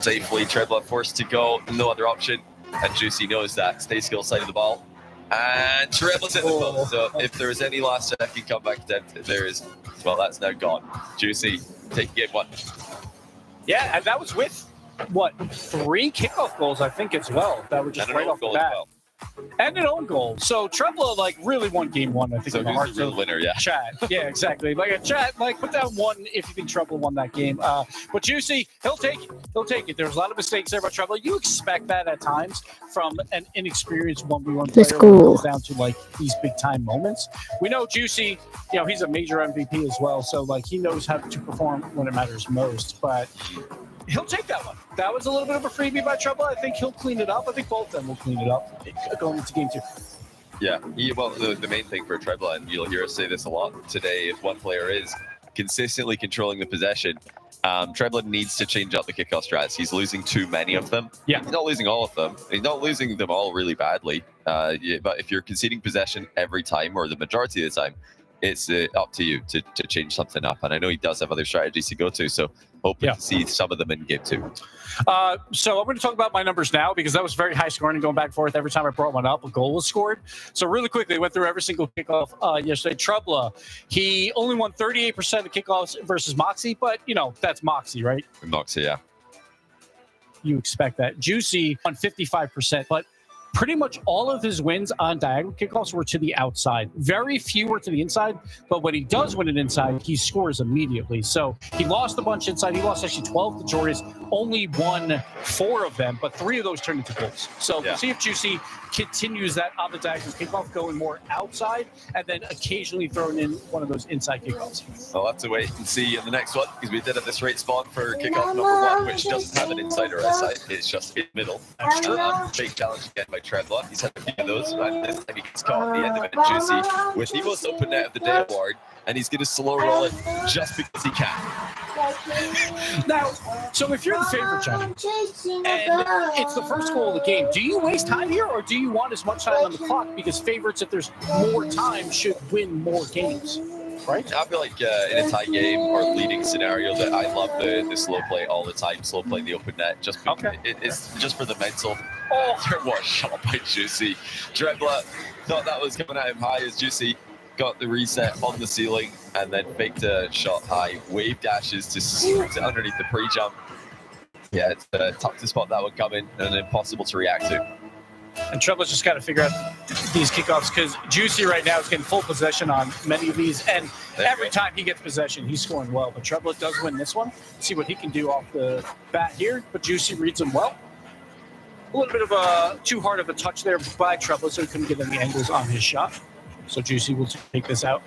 safely. Trebla forced to go, no other option. And Juicy knows that. Stay skill side of the ball. And Trebla's in the post. So if there is any last second comeback attempt, there is, well, that's now gone. Juicy, take game one. Yeah, and that was with, what, 3 kickoff goals, I think, as well. That were just right off the bat. And an own goal. So Trebla really won game one, I think. So who's the real winner, yeah. Chat. Yeah, exactly. Put down 1 if you think Trebla won that game. But Juicy, he'll take it. He'll take it. There's a lot of mistakes there by Trebla. You expect that at times from an inexperienced 1v1 player when it comes down to these big time moments. We know Juicy, he's a major MVP as well, so he knows how to perform when it matters most. But he'll take that one. That was a little bit of a freebie by Trebla. I think he'll clean it up. I think both of them will clean it up going into game 2. Yeah, the main thing for Trebla, and you'll hear us say this a lot today, if one player is consistently controlling the possession, Trebla needs to change up the kickoff strats. He's losing too many of them. Yeah. He's not losing all of them. He's not losing them all really badly. But if you're conceding possession every time, or the majority of the time, it's up to you to change something up. And I know he does have other strategies to go to, so hoping to see some of them in game 2. So I'm going to talk about my numbers now, because that was very high scoring and going back and forth. Every time I brought one up, a goal was scored. So really quickly, I went through every single kickoff yesterday. Trebla, he only won 38% of kickoffs versus Moxie, but, that's Moxie, right? Moxie, yeah. You expect that. Juicy on 55%, but pretty much all of his wins on diagonal kickoffs were to the outside. Very few were to the inside, but when he does win it inside, he scores immediately. So he lost a bunch inside. He lost actually 12 to Joreuz, only won 4 of them, but 3 of those turned into goals. So we'll see if Juicy continues that on the diagonal kickoff, going more outside, and then occasionally throwing in one of those inside kickoffs. I'll have to wait and see in the next one, because we did have this right spot for kickoff number 1, which doesn't have an inside or outside. It's just in the middle. That's true. Big challenge again by Trebla. He's had a few of those, and this time he gets caught at the end of it. Juicy with the most open net of the day award, and he's going to slow roll it just because he can. Now, so if you're the favorite, Johnny, and it's the first goal of the game, do you waste time here, or do you want as much time on the clock? Because favorites, if there's more time, should win more games, right? I feel like in a tie game or leading scenario that I love the slow play all the time, slow play in the open net. Just it's just for the mental. What a shot by Juicy. Trebla thought that was coming at him high as Juicy got the reset on the ceiling and then faked a shot high, wave dashes to scoot it underneath the pre-jump. Yeah, it's tough to spot that one coming and impossible to react to. And Trebla's just got to figure out these kickoffs, because Juicy right now is getting full possession on many of these, and every time he gets possession, he's scoring well. But Trebla does win this one. See what he can do off the bat here, but Juicy reads him well. A little bit of too hard of a touch there by Trebla, so he couldn't get any angles on his shot. So Juicy will take this out.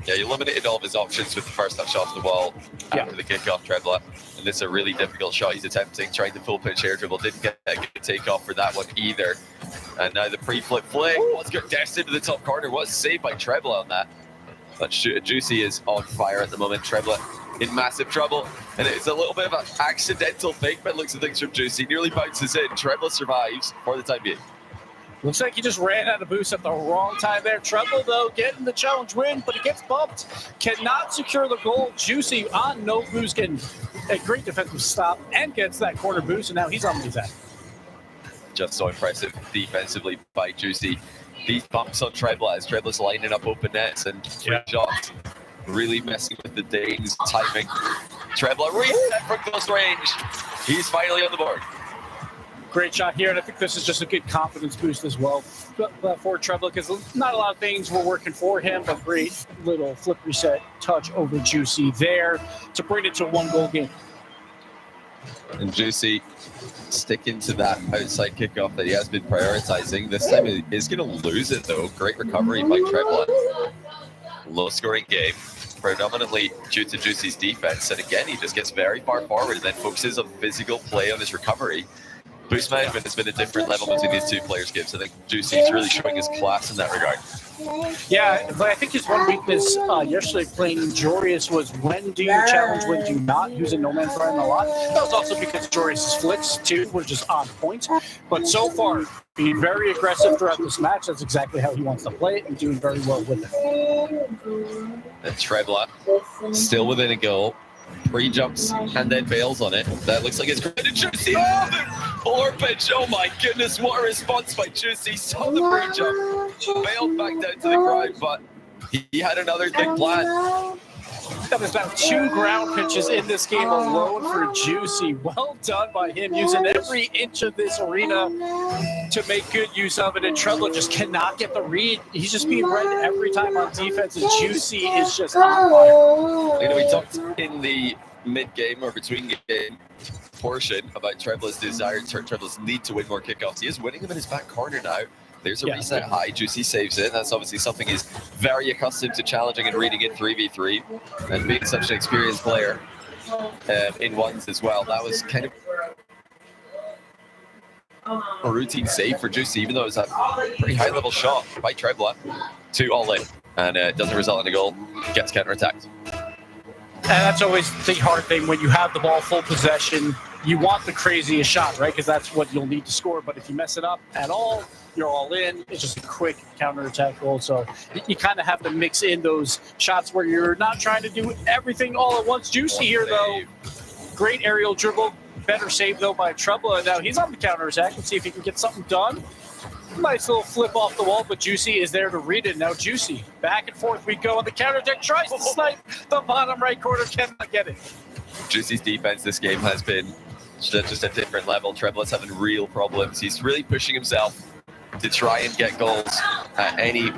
Yeah, he eliminated all of his options with the first touch off the wall after the kickoff, Trebla. And this is a really difficult shot he's attempting, trying to full pitch air dribble. Didn't get a good takeoff for that one either. And now the pre-flip flick. Let's get destined to the top corner. What a save by Trebla on that. But Juicy is on fire at the moment. Trebla in massive trouble. And it's a little bit of an accidental fake, but looks at things from Juicy. Nearly bounces in. Trebla survives for the time being. Looks like he just ran out of boost at the wrong time there. Trebla, though, getting the challenge win, but he gets bumped. Cannot secure the goal. Juicy on no boost, getting a great defensive stop and gets that corner boost, and now he's on the attack. Just so impressive defensively by Juicy. These bumps on Trebla as Trebla's lining up open nets and free shots. Really messing with the Danes' timing. Trebla reset from close range. He's finally on the board. Great shot here, and I think this is just a good confidence boost as well for Trebla, because not a lot of things were working for him, but great little flip reset touch over Juicy there to bring it to a 1-goal game. And Juicy sticking to that outside kickoff that he has been prioritizing. This time he's going to lose it, though. Great recovery by Trebla. Low-scoring game, predominantly due to Juicy's defense. And again, he just gets very far forward and then focuses on physical play on his recovery. Boost management has been a different level between these two players' games. I think Juicy's really showing his class in that regard. Yeah, but I think his one weakness yesterday playing Joreuz was when do you challenge, when do you not, using No Man's Ryan a lot. That was also because Joreuz's flicks, too, were just on point. But so far, being very aggressive throughout this match, that's exactly how he wants to play it, and doing very well with it. And Trebla still within a goal. pre-jumps and then bails on it. That looks like it's great to Juicy. Oh, the polar pitch. Oh my goodness, what a response by Juicy. Saw the pre-jump, bailed back down to the ground, but he had another big plan. That was about 2 ground pitches in this game alone for Juicy. Well done by him, using every inch of this arena to make good use of it. And Trebla just cannot get the read. He's just being read every time on defense, and Juicy is just on fire. You know, we talked in the mid-game or between game portion about Trebla's desire, Trebla's need to win more kickoffs. He is winning them in his back corner now. There's a reset high. Juicy saves it. That's obviously something he's very accustomed to challenging and reading in 3v3, and being such an experienced player in ones as well. That was kind of a routine save for Juicy, even though it was a pretty high-level shot by Trebla to all in, and it doesn't result in a goal. Gets counter-attacked. And that's always the hard thing when you have the ball full possession. You want the craziest shot, right? Because that's what you'll need to score. But if you mess it up at all, you're all in. It's just a quick counterattack goal. So you kind of have to mix in those shots where you're not trying to do everything all at once. Juicy here, though. Great aerial dribble. Better save, though, by Trebla. Now he's on the counterattack. Let's see if he can get something done. Nice little flip off the wall, but Juicy is there to read it. Now Juicy, back and forth we go on the counterattack. Tries to snipe the bottom right corner. Cannot get it. Juicy's defense this game has been just a different level. Trebla's having real problems. He's really pushing himself to try and get goals at any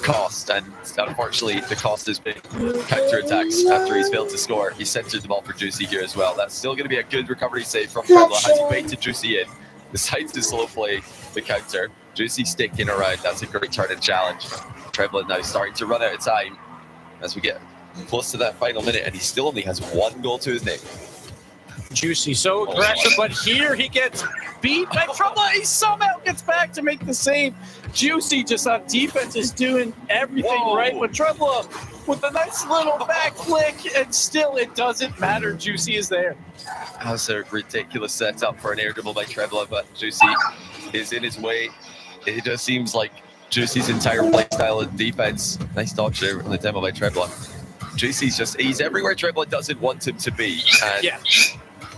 cost, and unfortunately the cost has been counterattacks after he's failed to score. He centered the ball for Juicy here as well. That's still going to be a good recovery save from Trebla. Has he baited Juicy in, decides to slow play the counter. Juicy sticking around. That's a great turn and challenge. Trebla now starting to run out of time as we get close to that final minute, and he still only has 1 goal to his name. Juicy so aggressive, but here he gets beat by Trebla. He somehow gets back to make the save. Juicy just on defense is doing everything right, but Trebla with a nice little back flick, and still it doesn't matter. Juicy is there. That's a ridiculous setup for an air dribble by Trebla, but Juicy is in his way. It just seems like Juicy's entire play style and defense. Nice dodge there on the demo by Trebla. Juicy's he's everywhere Trebla doesn't want him to be. And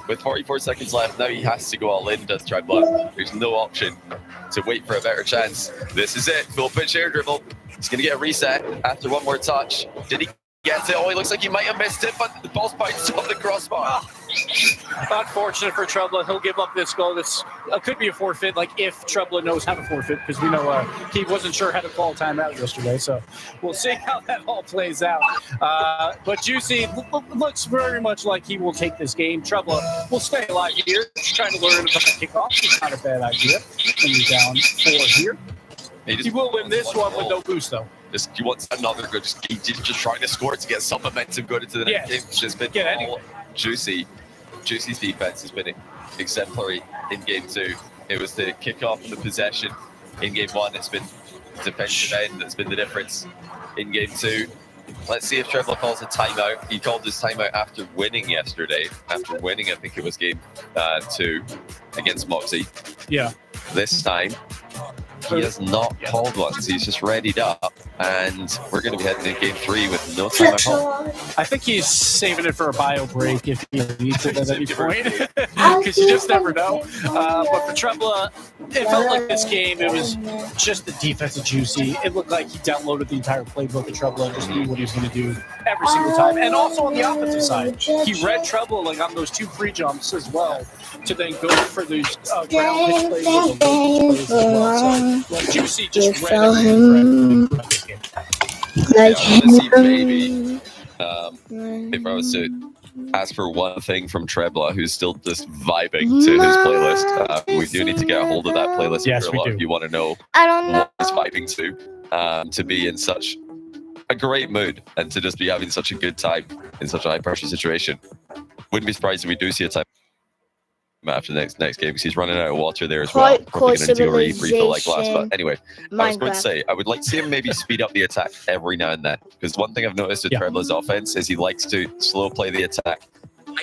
with 44 seconds left, now he has to go all in, does Trebla. There's no option to wait for a better chance. This is it. Full pitch air dribble. He's going to get a reset after one more touch. Did he get it? Oh, he looks like he might have missed it, but the ball's bounced off the crossbar. Unfortunate for Trebla. He'll give up this goal. This could be a forfeit, like if Trebla knows how to forfeit, because we know he wasn't sure how to call timeout yesterday. So we'll see how that all plays out. But Juicy looks very much like he will take this game. Trebla will stay alive here. Trying to learn about the kickoff. It's not a bad idea when you're down 4 here. He will win this one with no boost, though. He wants another good. He's just trying to score to get some momentum going into the next game. It's just been all Juicy. Juicy's defense has been exemplary in game 2. It was the kickoff and the possession in game 1. It's been defensive end that's been the difference in game 2. Let's see if Trebla calls a timeout. He called his timeout after winning yesterday. After winning, I think it was game 2 against Moxie. Yeah. This time, he has not called one, so he's just readied up, and we're going to be heading into game 3 with no time at home. I think he's saving it for a bio break if he needs it at any point, because you just never know. But for Trebla, it felt like this game, it was just the defense of Juicy. It looked like he downloaded the entire playbook of Trebla and just knew what he was going to do every single time. And also on the offensive side, he read Trebla like on those 2 free jumps as well, to then go for these ground pitch plays with the as well. So, Juicy just read him. Maybe if I was to ask for one thing from Trebla, who's still just vibing to his playlist, we do need to get a hold of that playlist. Yes, we do. If you want to know what he's vibing to be in such a great mood and to just be having such a good time in such a high pressure situation. Wouldn't be surprised if we do see a time after the next game, because he's running out of water there as well. Probably going to do a refill like last. But anyway, I was going to say, I would like to see him maybe speed up the attack every now and then, because one thing I've noticed with Trebla's offense is he likes to slow play the attack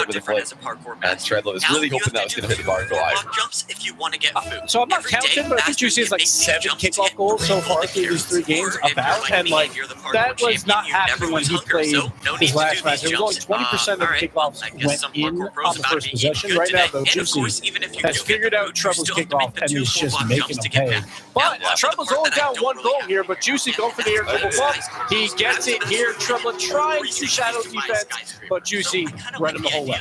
hit with a flip. And Trebla was really hoping that was going to hit the bar and go out. Jumps if you want to get food. So I'm not counting, but I think Juicy has like 7 kickoff goals so far through these 3 games about, and like that was not happening when he played his last match. It was only 20% of the kickoffs went in on the first possession. Right now, though, Juicy has figured out Trebla's kickoff and he's just making them pay. But Trebla's only down 1 goal here, but Juicy going for the air dribble bump. He gets it here. Trebla trying to shadow defense, but Juicy read him the whole way.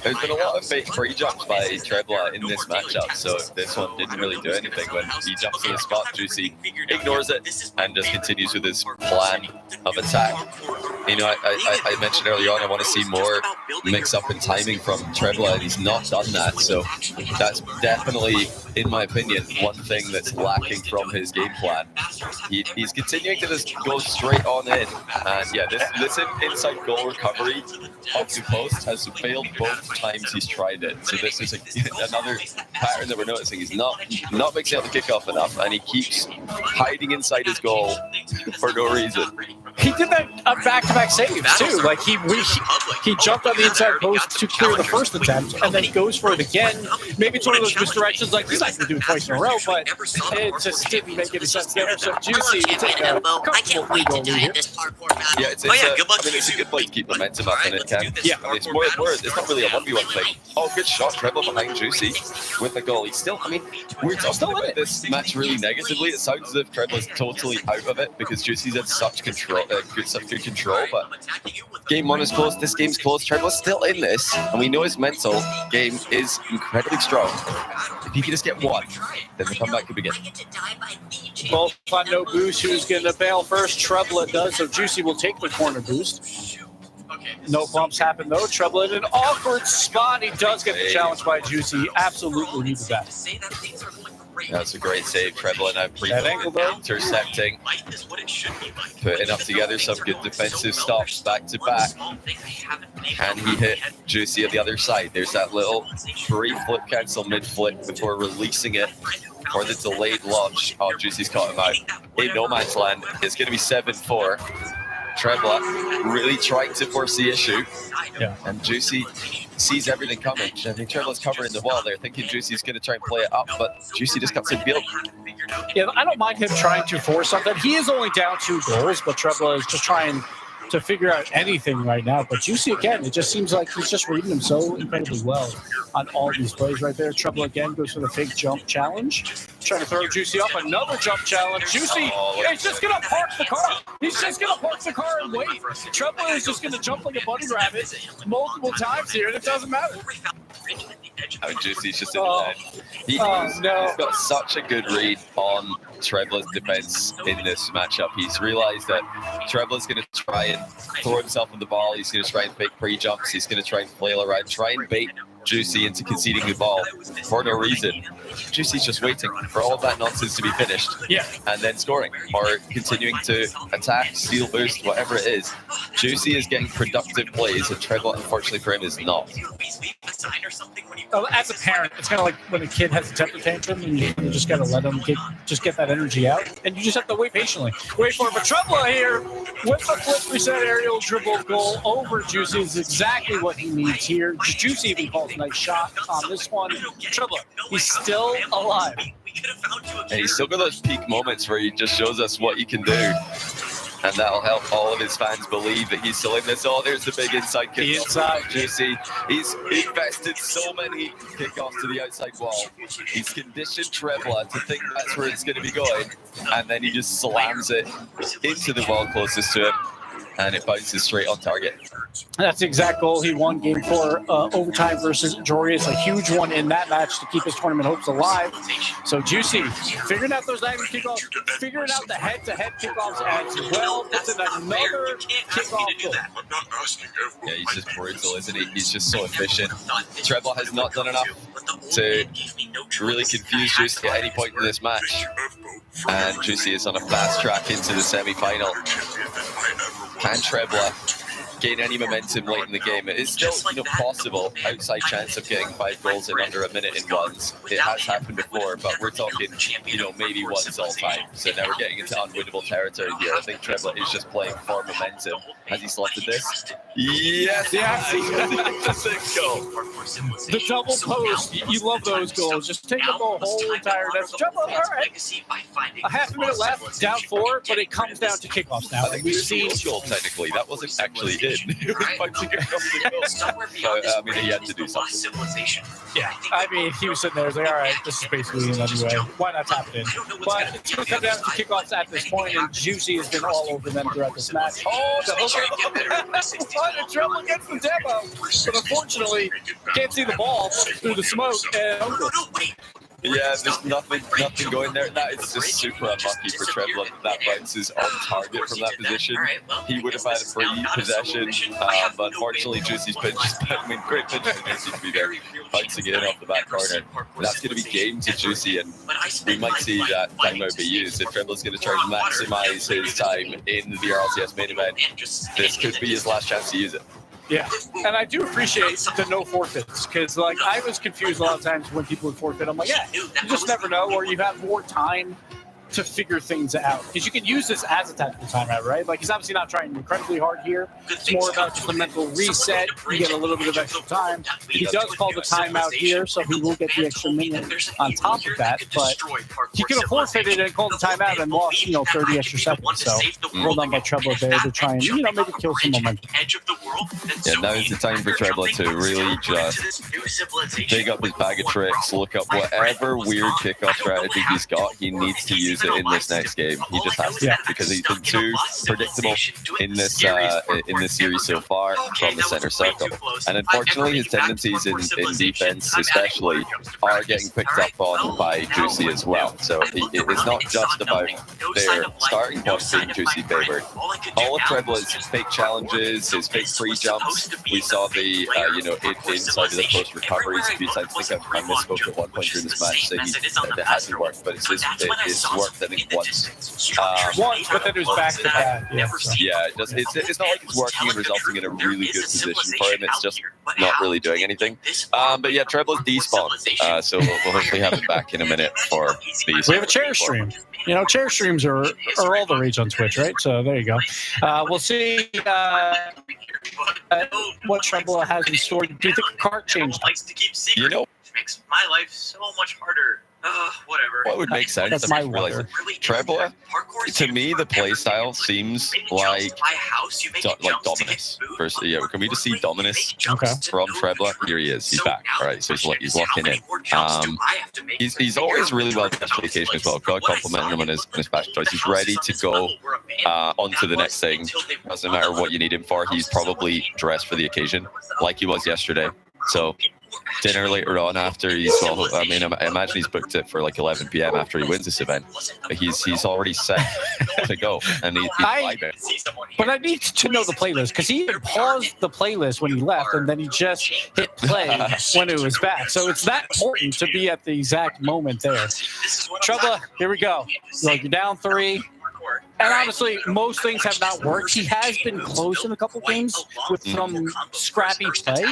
There's been a lot of fake free jumps by Trebla in this matchup, so this one didn't really do anything. When he jumps in the spot, Juicy ignores it and just continues with his plan of attack. I mentioned earlier on I want to see more mix-up and timing from Trebla, and he's not done that. So that's definitely, in my opinion, one thing that's lacking from his game plan. He's continuing to just go straight on in, and yeah, this inside goal recovery up to post has failed both times he's tried it. So this is another pattern that we're noticing. He's not mixing up the kickoff enough, and he keeps hiding inside his goal for no reason. He did that back-to-back saves too. Like he jumped on the inside post to clear the first attempt, and then he goes for it again. Maybe it's one of those misdirections. Like he's not going to do it twice in a row, but it just didn't make any sense there. So Juicy, take a comfortable 3-goal lead here. Yeah, it's a good play to keep momentum up, and it can. Yeah, I mean, it's not really a 1v1 thing. Oh, good shot, Treble behind Juicy with the goal. He's still, I mean, we're talking about this match really negatively. It sounds as if Treble is totally out of it because Juicy's had such control, such good control. But game 1 is close. This game's close. Treble's still in this, and we know his mental game is incredibly strong. If he can just get one, then the comeback could begin. Both on no boost. Who's going to bail first? Trebla does, so Juicy will take the corner boost. No bumps happen though. Trebla in an awkward spot. He does get the challenge by Juicy. Absolutely needs that. That's a great save, Trebla, and I'm intercepting, putting up together some good defensive stops back to back. And he hit Juicy at the other side. There's that little brief flip cancel mid-flip before releasing it for the delayed launch. Oh, Juicy's caught him out. In no man's land, it's going to be 7-4. Trebla really trying to force the issue. Yeah. And Juicy sees everything coming. I think Trebla's covering the wall there, thinking Juicy's going to try and play it up, but Juicy just cuts in field. Yeah, I don't mind him trying to force something. He is only down 2 goals, but Trebla is just trying to figure out anything right now. But Juicy, again, it just seems like he's just reading him so incredibly well on all these plays right there. Trebla again goes for the fake jump challenge. Trying to throw Juicy off, another jump challenge. Juicy, he's just going to park the car. He's just going to park the car and wait. Trebla is just going to jump like a bunny rabbit multiple times here, and it doesn't matter. Oh, Juicy's just in the head. He's got such a good read on Trebla's defense in this matchup. He's realized that Trebla's going to try and throw himself on the ball. He's going to try and fake pre-jumps. He's going to try and flail around, try and bait Juicy into conceding the ball for no reason. Juicy's just waiting for all of that nonsense to be finished, and then scoring or continuing to attack, steal boost, whatever it is. Juicy is getting productive plays, and Trebla, unfortunately for him, is not. As a parent, it's kind of like when a kid has a temper tantrum, and you just got to let them get that energy out, and you just have to wait patiently. Wait for it. But Trebla here with the flip reset aerial dribble goal over Juicy is exactly what he needs here. Juicy even calls a nice shot on this one. Trebla, he's still alive. And he's still got those peak moments where he just shows us what he can do. And that'll help all of his fans believe that he's still in this. Oh, there's the big inside kick. Inside. Juicy. He's invested so many kickoffs to the outside wall. He's conditioned Trebla to think that's where it's going to be going. And then he just slams it into the wall closest to him. And it bounces straight on target. That's the exact goal he won game 4 overtime versus Jorius. A huge one in that match to keep his tournament hopes alive. So Juicy figuring out those diamond kickoffs, figuring out the head-to-head kickoffs as well. That's another kickoff goal. Yeah, he's just brutal, isn't he? He's just so efficient. Trebla has not done enough to really confuse Juicy at any point in this match. And Juicy is on a fast track into the semi-final. Can Trebla gain any momentum late in the game? It is still possible, outside chance of getting 5 goals in under a minute in ones. It has happened before, but we're talking, maybe once all time. So now we're getting into unwinnable territory here. I think Trebla is just playing for momentum. Has he slotted this? Yes, that's a goal. The double post, you love those goals. Just take up the whole entire net. Trebla, all right. A half a minute left, down 4, but it comes down to kickoffs now. I think we've seen goal technically. That wasn't actually it. He was punching across the goal. So, I mean, he had to do something. Yeah, I mean, he was sitting there, like, all right, this is basically it anyway. Why not tap it in? But it's going to come down to kickoffs at this point, and Juicy has been all over them throughout this match. Oh, the Trebla gets the demo, but unfortunately, can't see the ball through the smoke. And Yeah, there's nothing going there. That is just super unlucky for Trebla. That bounces on target from that position. He would have had a free possession, but unfortunately, Juicy's pinch. I mean, great pinch for Juicy to be there, bouncing in off the back corner. That's going to be game to Juicy, and we might see that timeout be used. If Trebla's going to try to maximize his time in the RLCS main event, this could be his last chance to use it. Yeah, and I do appreciate the no forfeits, because like I was confused a lot of times when people would forfeit. I'm like, yeah, you just never know, or you have more time to figure things out, because you can use this as a tactical timeout, right? Like, he's obviously not trying incredibly hard here. It's more about just a mental reset. You get a little bit of extra time. He does call the timeout here, so he will get the extra minute on top of that, but he could have forfeited and called the timeout and lost, 30 extra seconds. So well done by Trebla there to try and, maybe kill some momentum. Yeah, now is the time for Trebla to really just dig up his bag of tricks, look up whatever weird kickoff strategy he's got. He needs to use it in this next game. He just has to, because he's been too predictable in this series so far from the center circle. And unfortunately, his tendencies in defense, especially, are getting picked up on by Juicy as well. So it's not just about their starting point being Juicy favored. All of Trebla's fake challenges, his fake free jumps. We saw the inside of the post recoveries a few times. I think I misspoke at one point during this match saying that it hasn't worked, but it's worked. I think once, but then it was back to back. Yeah, it's not like it's working and resulting in a really good position for him. It's just not really doing anything. But yeah, Trebla's despawned, so we'll hopefully have it back in a minute for these. We have a chair stream. Chair streams are all the rage on Twitch, right? So there you go. We'll see what Trebla has in store. Do you think the card changed? Makes my life so much harder. Whatever. What would make sense? That's my word. Trebla, to me, the playstyle seems like Dominus. First, can we just see Dominus from Trebla? Here he is. He's back. All right, so he's locking in. He's always really well dressed for the occasion as well. God complimenting him on his fashion choice. He's ready to go on to the next thing. Doesn't matter what you need him for. He's probably dressed for the occasion, like he was yesterday. So dinner later on after I imagine he's booked it for like 11 p.m. after he wins this event. But he's already set to go, and he's vibing. But I need to know the playlist, because he paused the playlist when he left, and then he just hit play when it was back. So it's that important to be at the exact moment there. Trebla, here we go. You're down 3. And honestly, most things have not worked. He has been close in a couple games with some scrappy play.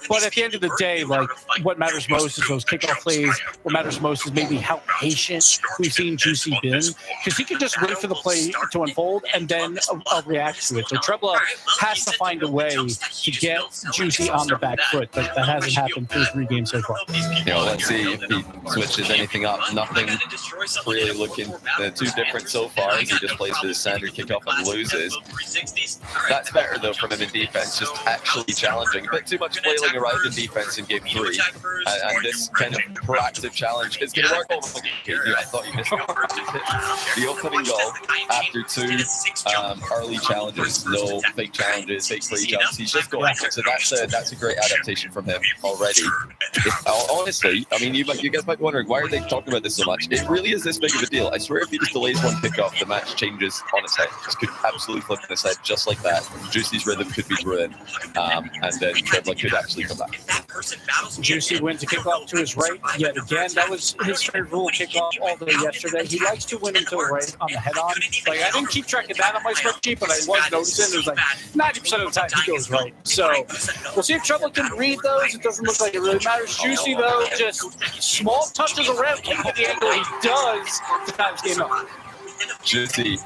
But at the end of the day, what matters most is those kickoff plays. What matters most is maybe how patient we've seen Juicy been. Because he can just wait for the play to unfold and then react to it. So Trebla has to find a way to get Juicy on the back foot. But that hasn't happened for 3 games so far. Let's see if he switches anything up. Nothing really looking too different so far. He just plays for the standard kickoff and loses. That's better though from him in defense, just actually challenging. A bit too much flailing around in defense in game 3, and this kind of proactive challenge is going to work. I thought you missed the opening goal after 2 early challenges, no fake challenges, fake free jumps. He's just going for it. So that's a great adaptation from him already. Honestly, you guys might be wondering, why are they talking about this so much? It really is this big of a deal. I swear if he just delays one kickoff, the match changes on its head. Just could absolutely flip on its head just like that. Juicy's rhythm could be ruined, and then Trebla could actually come back. Juicy wins a kickoff to his right yet again. That was his favorite rule kickoff all day yesterday. He likes to win into the right on the head-on. I didn't keep track of that on my spreadsheet, but I was noticing there's 90% of the time he goes right. So we'll see if Trebla can read those. It doesn't look like it really matters. Juicy, though, just small touches around, can't get the angle he does to tie this game up. Juicy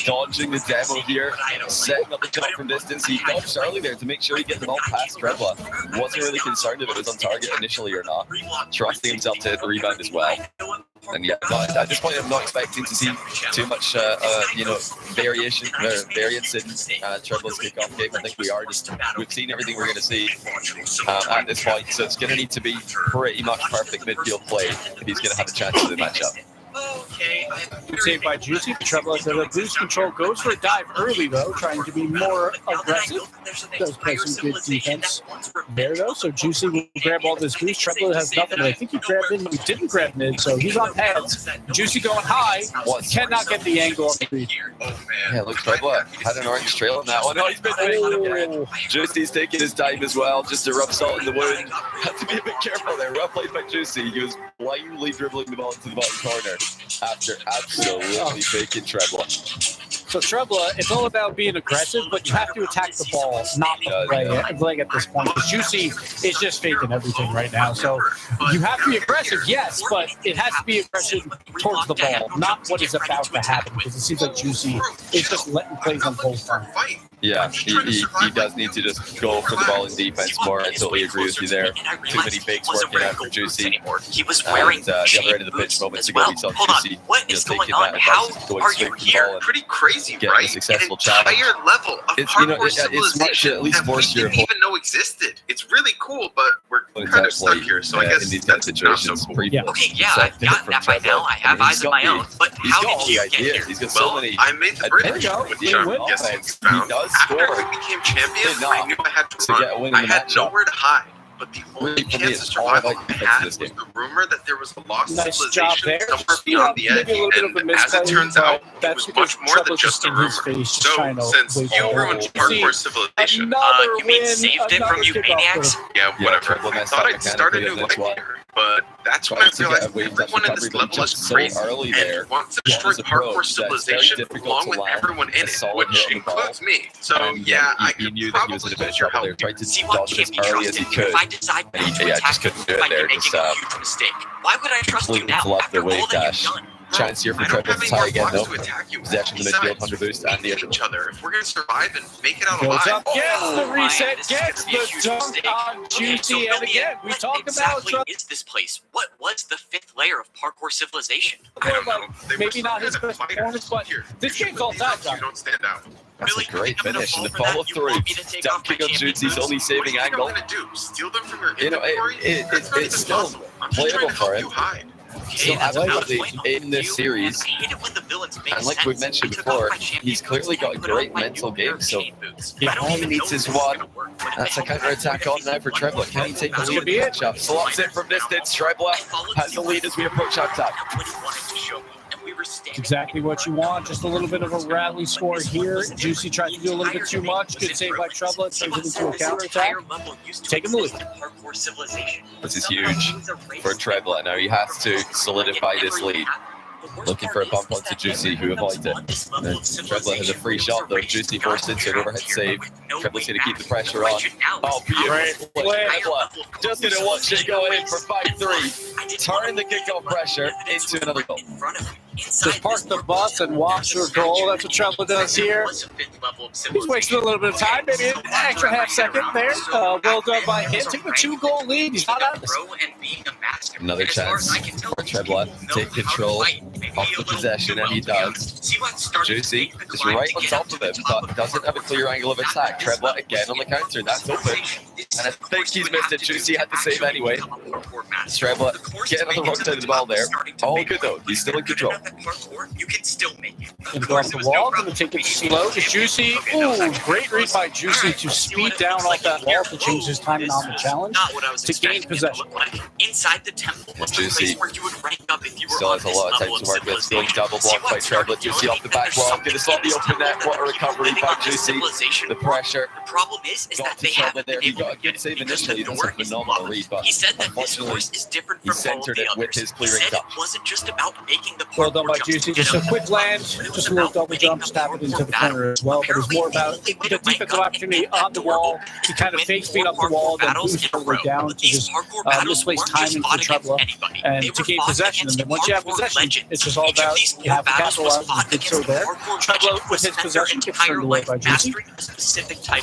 dodging the demo here, setting up the jump from distance. He dodged early there to make sure he gets them all past Trebla. Wasn't really concerned if it was on target initially or not. Trusting himself to hit the rebound as well. And yeah, at this point, I'm not expecting to see too much, variance in Trebla's kickoff game. I think we've seen everything we're going to see at this point. So it's going to need to be pretty much perfect midfield play if he's going to have a chance in the matchup. Good save by Juicy. Treble has a boost control. Goes for a dive early, though, trying to be more aggressive. Does play some good defense there, though. So Juicy will grab all this boost. Treble has nothing. I think he grabbed in, but he didn't grab mid, so he's on pads. Juicy going high. Cannot get the angle of the read. Yeah, look, Treble had an orange trail on that one. Oh, he's been again. Juicy's taking his time as well, just to rub salt in the wound. Have to be a bit careful there. Rough played by Juicy. He was blindly dribbling the ball into the bottom corner after absolutely faking Treble. So Treble, it's all about being aggressive, but you have to attack the ball, not playing at this point. Juicy is just faking everything right now. So you have to be aggressive, yes, but it has to be aggressive towards the ball, not what is about to happen, because it seems like Juicy is just letting plays unfold. Yeah, he does need to just go for the ball in defense more. I totally agree with you there. Too many fakes working out for Juicy. He was wearing the other end of the pitch moments ago, we saw Juicy what is going on? How are you here? Pretty crazy, getting right? a successful An entire challenge. level of It's smart to at least that we force your didn't even know existed. It's really cool, but we're kind of stuck here. So I guess in these kind of situations, Okay, yeah, I've gotten that by now. I have eyes of my own. But how did you get here? He's got so many. I made the bridge There with you go. John. Yes, He does After score. we became champions, Did not. I knew I had to To get a win run. in I the had matchup. nowhere to hide. But the only Really, for me, chance of it's all about survival I defense had in was this game. the rumor that there was a lost Nice job civilization there. somewhere beyond the edge. Maybe a little bit of a And as it misplay, turns but out, it that's was because much more than Treble's just a in his rumor. face, just So, trying to since wait you for ruined it. Parkour Civilization, Another You mean win, saved it from another you kickoff maniacs? yeah, whatever. Treble I messed thought up I'd start a new mechanically in life this one. here, but that's when I Trying to get realized a wave that everyone in this recovery level is just so crazy early there. and wants to Yeah, destroy his approach, Parkour that's very Civilization difficult along to with land everyone in a it, solid which hit on the ball. includes me. So And yeah, I he could knew that he was in a bit probably of use your trouble help there. here. Tried to See what dodge it can't as be early as he trusted. could. If I decide And he to just attack, couldn't do you it might be there. making Just a huge mistake. Why would I trust you completely now fluffed after the all wave that dash. you've done? Chance here for I don't Treble have to any tie more again blocks though. to attack you. Possession of the midfield, 100 boost, and the hate each other. If we're gonna survive and make it out Goes alive, up, gets the my, reset, this is gets gonna be a the huge dunk mistake. on Okay, so Juicy, fill and me again, in. we What talk exactly about is this place? What was the fifth layer of Parkour Civilization? I don't know. They maybe were not his some best kind of performance, but fighters this here. game's all time, You don't stand out. That's Really? a great I'm gonna finish, and the fall for follow that? You through. want me to take off my Dunking on champion Juicy's boots? only What do saving you think angle. I'm gonna do? Steal them from your You know, inventory? it's That's still impossible. I'm just trying playable to for help him. you hide. Still that's a valid absolutely point. in this You series. hate it when the villains make And like sense. we've mentioned I took off before, my champion he's clearly boots got a and put on great my mental new pair game, of so chain boots. yeah, I don't all he even needs know is if this one. gonna work, but That's a I hope counter-attack that on now for Treble. Can he take the That's lead gonna in be the it. matchup? Slots it from distance. Treble has the lead as we approach half time. what he wanted to show me, and we were standing exactly what you want. Just a little bit of a rally score here. Juicy tried to do a little bit too much. Good save by Treble. It turns it into a counterattack. Taking the lead. This is huge for Treble. Now he has to solidify this lead. Looking for a bump onto Juicy, who avoids it. And Treble has a free shot though. Juicy forced into an overhead save. Treble's going to keep the pressure on. Oh, beautiful play. Treble just going to watch it go in for 5-3. Turn the kickoff pressure into another goal. Just park the bus and watch your goal. That's what Treble does here. He's wasting a little bit of time, maybe an extra half second there. Well done by him. Taking a 2-goal lead. He's not out of this. Another chance for Treble to take control of the possession, and he does. Juicy is right on top of him, but doesn't have a clear angle of attack. Treble again on the counter. That's open. And I think he's missed it. Juicy had to save anyway. Treble getting on the wrong side of the ball there. All good though. He's still in control. You can still make it. Gonna go off the wall, gonna take it slow to Juicy. Ooh, great read by Juicy to speed down off that wall to change his timing on the challenge Not what I was to gain expecting it to possession. look like. Inside the temple was the Juicy place where you would rank up if you were still on has a this lot of level time to work with. Still civilization. double See blocked by what started Treble. Juicy doing? off the back There's wall. something Gonna slot the that open net. is What a recovery living by on this Juicy. civilization The pressure. The problem is Got that to they Treble haven't there. been He able got to a good get save it because initially. the That's a door is phenomenal locked. read, but He said that this unfortunately, course is different he from all of centered the it with others. his He clearing said touch. it wasn't just about making the Well done by parkour jumps Juicy. to Just get a up. quick land, just a little double jump, stab it into the corner as well. But it's more about the defensive opportunity on the wall. He kind of fakes being up the wall, then boosts all the way down to just misplaced timing for Treble and to gain possession. And then once you have possession, it's just all about you have to capitalize. And did so there. Treble with his possession gets turned away by Juicy.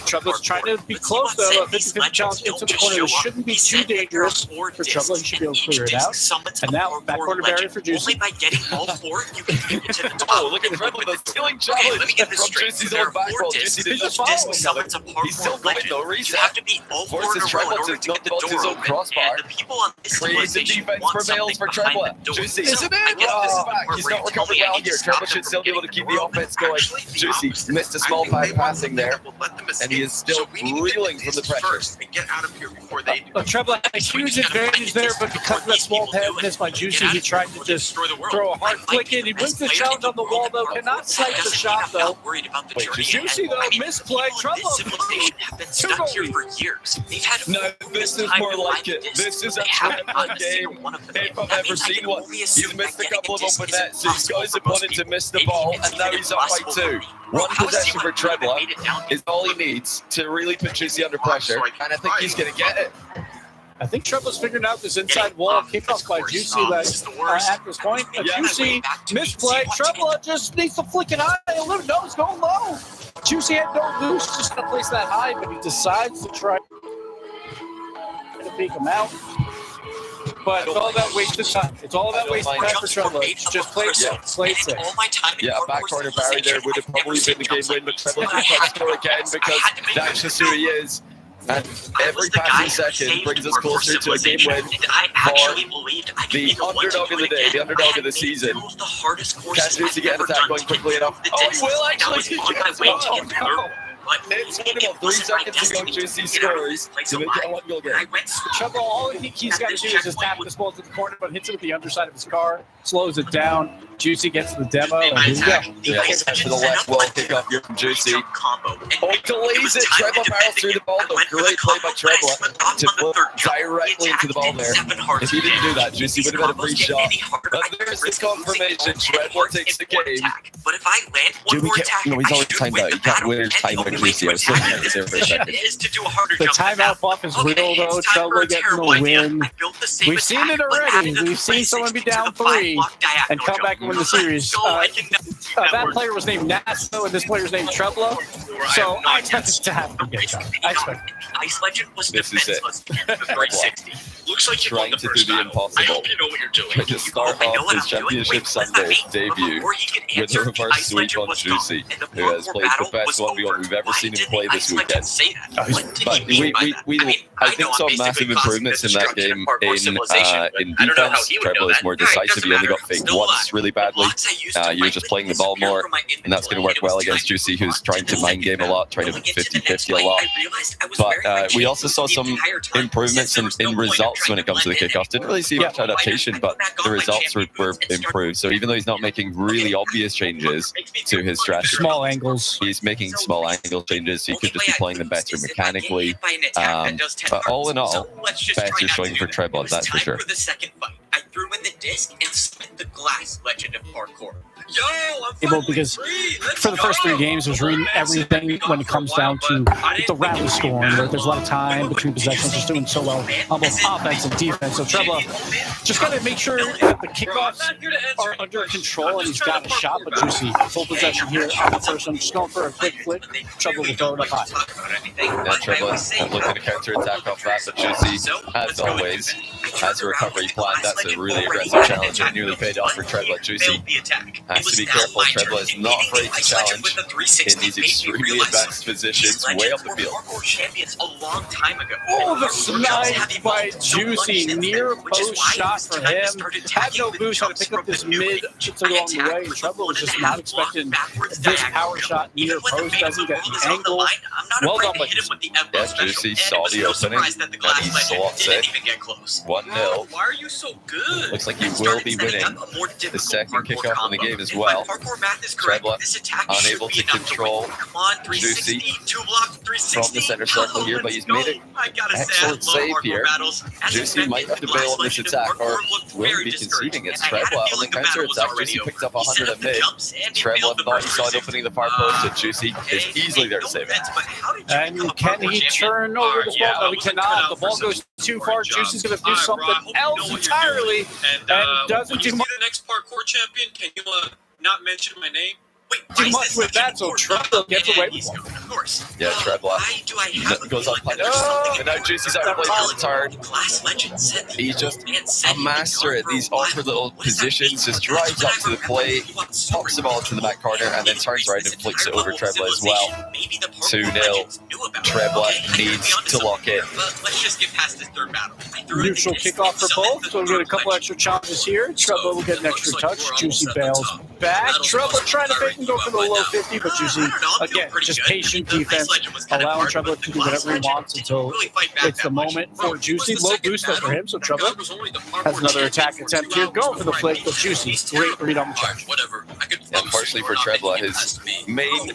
Treble's trying to be close though. A 50-50 challenge into the corner. This shouldn't be too dangerous for Treble. He should be able to clear it out. And now back corner barrier for Juicy. Only by getting all four, you can get into the Oh, look at Treble, the stealing challenge let me get this from straight. Juicy's So there own are back 4 roll. discs. Juicy didn't Each follow disc him. summons a He's still parkour going, legend. though. You Reset. have to beat all 4 in Forces a row Treble in to order to get the knock out his door own open. crossbar. And the people on this Crazy civilization defense want prevails something for behind Treble. the door. Juicy, So isn't I it? guess this is Back. where He's you not tell recovering me I well need to here. stop Treble him should from still be able to getting keep the the door open. offense going. Actually, the Juicy opposite. missed a I small think they back want passing something there. that will let them And he is escape. still So we need to reeling get from the this pressure. first and get out of here before they do. Treble had a huge advantage there, but because of that small pad miss by Juicy, he tried to just throw a hard flick in. He wins the challenge on the wall, though. Cannot sight the shot, though. Worried about the Wait, journey Juicy, ahead. though, I mean, misplay. people in this Treble. civilization have been Two stuck here goals. for years. They've had No, all this is time more to like find the it. discs. This is a They haven't Treble gotten a single game one of them. if I've That ever means I seen can one. only He's assume missed that a couple of getting a open disc nets. is He's got impossible his for most opponent to people. miss the Maybe ball, it's and now even he's up by impossible for 2. me. One How is possession for Simon Cooper Treble made it down here? is all he needs to really put Juicy under pressure, and I think he's going to get it. I think Treble's figuring out this inside wall kickoff by Juicy at this point. Yeah. Juicy misplay. Treble just needs to flick it high. A little nose going low. Juicy had no boost, just to place that high, but he decides to try to peek him out. But it's all about wasted time. It's all about wasted time for Treble. Just play it safe. Play it safe. All my time in Yeah, a back hardcore corner Barry there would have probably been the game win, but Treble can try to score again because that's just who he is. And every passing second brings us closer to a game win. I actually believed I could The be the one to underdog do of the it day, again. the underdog I of had the made season. 2 of the hardest Can courses Juicy I've get ever an attack done going to quickly get enough? the Oh, he discs, will and I actually. was on my way to get the third one. But It's it minimal. 3 wasn't my seconds to go. destiny Juicy to get out of scores this place to make it a alive. 1-goal game. I went Treble, all I think he's got to do is just tap this ball to the corner, but hits it with the underside of his car, slows it down. Juicy gets the demo, and here we go. Yeah, to the left wall kickoff here from Juicy. Oh, delays it. Treble barrels through the ball, though. Great play by Treble to flip directly into the ball there. If he didn't do that, Juicy would have had a free shot. But there's the confirmation. Treble takes the game. But if I land one Dude, we more can't. attack, No, he's I already should timed win out. the You can't battle. win his And time the on only way Juicy. to I was looking attack at in this there this for a position second. is to do a harder The jump than timeout that. buff is Okay, real, though. it's time Treble for a getting terrible the idea. win. I built the same We've seen attack, it but already. added a We've seen someone be 360 to down the 5 3 block diagonal and come jump. back and win the series. So I think That player was named Nasso, and this player's named Treble. So I expect this to happen again, John. I expect it. Ice Legend was This is it. defenseless against the 360. Looks like you won Trying the to do first the battle. I impossible. hope you know what you're doing. Trying to start I know off what his I'm doing. championship Wait, what's that Sunday mean? debut Before he could with a answer, reverse Ice sweep Legend on was Juicy, gone, and the who has parkour played the battle best was 1v1 over. we've ever Why seen him didn't play this Ice Legend weekend. say that? Oh, he's- What did But he mean by that? I mean, I I think know saw I'm basically massive causing improvements in that destruction game of hardcore civilization, in but I don't know how defense. he would Treble know is that. more Alright, decisive. doesn't He only got matter. faked Still once alive. really badly. Blocks I used to You're fight just with playing the ball disappear more, from my and that's going to inventory, work and it was well time against Juicy, who's to trying to the mind second game a lot, trying battle. to Going into the 50-50 next a fight, lot. I realized I was But wearing my we chains also saw the some entire time. improvements Since there was in no point of results trying when it to comes to the blend in kickoff. Didn't really see much Yeah. adaptation, but the results were improved. So even though he's not making really obvious changes to his strategy, Small angles. he's making small angle changes, so he could just be playing them better mechanically. But all in all, better showing for Treble, that's for sure. For the second fight, I threw in the disc and split the glass. Legend of parkour. Yo, I'm Well, because for the first 3 games, was reading everything when it comes down to the rally scoring. Where there's a lot of time between possessions, just doing so well on both offense and defense. So Treble just got to make sure that the kickoffs are under control, and he's got a shot. But Juicy, full possession here on the first one. Just going for a quick flick. Treble will throw it up high. Yeah, Treble looking to counter-attack off that, but Juicy, as always, has a recovery plan. That's a really aggressive challenge and nearly paid off for Treble. Juicy has to be careful. Treble is not afraid to challenge in these extremely advanced positions way up the field. Oh, the snipe by Juicy. Near post shot for him. Had no boost, had to pick up this mid along the way. Treble was just not expecting this power shot near post. Doesn't get the angle. Well done by Juicy. Yeah, Juicy saw the opening, and he slots it. 1-0. Why are you so good? Looks like he will be winning the second kickoff in the game as well. Treble unable to control Juicy from the center circle here, but he's made an excellent save here. Juicy might have to bail on this attack, or will be conceding. It's Treble on the counter attack. Juicy picked up 100 at mid. Treble thought he saw it opening the far post, and Juicy is easily there to save it. And can he turn over this ball? No, he cannot. The ball goes too far. Juicy's going to do something else entirely, and doesn't do much. the next parkour champion. Can you not mention my name? too much with that, so Trebla gets away with one. Of course. Yeah, Trebla goes unpunished. And now Juicy's out of play for the turn. He's just a master at these awkward little positions, just drives up to the plate, pops the ball into the back corner, and then turns around and flicks it over Trebla as well. 2-0. Trebla needs to lock it. Let's just get past this third battle. Neutral kickoff for both, so we'll get a couple extra challenges here. Trebla will get an extra touch. Juicy bails back. Trebla trying to fake and go for the low 50, but Juicy, again, just patient defense, allowing Trebla to do whatever he wants until it's the moment for Juicy. Low boost though for him, so Trebla has another attack attempt here. Going for the flick, but Juicy, great read on the charge. And partially for Trebla, his main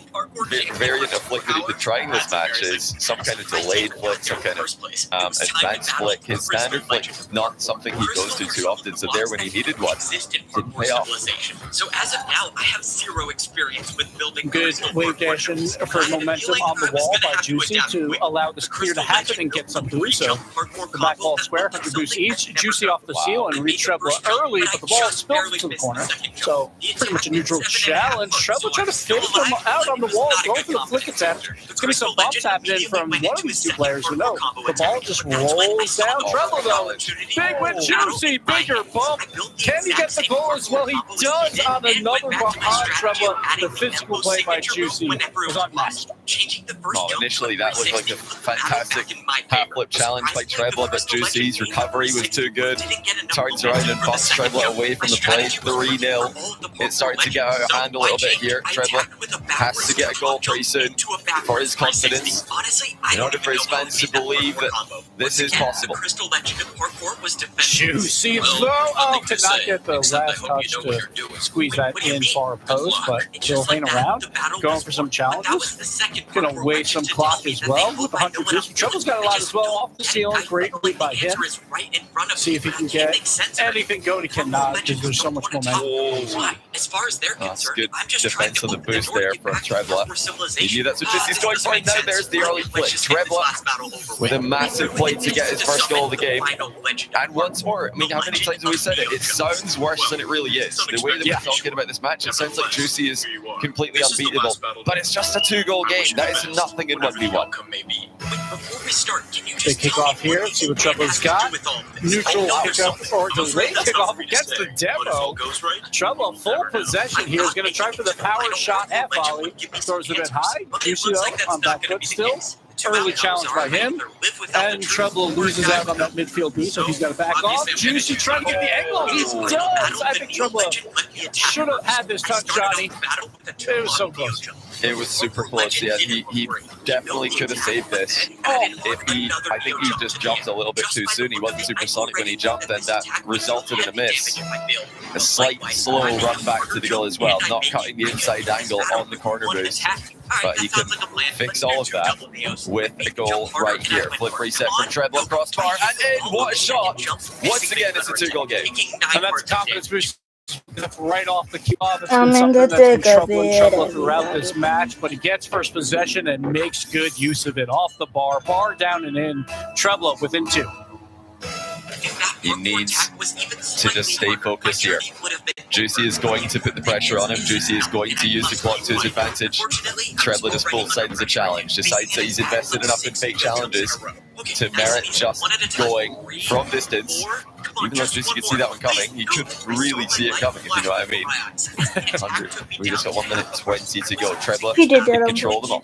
variant of flick that he's been trying this match is some kind of delayed flick, some kind of advanced flick. His standard flick is not something he goes to too often, so there when he needed one, didn't pay off. So as of now, I have zero experience with building. Good wave dashing for momentum on the wall by Juicy to allow this clear to happen and get some boost. So the back ball square, 100 boosts each. Juicy off the seal and reach Trebla early, but the ball spills to the corner. So pretty much a neutral challenge. Trebla trying to fish them out on the wall, going for the flick attempt. It's going to be some bumps happening from one of these two players who know. The ball just rolls down. Trebla though, big win, Juicy, bigger bump. Can he get the goal as well? He does on another behind Trebla. The physical play by Juicy was unmatched. Oh, initially that looked like a fantastic half flip challenge by Trebla, but Juicy's recovery was too good. Turns around and busts Trebla away from the play. 3-0. It's starting to get out of hand a little bit here. Trebla has to get a goal pretty soon for his confidence, in order for his fans to believe that this is possible. Juicy throw. Oh, could not get the last touch to squeeze that in far post, but he'll hang around, going for some challenges. Gonna waste some clock as well with 100 boost. Trebla's got a lot as well off the ceiling. Great read by him. See if he can get anything going. He cannot because there's so much momentum. As far as they're concerned, good defense on the boost there from Trebla. He knew that's what Juicy's going for. Now there's the early flick. Trebla with a massive play to get his first goal of the game. And once more, I mean, how many times have we said it? It sounds worse than it really is. The way that we're talking about this match, it sounds like Juicy is completely unbeatable. But it's just a 2-goal game. That is nothing in 1v1. Big kickoff here. Let's see what Trebla's got. Neutral kickoff or delayed kickoff against the demo. Trebla full possession here is going to try for the power shot at volley. Throws a bit high. Juicy though on back foot still. Early challenge by him, and Trebla loses out on that midfield boost, so he's got to back off. Juicy trying to get the angle. He does. I think Trebla should have had this touch, Johnny. It was so close. It was super close. Yeah, he definitely could have saved this. I think he just jumped a little bit too soon. He wasn't supersonic when he jumped, and that resulted in a miss. A slight slow run back to the goal as well, not cutting the inside angle on the corner boost. But he can fix all of that with a goal right here. Flip reset from Trebla, crossbar, and in. What a shot! Once again, it's a 2-goal game. And that's a confidence boost right off the cue. That's been something that's been troubling Trebla throughout this match, but he gets first possession and makes good use of it. Off the bar down and in. Trebla within 2. He needs to just stay focused here. Juicy is going to put the pressure on him. Juicy is going to use the clock to his advantage. Trebla just pulls aside as a challenge, decides that he's invested enough in fake challenges to merit just going from distance. Even though Juicy could see that one coming, he could really see it coming, if you know what I mean. 100. We just got 1 minute 20 to go. Trebla can control them all.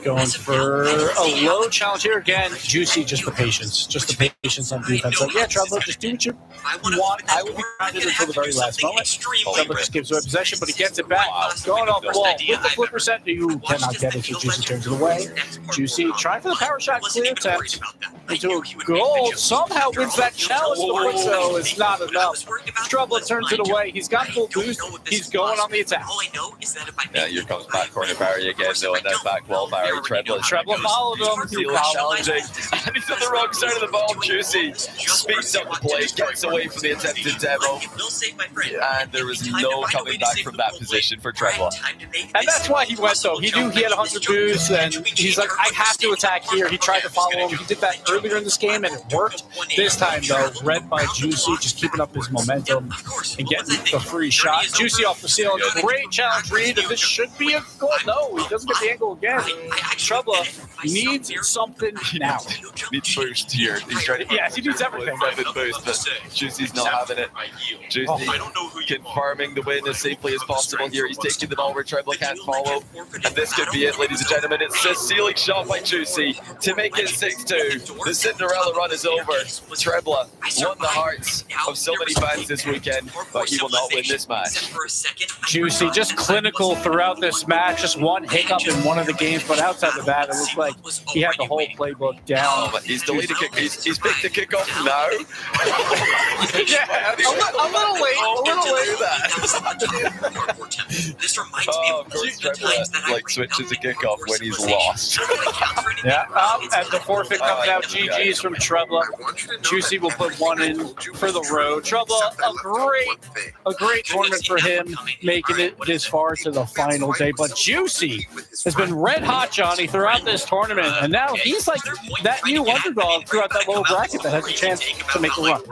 Going for a low challenge here again. Juicy, just the patience. Just the patience on defense. Like, yeah, Trebla, just do what you want. I will be grounded until the very last moment. Trebla just gives away possession, but he gets it back. Going off the wall with the flipper set. You cannot get it, so Juicy turns it away. Juicy trying for the power shot, clear attempt into a goal. Somehow wins that challenge, so it's not enough. Trebla turns it away. He's got full boost. He's going on the attack. Yeah, here comes back corner power Barry again, though, and then back wall Barry. Trebla followed him. challenging, and he's on the wrong side of the ball. Juicy speeds up the play, gets away from the attempted demo, and there was no coming back from that position for Trebla. And that's why he went, though. He knew he had 100 boosts, and he's like, I have to attack here. He tried to follow him. He did that earlier in this game, and it worked. This time, though, read by Juicy, just keeping up his momentum and getting the free shot. Juicy off the ceiling. Great challenge read, and this should be a goal. No, he doesn't get the angle again. Trebla needs something now. Needs boost here. He's trying to he needs everything. Boost, but Juicy's not having it. Juicy confirming the win as safely as possible here. He's taking the ball where Trebla can't follow. And this could be it, ladies and gentlemen. It's a ceiling shot by Juicy to make it 6-2. The Cinderella run is over. Trebla won the hearts of so many fans this weekend, but he will not win this match. Juicy, just clinical throughout this match. Just one hiccup in one of the games, but outside of that, it looked like he had the whole playbook down. He's deleted kick. He's picked the kickoff now. Yeah, a little late. A little late. This reminds me of the times that I switches the kickoff when he's lost. Yeah, and the forfeit comes out. GG's from Trebla. Juicy will put one in for the road. Trebla, a great tournament for him, making it this far to the final day. But Juicy has been red hot, Johnny, throughout this tournament, and now he's like that new underdog throughout that lower bracket that has a chance to make a run.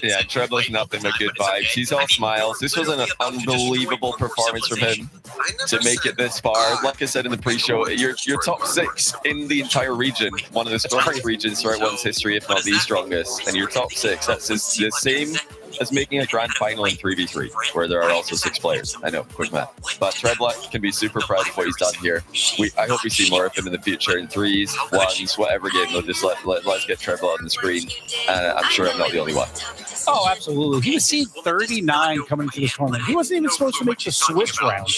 Yeah, Trebla's nothing but good vibes. He's all smiles. This was an unbelievable performance from him to make it this far. Like I said in the pre-show, you're top 6 in the entire region, one of the strongest regions throughout one's history, if not the strongest. And you're top 6. That's the same as making a grand final in 3v3, where there are also 6 players. I know, quick math. But Trebla can be super proud of what he's done here. I hope we see more of him in the future in 3s, 1s, whatever game. They'll just let's get Trebla on the screen. And I'm sure I'm not the only one. Oh, absolutely. He was seed 39 coming into this tournament. He wasn't even supposed to make the Swiss round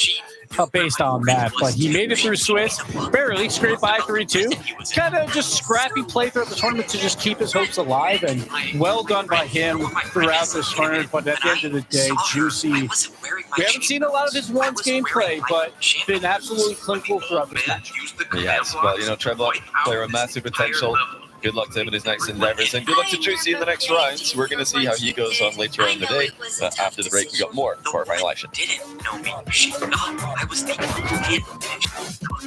based on that, but he made it through Swiss, barely, scraped by 3-2. Kind of just scrappy play throughout the tournament to just keep his hopes alive, and well done by him throughout this tournament. But at the end of the day, Juicy, we haven't seen a lot of his ones gameplay, but been absolutely clinical throughout this match. Yes, well, Trebla, player of massive potential. Good luck to him in his next endeavors, and good luck to Juicy in the next rounds. We're going to see how he goes on later on in the day. But after the break, we got more quarterfinal action. Didn't know me. She thought I was the only man.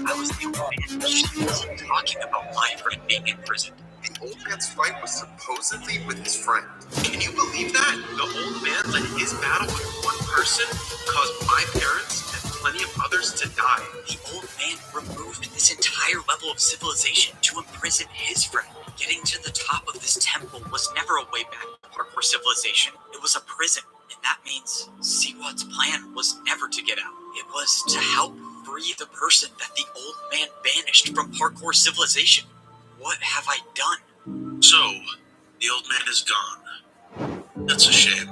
I was the only man. She was talking about my friend being in prison. The old man's fight was supposedly with his friend. Can you believe that? The old man let his battle with one person cause my parents and plenty of others to die. The old man removed this entire level of civilization to imprison his friend. Getting to the top of this temple was never a way back to parkour civilization. It was a prison, and that means Siwat's plan was never to get out. It was to help free the person that the old man banished from parkour civilization. What have I done? So, the old man is gone. That's a shame.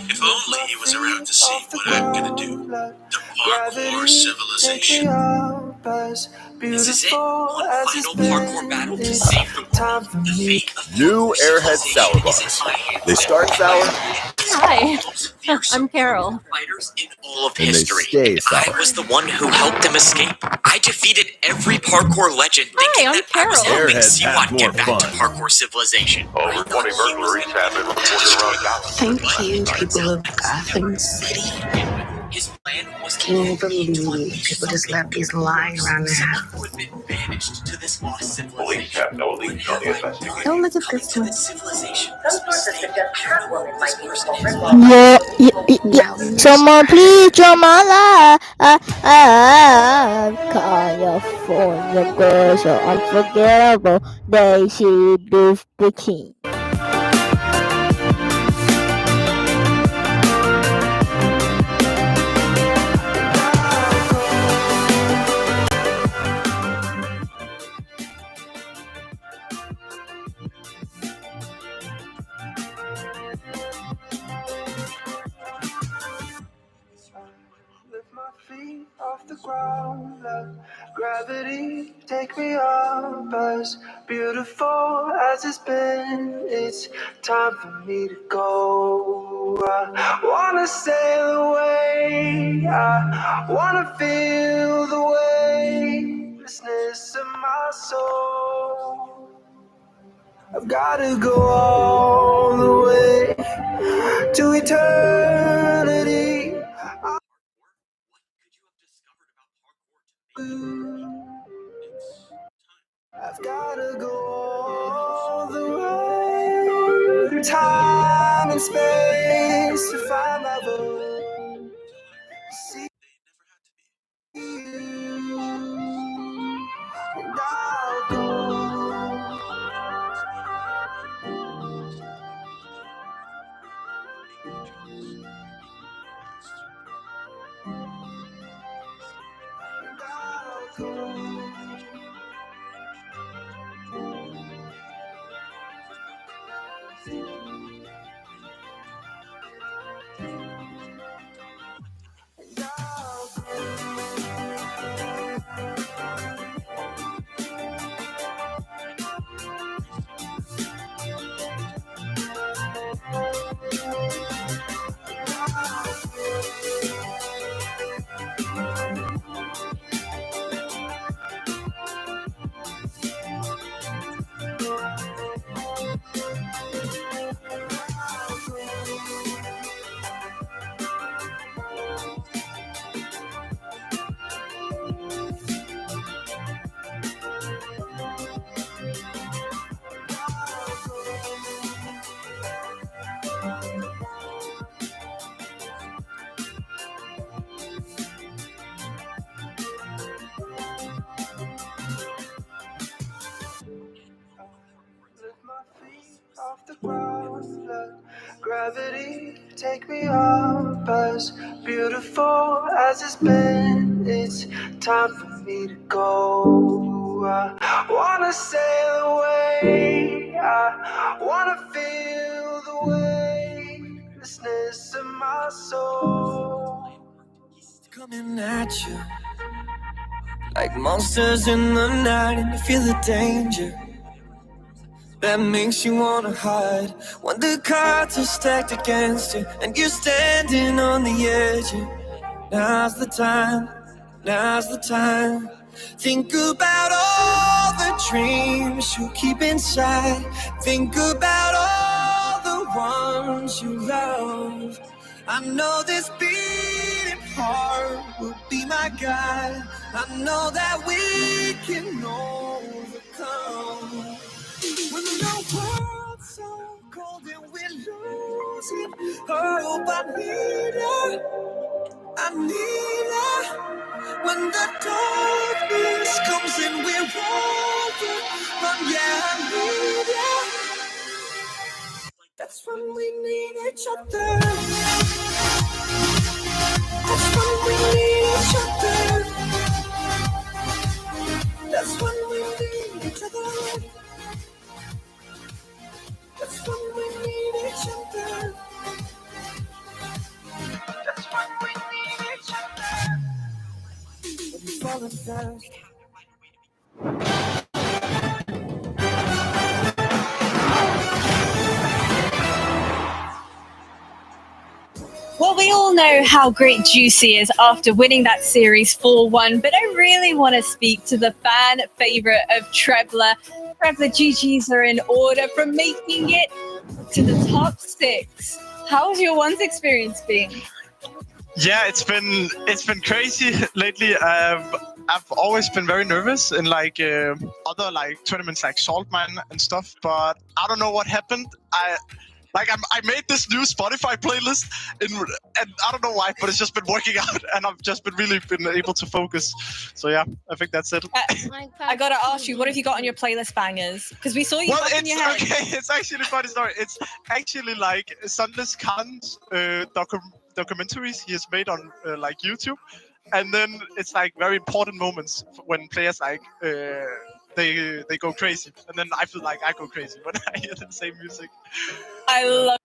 If only he was around to see what I'm gonna do to parkour civilization. This is it. One final parkour battle to save the world. The fate of New Airhead Sour Bars. They start sour. Hi, I'm Carol. Fighters in all of And they history. stay And sour. I was the one who helped them escape. I defeated every parkour legend thinking I'm that I was Carol. helping Airheads have Siwat get more back to fun. parkour civilization. Over 20 burglaries happened before the road. Thank you, people of Gotham City. His plan was to Can you believe people just left these lying around the house? who had been banished to this lost Police civilization. have no leads on the investigation. Don't look at Coming this to one. this civilization. Yeah. Someone please join my life. California girls are unforgettable. They see this the king. Lift my feet off the ground, let gravity take me up. As beautiful as it's been, it's time for me to go. I wanna sail away, I wanna feel the way soul. I've gotta go all the way to eternity. I've gotta go all the way through time and space to find my voice. See you, and I'll go. Off the ground, let gravity take me up. As beautiful as it's been, it's time for me to go. I wanna sail away, I wanna feel the weightlessness of my soul. Coming at you like monsters in the night, and you feel the danger that makes you wanna hide. When the cards are stacked against you and you're standing on the edge, now's the time, now's the time. Think about all the dreams you keep inside. Think about all the ones you love. I know this beating heart will be my guide. I know that we can overcome. When the world's so cold and we're losing hope, I need her, I need her. When the darkness comes and we're overrun, yeah, I need her. That's when we need each other. That's when we need each other. That's when we need each other. That's when we need each other. That's when we need each other. When you fall in love. Well, we all know how great Juicy is after winning that series 4-1, but I really want to speak to the fan favourite of Trebler. Trebler, GGs are in order from making it to the top 6. How's your ones experience been? Yeah, it's been crazy lately. I've always been very nervous in other tournaments like Saltman and stuff, but I don't know what happened. I made this new Spotify playlist, and I don't know why, but it's just been working out, and I've just been able to focus. So yeah, I think that's it. I gotta ask you, what have you got on your playlist bangers? Because we saw you in your head. Okay, it's actually a funny story. It's actually like Sunless Khan's documentaries he has made on YouTube, and then it's like very important moments when players they go crazy, and then I feel like I go crazy when I hear the same music. I love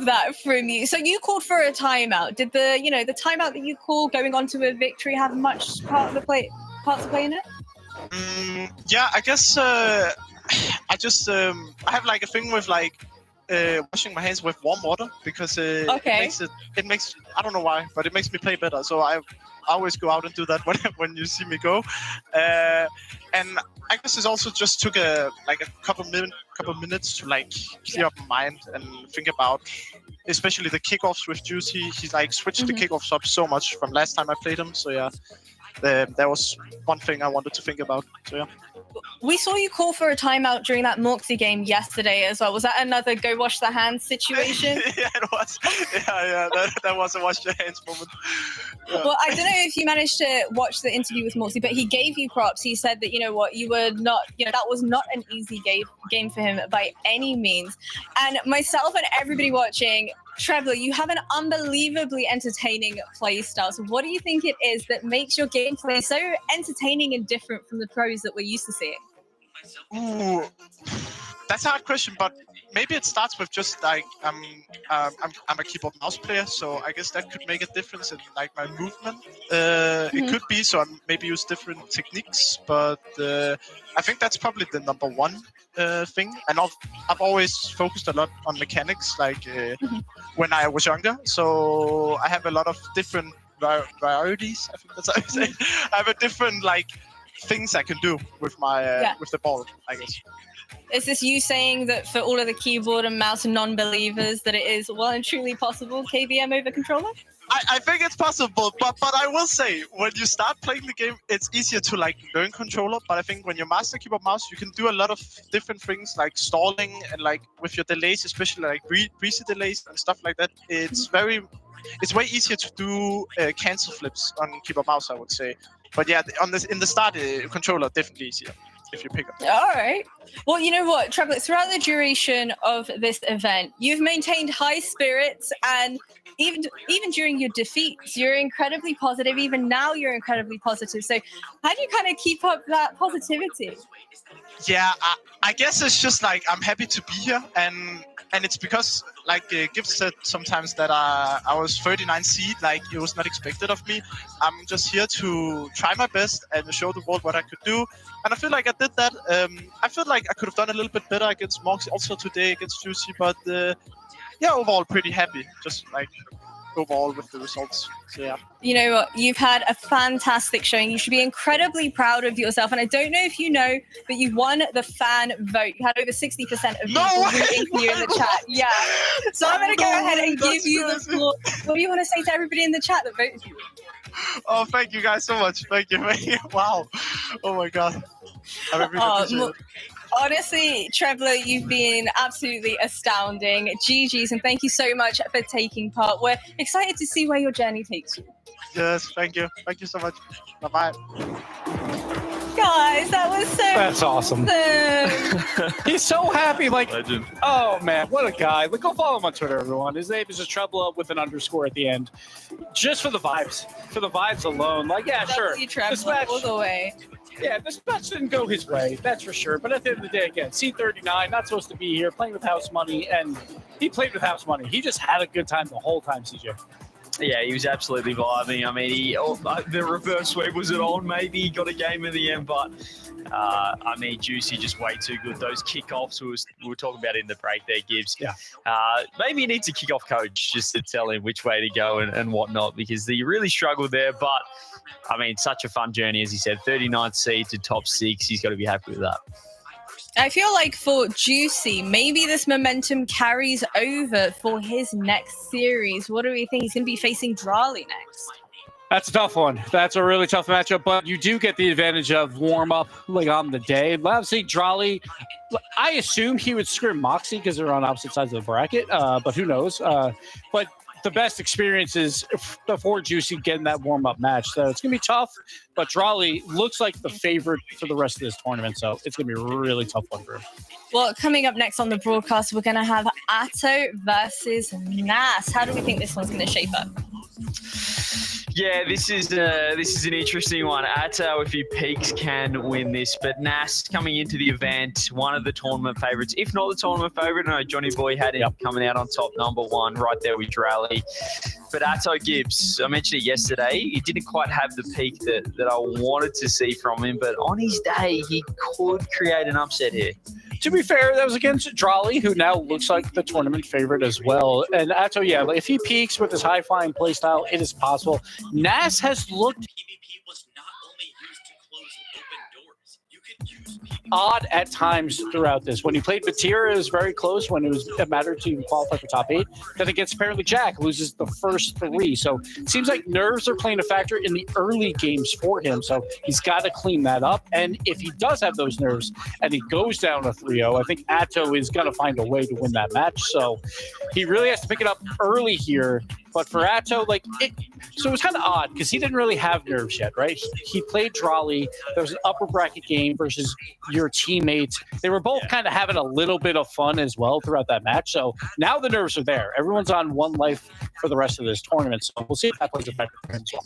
that from you. So you called for a timeout. Did the timeout that you called going on to a victory have much parts to play in it? Yeah, I guess I have like a thing with washing my hands with warm water because it makes I don't know why, but it makes me play better. So I always go out and do that when you see me go. And I guess it also just took a couple minutes to like clear up my mind and think about, especially the kickoffs with Juicy. He's like switched the kickoffs up so much from last time I played him. So yeah, that was one thing I wanted to think about. So yeah. We saw you call for a timeout during that Moxie game yesterday as well. Was that another go wash the hands situation? Yeah, it was. Yeah, that was a wash your hands moment. Yeah. Well, I don't know if you managed to watch the interview with Moxie, but he gave you props. He said that, you know what, you were not, that was not an easy game for him by any means. And myself and everybody watching, Trebler, you have an unbelievably entertaining play style. So what do you think it is that makes your gameplay so entertaining and different from the pros that we're used to seeing? Ooh, that's a hard question, but maybe it starts with just like I'm a keyboard mouse player, so I guess that could make a difference in like my movement. It could be, so I maybe use different techniques, but I think that's probably the number one thing. And I've always focused a lot on mechanics, like when I was younger. So I have a lot of different varieties. I think that's how you say. I have a different like things I can do with my with the ball, I guess. Is this you saying that for all of the keyboard and mouse non-believers that it is well and truly possible KVM over controller? I think it's possible, but I will say when you start playing the game, it's easier to like learn controller. But I think when you master keyboard mouse, you can do a lot of different things like stalling and like with your delays, especially like reset delays and stuff like that. It's way easier to do cancel flips on keyboard mouse, I would say. But yeah, in the start, controller definitely easier if you pick up. All right. Well, you know what, Trebler, throughout the duration of this event, you've maintained high spirits, and even during your defeats, you're incredibly positive. Even now, you're incredibly positive. So how do you kind of keep up that positivity? Yeah, I guess it's just like I'm happy to be here, and it's because like Gibbs said sometimes that I was 39 seed, like it was not expected of me. I'm just here to try my best and show the world what I could do, and I feel like I did that. I feel like I could have done a little bit better against Moxie, also today against Juicy, but yeah, overall pretty happy. Just like overall with the results. So yeah. You know what? You've had a fantastic showing. You should be incredibly proud of yourself. And I don't know if you know, but you won the fan vote. You had over 60% of people rooting for you in the chat. Yeah. So I'm going to go ahead and give you the floor. What do you want to say to everybody in the chat that voted for you? Oh, thank you guys so much. Thank you. Wow. Oh my God. I really appreciate it. Honestly, Trebler, you've been absolutely astounding. GG's, and thank you so much for taking part. We're excited to see where your journey takes you. Yes, thank you. Thank you so much. Bye-bye. Guys, that was so That's awesome. He's so happy. Like, legend. Oh, man, what a guy. Like, go follow him on Twitter, everyone. His name is Trebler with an underscore at the end. Just for the vibes. For the vibes alone. Like, yeah, sure. This match all the way. Yeah, this match didn't go his way, that's for sure. But at the end of the day, again, C39, not supposed to be here, playing with house money, and he played with house money. He just had a good time the whole time, CJ. Yeah, he was absolutely vibing. I mean, the reverse sweep was it on. Maybe he got a game in the end, but I mean, Juicy just way too good. Those kickoffs we were talking about in the break there, Gibbs. Yeah. Maybe he needs a kickoff coach just to tell him which way to go and whatnot, because he really struggled there. But I mean, such a fun journey, as he said, 39th seed to top 6. He's got to be happy with that. I feel like for Juicy, maybe this momentum carries over for his next series. What do we think? He's going to be facing Drali next. That's a tough one. That's a really tough matchup, but you do get the advantage of warm-up like on the day. Obviously, Drali, I assume he would scrim Moxie because they're on opposite sides of the bracket, but who knows? But the best experience is before Juicy getting that warm-up match. So it's going to be tough, but Drali looks like the favorite for the rest of this tournament, so it's going to be a really tough one for him. Well, coming up next on the broadcast, we're going to have Atto versus Nas. How do we think this one's going to shape up? Yeah, this is an interesting one. Atto, if he peaks, can win this. But Nas coming into the event, one of the tournament favourites, if not the tournament favourite. I know Johnny Boy had him coming out on top, number 1, right there with Drali. But Atto Gibbs, I mentioned it yesterday, he didn't quite have the peak that I wanted to see from him. But on his day, he could create an upset here. to be fair, that was against Drolly, who now looks like the tournament favorite as well. And Atto, yeah, if he peaks with his high-flying playstyle, it is possible. Nas has looked odd at times throughout this. When he played Vatira, it was very close when it mattered to even qualify for top 8. Then against apparently Jack, loses the first 3. So it seems like nerves are playing a factor in the early games for him. So he's got to clean that up. And if he does have those nerves and he goes down a 3-0, I think Atto is going to find a way to win that match. So he really has to pick it up early here. But for Atto, so it was kind of odd because he didn't really have nerves yet, right? He played Drolly. There was an upper bracket game versus your teammates. They were both kind of having a little bit of fun as well throughout that match. So now the nerves are there. Everyone's on one life for the rest of this tournament. So we'll see if that plays a factor for him as well.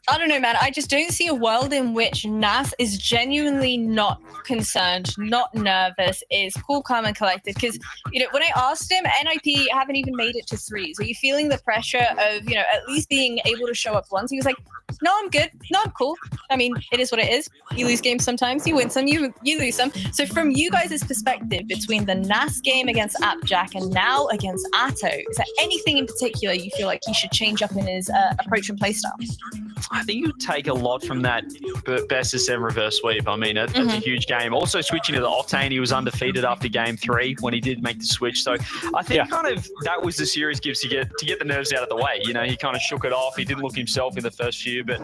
I don't know, man. I just don't see a world in which Nas is genuinely not concerned, not nervous, is cool, calm, and collected. Because, when I asked him, NIP haven't even made it to 3s. Are you feeling the pressure of, at least being able to show up once? He was like, no, I'm good. No, I'm cool. I mean, it is what it is. You lose games sometimes. You win some, you lose some. So from you guys' perspective, between the Nas game against AppJack and now against Atto, is there anything in particular you feel like he should change up in his approach and playstyle? I think you take a lot from that best of 7 reverse sweep. I mean, that's a huge game. Also switching to the Octane, he was undefeated after game 3 when he did make the switch. So I think kind of that was the series gives to get the nerves out of the way. He kind of shook it off. He didn't look himself in the first few, but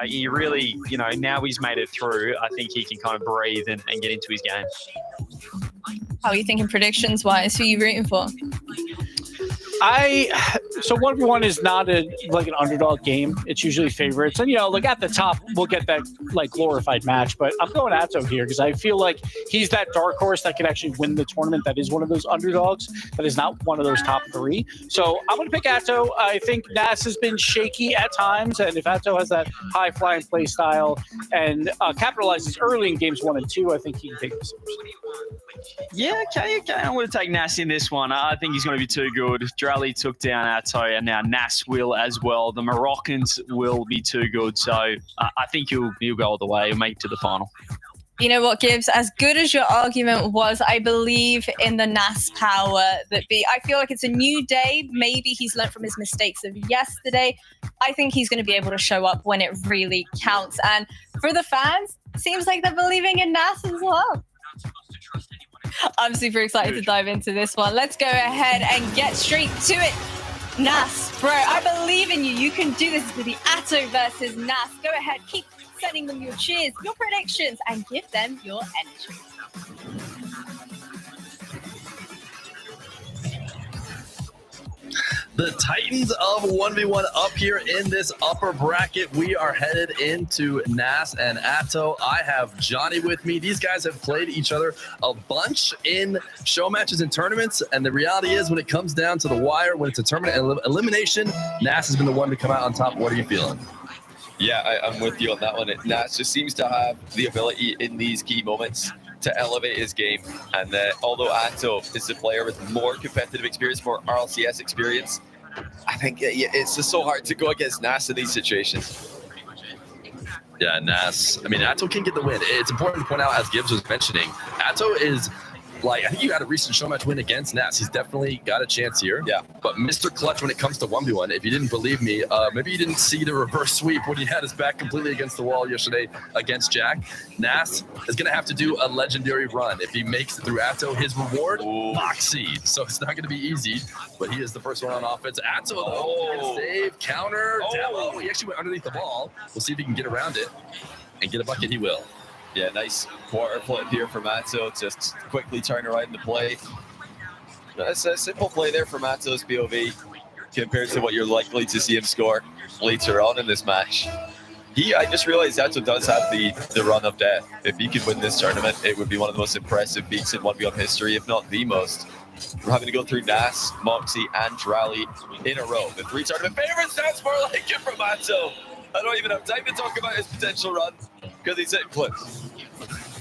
he really, now he's made it through. I think he can kind of breathe and get into his game. How are you thinking predictions wise? Who are you rooting for? So 1v1 is not an underdog game. It's usually favorites. And, at the top, we'll get that, glorified match. But I'm going Atto here because I feel like he's that dark horse that can actually win the tournament. That is one of those underdogs. That is not one of those top 3. So I'm going to pick Atto. I think Nas has been shaky at times. And if Atto has that high-flying play style and capitalizes early in games 1 and 2, I think he can take this. Yeah, okay. I'm going to take Nas in this one. I think he's going to be too good. Drolly took down Atto, and now Nas will as well. The Moroccans will be too good. So I think he'll go all the way and make it to the final. You know what, Gibbs? As good as your argument was, I believe in the Nas power that be. I feel like it's a new day. Maybe he's learned from his mistakes of yesterday. I think he's going to be able to show up when it really counts. And for the fans, seems like they're believing in Nas as well. I'm super excited to dive into this one. Let's go ahead and get straight to it. Nas, bro, I believe in you. You can do this with the Atto versus Nas. Go ahead, keep sending them your cheers, your predictions, and give them your energy. The Titans of 1v1 up here in this upper bracket. We are headed into Nas and Atto. I have Johnny with me. These guys have played each other a bunch in show matches and tournaments. And the reality is when it comes down to the wire, when it's a tournament elimination, Nas has been the one to come out on top. What are you feeling? Yeah, I'm with you on that one. Nas just seems to have the ability in these key moments to elevate his game. And although Atto is the player with more competitive experience, more RLCS experience, I think it's just so hard to go against Nas in these situations. Yeah, Nas. I mean, Atto can get the win. It's important to point out, as Gibbs was mentioning, Atto is I think you had a recent show match win against Nas. He's definitely got a chance here. Yeah. But Mr. Clutch, when it comes to 1v1, if you didn't believe me, maybe you didn't see the reverse sweep when he had his back completely against the wall yesterday against Jack. Nas is going to have to do a legendary run. If he makes it through Atto, his reward, Moxie. So it's not going to be easy, but he is the first one on offense. Atto, though, save, counter, demo. He actually went underneath the ball. We'll see if he can get around it and get a bucket. He will. Yeah, nice quarter flip here from Atto. Just quickly turn around the play. That's a simple play there from Atto's POV compared to what you're likely to see him score later on in this match. I just realized Atto does have the run of death. If he could win this tournament, it would be one of the most impressive feats in 1v1 history, if not the most. We're having to go through Nas, Moxie, and Drolly in a row. The 3 tournament favorites, that's more like it from Atto. I don't even have time to talk about his potential run because he's hitting clips.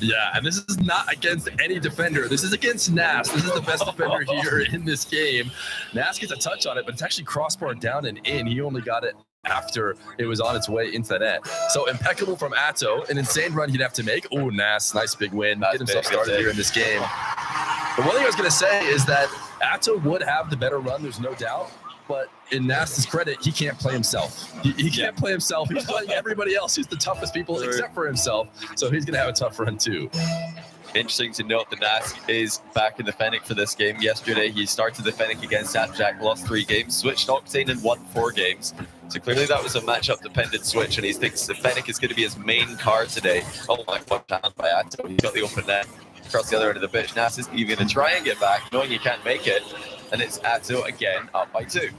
Yeah, and this is not against any defender. This is against Nas. This is the best defender here in this game. Nas gets a touch on it, but it's actually crossbar down and in. He only got it after it was on its way into the net. So impeccable from Atto. An insane run he'd have to make. Oh, Nas, nice big win. Get himself started here in this game. But one thing I was going to say is that Atto would have the better run, there's no doubt. But in Nast's credit, he can't play himself. He can't play himself. He's playing everybody else who's the toughest people except for himself. So he's going to have a tough run too. Interesting to note that Nas is back in the Fennec for this game. Yesterday, he started the Fennec against Jack, lost 3 games, switched Octane and won 4 games. So clearly that was a matchup-dependent switch, and he thinks the Fennec is going to be his main card today. Oh my God, challenge by Atto. He's got the open net across the other end of the pitch. Nas is even going to try and get back, knowing he can't make it. And it's Atto again, up by 2.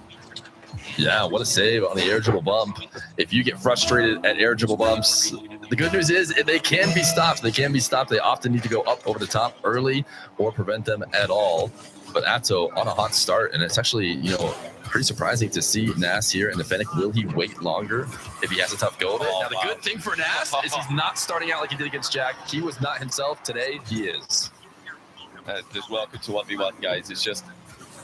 Yeah, what a save on the air dribble bump. If you get frustrated at air dribble bumps, the good news is they can be stopped. They can be stopped. They often need to go up over the top early or prevent them at all. But Atto on a hot start, and it's actually, pretty surprising to see Nas here in the Fennec. Will he wait longer if he has a tough go of it? Now, the good thing for Nas is he's not starting out like he did against Jack. He was not himself. Today, he is. Just welcome to 1v1, guys. It's just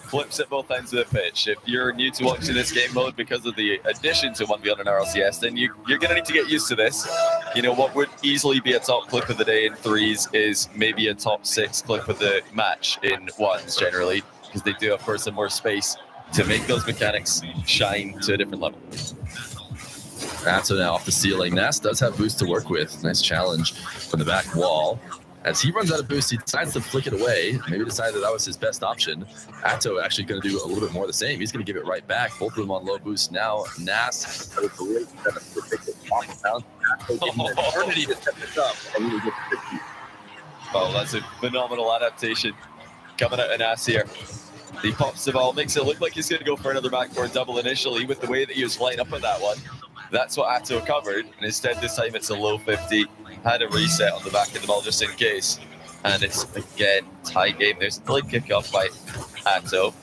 flips at both ends of the pitch. If you're new to watching this game mode because of the addition to 1v1 and RLCS, then you're going to need to get used to this. What would easily be a top clip of the day in 3s is maybe a top 6 clip of the match in 1s generally, because they do, of course, have more space to make those mechanics shine to a different level. Atto now off the ceiling. Nas does have boost to work with. Nice challenge from the back wall. As he runs out of boost, he decides to flick it away. Maybe decided that was his best option. Atto actually going to do a little bit more of the same. He's going to give it right back. Both of them on low boost now. Nas with the weight to take the top down. Eternity to set this up and really get the 50. Oh, that's a phenomenal adaptation coming out of Nas here. He pops the ball, makes it look like he's going to go for another backboard double initially with the way that he was flying up with that one. That's what Atto covered, and instead this time it's a low 50. Had a reset on the back of the ball just in case. And it's, again, tie game. There's a delayed kickoff by Atto,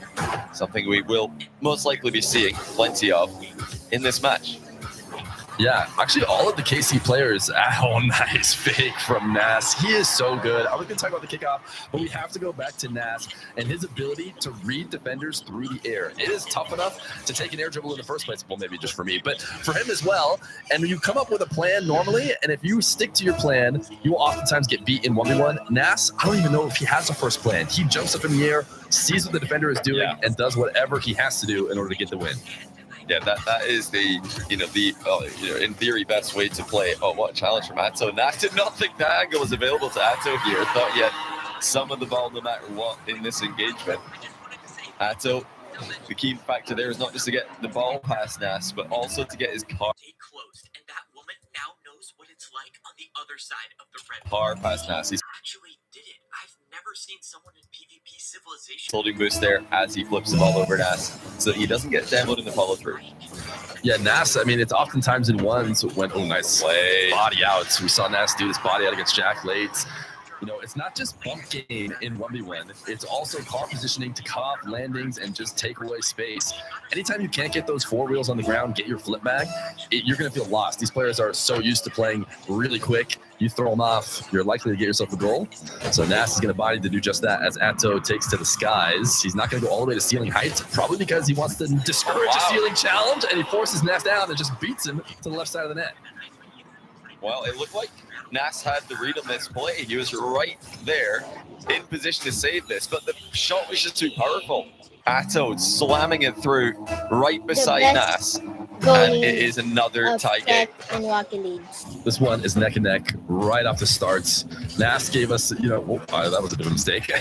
something we will most likely be seeing plenty of in this match. Yeah, actually all of the KC players, nice fake from Nas. He is so good. I was going to talk about the kickoff, but we have to go back to Nas and his ability to read defenders through the air. It is tough enough to take an air dribble in the first place. Well, maybe just for me, but for him as well. And when you come up with a plan normally, and if you stick to your plan, you will oftentimes get beat in 1v1. Nas, I don't even know if he has a first plan. He jumps up in the air, sees what the defender is doing, and does whatever he has to do in order to get the win. Yeah, that is the in theory best way to play. Oh, what a challenge from Atto. Nas did not think that angle was available to Atto here. Thought he had some of the ball no matter what in this engagement. Atto, the key factor there is not just to get the ball past Nas, but also to get his car closed, and that woman now knows what it's like on the other side of the red car past Nas. He's actually did it. I've never seen someone in PvP Civilization holding boost there as he flips the ball over Nas, so he doesn't get demoed in the follow through. Yeah, Nas, I mean, it's oftentimes in ones when, nice play. Body outs. We saw Nas do this body out against Jack late. It's not just bump game in 1v1. It's also car positioning to cut off landings and just take away space. Anytime you can't get those 4 wheels on the ground, get your flip back, you're going to feel lost. These players are so used to playing really quick. You throw them off, you're likely to get yourself a goal. So Nas is going to body to do just that as Atto takes to the skies. He's not going to go all the way to ceiling height, probably because he wants to discourage a ceiling challenge, and he forces Nas down and just beats him to the left side of the net. Well, it looked like Nas had the read on this play. He was right there in position to save this, but the shot was just too powerful. Atto slamming it through right beside Nas, and it is another tie game. In Rocket Leagues. This one is neck and neck right off the starts. Nas gave us, that was a bit of a mistake.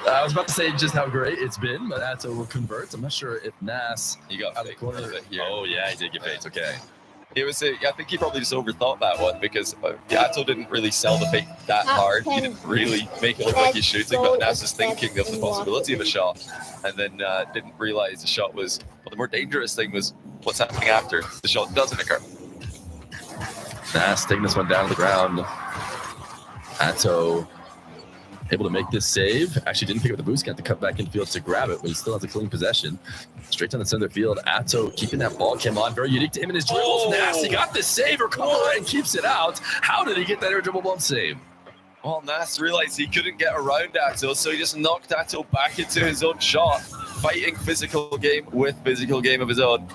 I was about to say just how great it's been, but Atto will convert. I'm not sure if Nas... You got out of the corner of it here. Oh, yeah, he did get faked. Okay. It was I think he probably just overthought that one because Atto didn't really sell the fake that hard. He didn't really make it look like he's shooting, but Nas was thinking of the possibility of a shot and then didn't realize the shot was, well, the more dangerous thing was what's happening after the shot doesn't occur. Nas taking this one down to the ground. Atto able to make this save. Actually didn't pick up the boost, got to cut back infield to grab it, but he still has a clean possession. Straight down the center field. Atto keeping that ball came on. Very unique to him and his dribbles. Nas, he got this save, recover, and keeps it out. How did he get that air dribble bump save? Well, Nas realized he couldn't get around Atto, so he just knocked Atto back into his own shot, fighting physical game with physical game of his own.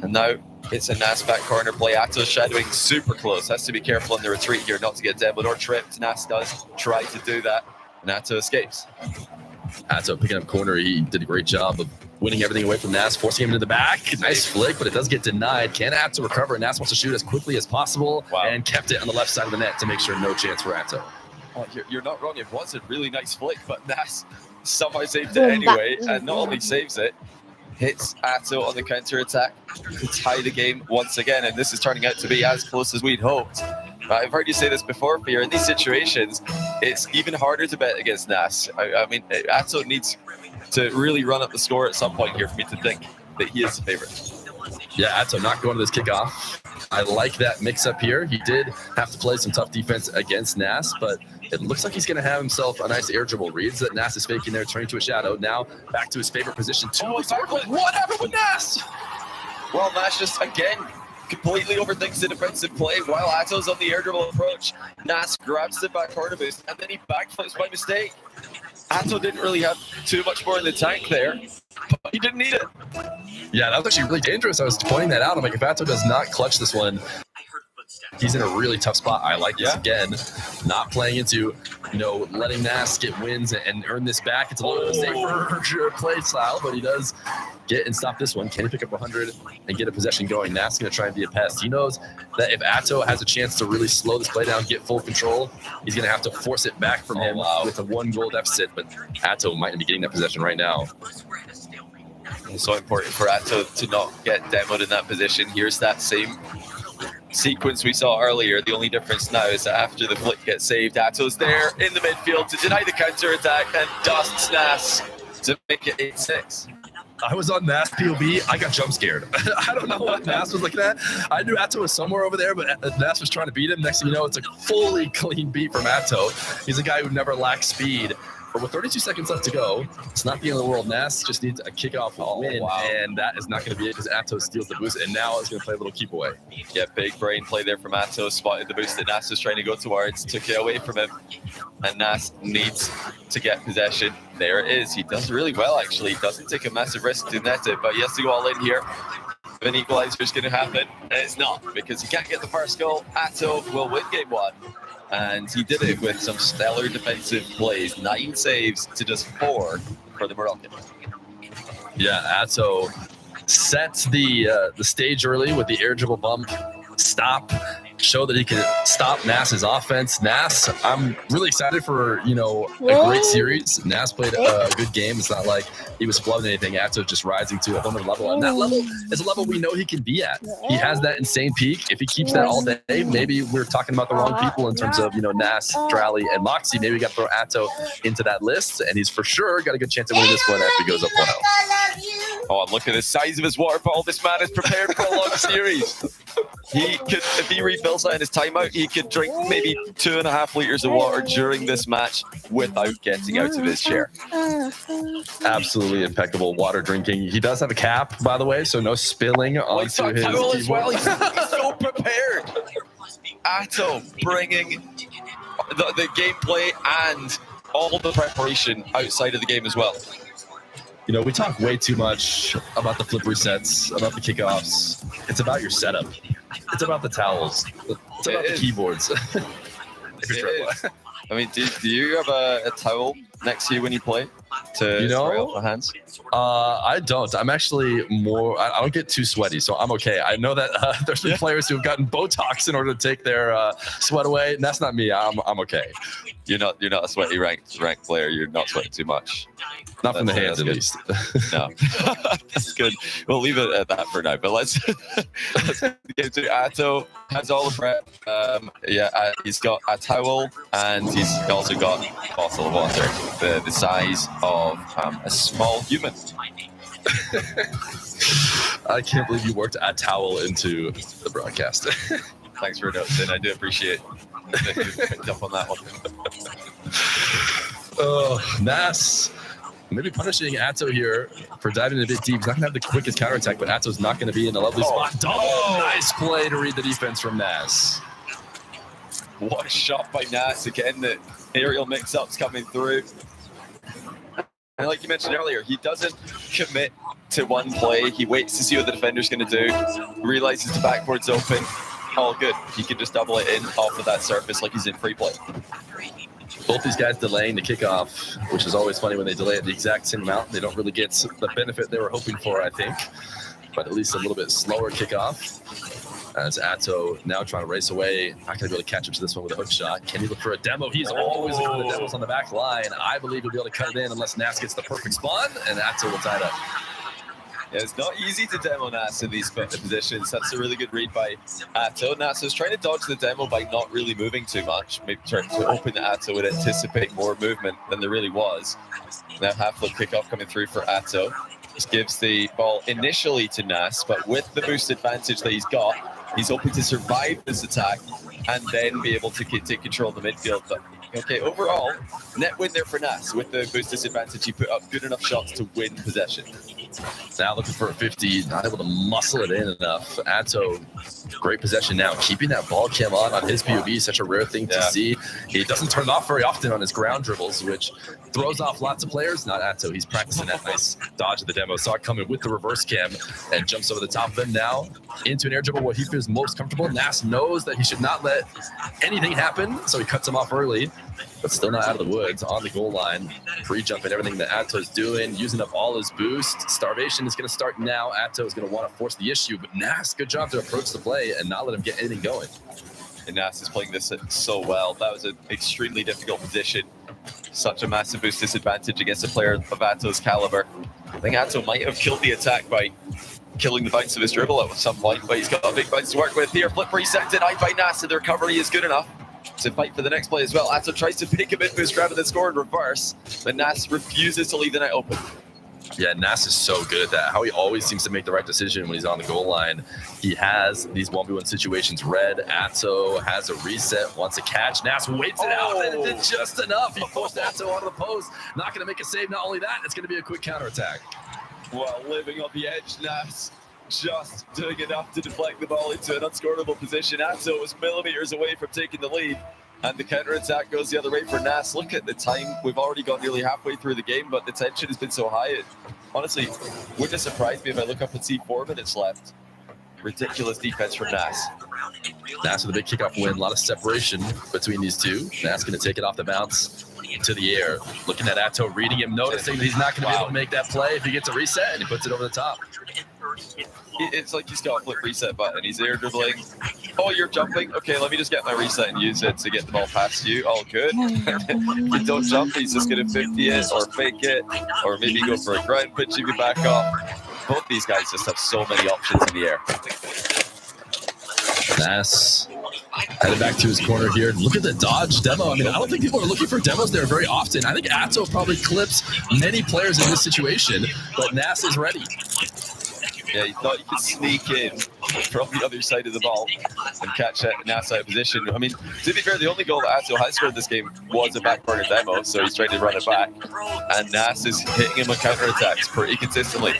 And now it's a Nas back corner play. Atto shadowing super close. Has to be careful on the retreat here not to get demoed or tripped. Nas does try to do that. Nato escapes. Atto picking up corner. He did a great job of winning everything away from Nas, forcing him into the back. Nice flick, but it does get denied. Can Atto recover? Nas wants to shoot as quickly as possible and kept it on the left side of the net to make sure no chance for Atto. Oh, you're not wrong. It was a really nice flick, but Nas somehow saved it anyway. And not only saves it, hits Atto on the counter-attack to tie the game once again. And this is turning out to be as close as we'd hoped. I've heard you say this before, Fear. In these situations, it's even harder to bet against Nas. I mean, Atto needs to really run up the score at some point here for me to think that he is the favorite. Yeah, Atto not going to this kickoff. I like that mix-up here. He did have to play some tough defense against Nas, but it looks like he's going to have himself a nice air dribble. Reads that Nas is faking there, turning to a shadow. Now back to his favorite position. What happened with Nas? Well, Nas just, again, completely overthinks the defensive play while Atto's on the air dribble approach. Nas grabs the back corner boost and then he backflips by mistake. Atto didn't really have too much more in the tank there, but he didn't need it. Yeah, that was actually really dangerous. I was pointing that out. I'm like, if Atto does not clutch this one, he's in a really tough spot. I like this again. Not playing into, letting Nas get wins and earn this back. It's a little bit safer play style, but he does get and stop this one. Can he pick up 100 and get a possession going? Nas is going to try and be a pest. He knows that if Atto has a chance to really slow this play down, get full control, he's going to have to force it back from him with a 1-goal deficit. But Atto might be getting that possession right now. It's so important for Atto to not get demoed in that position. Here's that same sequence we saw earlier. The only difference now is that after the flick gets saved, Atto's there in the midfield to deny the counter-attack and dusts Nas to make it 8-6. I was on Nas POV. I got jump scared. I don't know what Nas was looking at. I knew Atto was somewhere over there, but Nas was trying to beat him. Next thing you know, it's a fully clean beat from Atto. He's a guy who never lacks speed. But with 32 seconds left to go, it's not the end of the world. Nas just needs a kickoff win, and that is not going to be it because Atto steals the boost, and now is going to play a little keep away. Yeah, big brain play there from Atto. Spotted the boost that Nas was trying to go towards, took it away from him, and Nas needs to get possession. There it is. He does really well, actually. He doesn't take a massive risk to net it, but he has to go all in here. If an equalizer is going to happen, and it's not, because he can't get the first goal. Atto will win game 1. And he did it with some stellar defensive plays. 9 saves to just 4 for the Moroccan. Yeah, Atto sets the stage early with the air dribble bump. Stop. Show that he can stop Nas's offense. Nas, I'm really excited for, a great series. Nas played a good game. It's not like he was flubbing anything. Atto just rising to a whole other level. And that level is a level we know he can be at. He has that insane peak. If he keeps that all day, maybe we're talking about the wrong people in terms of, Nas, Drally, and Moxie. Maybe we got to throw Atto into that list. And he's for sure got a good chance of winning this one after he goes up 1-0. Oh, and look at the size of his water bottle. This man is prepared for a long series. He could, if he refills that in his timeout, he could drink maybe 2.5 liters of water during this match without getting out of his chair. Absolutely impeccable water drinking. He does have a cap, by the way, so no spilling onto his towel as well. He's so prepared. Atto bringing the gameplay and all the preparation outside of the game as well. We talk way too much about the flip resets, about the kickoffs. It's about your setup. It's about the towels. It's about the keyboards. I mean, do you have a towel next to you when you play to spray off the hands? I don't. I'm actually more. I don't get too sweaty, so I'm okay. I know that there's been players who have gotten Botox in order to take their sweat away, and that's not me. I'm okay. You're not a sweaty ranked player. You're not sweating too much. Not from the hands, at least. No, that's good. We'll leave it at that for now. But let's get to Atto. Has all the prep. He's got a towel and he's also got a bottle of water, the size of a small human. I can't believe you worked a towel into the broadcast. Thanks for noticing. I do appreciate that you picked up on that one. Nas. Maybe punishing Atto here for diving a bit deep. He's not going to have the quickest counterattack, but Atto's not going to be in a lovely spot. Nice play to read the defense from Nas. What a shot by Nas. Again, the aerial mix-ups coming through. And like you mentioned earlier, he doesn't commit to one play. He waits to see what the defender's going to do, realizes the backboard's open. All good. He can just double it in off of that surface like he's in free play. Both these guys delaying the kickoff, which is always funny when they delay it the exact same amount. They don't really get the benefit they were hoping for, I think. But at least a little bit slower kickoff. As Atto now trying to race away. Not going to be able to catch up to this one with a hook shot. Can he look for a demo? He's always looking for the demos on the back line. I believe he'll be able to cut it in unless Nas gets the perfect spawn, and Atto will tie it up. Yeah, it's not easy to demo Nas in these positions. That's a really good read by Atto. Nas is trying to dodge the demo by not really moving too much. Maybe trying to open the Atto would anticipate more movement than there really was. Now half-flip kickoff coming through for Atto. Just gives the ball initially to Nas, but with the boost advantage that he's got, he's hoping to survive this attack and then be able to take control of the midfield. But okay, overall, net win there for Nas. With the boost disadvantage, he put up good enough shots to win possession. Now looking for a 50, not able to muscle it in enough. Atto, great possession now. Keeping that ball cam on his POV, such a rare thing to see. He doesn't turn it off very often on his ground dribbles, which throws off lots of players. Not Atto, he's practicing that nice dodge of the demo. Saw it coming with the reverse cam and jumps over the top of him now into an air dribble where he feels most comfortable. Nas knows that he should not let anything happen, so he cuts him off early, but still not out of the woods on the goal line. Pre-jumping everything that Atto's doing, using up all his boost. Starvation is going to start now. Atto is going to want to force the issue, but Nas, good job to approach the play and not let him get anything going. And Nas is playing this so well. That was an extremely difficult position. Such a massive boost disadvantage against a player of Atto's caliber. I think Atto might have killed the attack by killing the bounce of his dribble at some point, but he's got a big bounce to work with here. Flip reset denied by Nas, and the recovery is good enough to fight for the next play as well. Atto tries to pick a mid-boost grab and then score in reverse, but Nas refuses to leave the net open. Yeah, Nas is so good at that. How he always seems to make the right decision when he's on the goal line. He has these 1v1 situations read. Atto has a reset, wants a catch. Nas waits it out, and it did just enough. He forced Atto onto the post. Not going to make a save. Not only that, it's going to be a quick counterattack. Well, living on the edge, Nas just doing enough to deflect the ball into an unscorable position. Atto was millimeters away from taking the lead, and the counterattack goes the other way for Nas. Look at the time. We've already got nearly halfway through the game, but the tension has been so high. It honestly wouldn't surprise me if I look up and see 4 minutes left. Ridiculous defense from Nas. Nas with a big kickoff win. A lot of separation between these two. Nas going to take it off the bounce into the air. Looking at Atto, reading him, noticing that he's not going to be able to make that play if he gets a reset, and he puts it over the top. It's like he's got a flip reset button. He's air dribbling. Oh, you're jumping? Okay, let me just get my reset and use it to get the ball past you. All good. You don't jump, he's just going to 50 it or fake it, or maybe go for a ground pitch if you back off. Both these guys just have so many options in the air. Nas headed back to his corner here. Look at the dodge demo. I mean, I don't think people are looking for demos there very often. I think Atto probably clips many players in this situation, but Nas is ready. Yeah, he thought he could sneak in from the other side of the ball and catch that Nas out of position. I mean, to be fair, the only goal that Atto has scored this game was a back corner demo, so he's trying to run it back. And Nas is hitting him with counterattacks pretty consistently.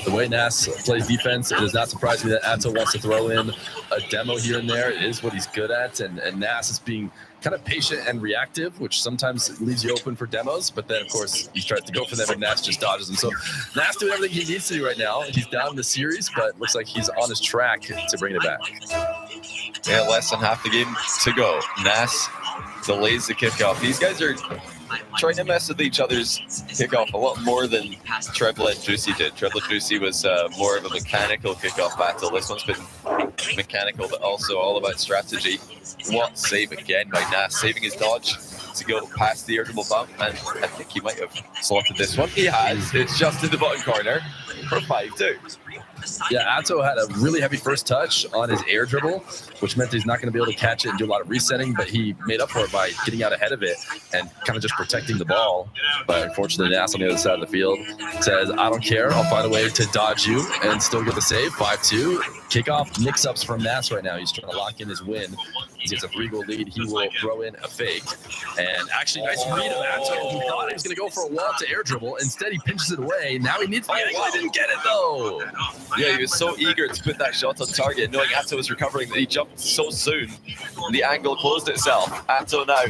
The way Nas plays defense, it does not surprise me that Atto wants to throw in a demo here and there. It is what he's good at, and Nas is being kind of patient and reactive, which sometimes leaves you open for demos, but then of course he tries to go for them and Nas just dodges them. So Nas doing everything he needs to do right now. He's down in the series, but looks like he's on his track to bring it back. Yeah, less than half the game to go. Nas delays the kickoff. These guys are trying to mess with each other's kickoff a lot more than Trebla and Juicy did. Trebla and Juicy was more of a mechanical kickoff battle. This one's been mechanical, but also all about strategy. What save again by Nas, saving his dodge to go past the air dribble bump, and I think he might have slotted this one. He has. It's just in the bottom corner for 5-2. Yeah, Atto had a really heavy first touch on his air dribble, which meant he's not going to be able to catch it and do a lot of resetting, but he made up for it by getting out ahead of it and kind of just protecting the ball. But unfortunately, Nas on the other side of the field says, I don't care, I'll find a way to dodge you and still get the save. 5-2. Kickoff mix-ups from Nas right now. He's trying to lock in his win. He gets a 3-goal lead. He will throw in a fake. And actually, nice read of Atto, who thought he was going to go for a wall to air dribble. Instead, he pinches it away. Now he needs to get it. He didn't get it, though. Yeah, he was so eager to put that shot on target, knowing Atto was recovering, that he jumped so soon. The angle closed itself. Atto now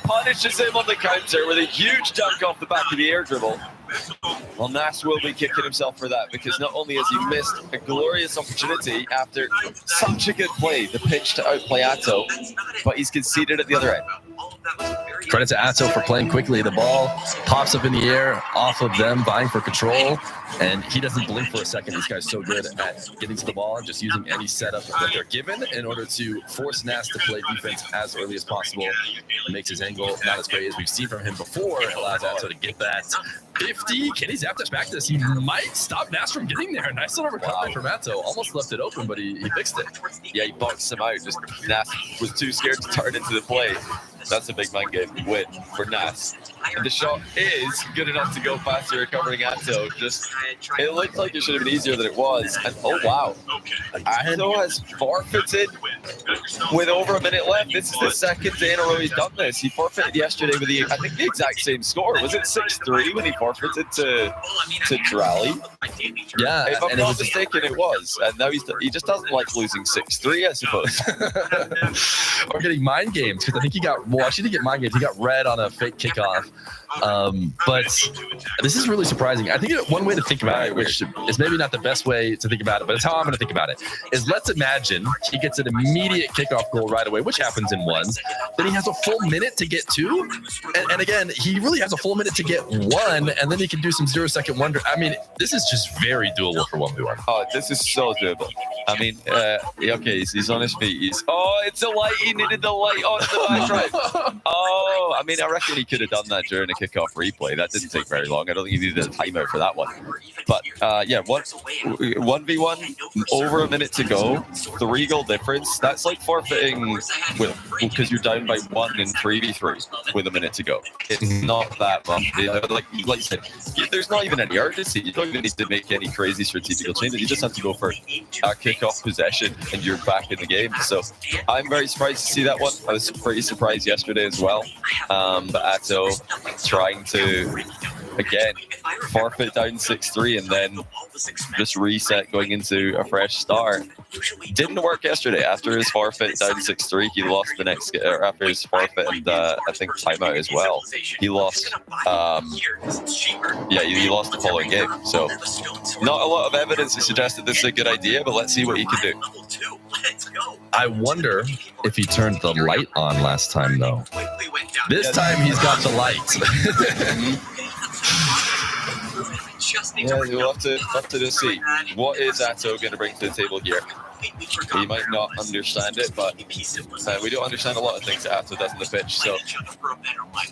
punishes him on the counter with a huge dunk off the back of the air dribble. Well, Nas will be kicking himself for that, because not only has he missed a glorious opportunity after such a good play, the pitch to outplay Atto, but he's conceded at the other end. Credit to Atto for playing quickly. The ball pops up in the air off of them, vying for control, and he doesn't blink for a second. This guy's so good at getting to the ball and just using any setup that they're given in order to force Nas to play defense as early as possible. It makes his angle not as great as we've seen from him before. It allows Atto to get that 50. Can he zap dash back to this? He might stop Nas from getting there. Nice little recovery from Atto. Almost left it open, but he fixed it. Yeah, he boxed him out. Just Nas was too scared to turn into the play. That's a big mind game win for Nas. And the shot is good enough to go past the recovering Atto. Just, it looked like it should have been easier than it was. And oh wow, Atto has forfeited with over a minute left. This is the second day in a row he's done this. He forfeited yesterday with I think the exact same score. Was it 6-3 when he forfeited to Drally? Yeah, if I'm not mistaken, it was. And now he just doesn't like losing 6-3, I suppose. Or getting mind games, because I think he got, well, actually, he didn't get mind games. He got red on a fake kickoff. But this is really surprising. I think one way to think about it, which is maybe not the best way to think about it, but it's how I'm going to think about it, is let's imagine he gets an immediate kickoff goal right away, which happens in one. Then he has a full minute to get two. And again, he really has a full minute to get one, and then he can do some 0-second wonder. I mean, this is just very doable for 1v1. Oh, this is so doable. I mean, okay, he's on his feet. It's a light. He needed the light on the back right. Oh, I mean, I reckon he could have done that during a kickoff replay. That didn't take very long. I don't think he needed a timeout for that one. But yeah, 1v1, over a minute to go, 3-goal difference. That's like forfeiting because you're down by 1 in 3v3 with a minute to go. It's not that much. Like you said, there's not even any urgency. You don't even need to make any crazy strategical changes. You just have to go for a kickoff possession and you're back in the game. So I'm very surprised to see that one. I was pretty surprised yesterday as well. But Atto trying to, again, forfeit down 6-3 and then just reset going into a fresh start. Didn't work yesterday. After his forfeit down 6-3, he lost the next, or after his forfeit and I think timeout as well, he lost, he lost the following game. So not a lot of evidence to suggest that this is a good idea, but let's see what he can do. I wonder if he turned the light on last time, though. This time he's got the light. Yeah, we'll have to just see. What is Atto going to bring to the table here? He might not understand it, but we don't understand a lot of things that Atto does on the pitch, so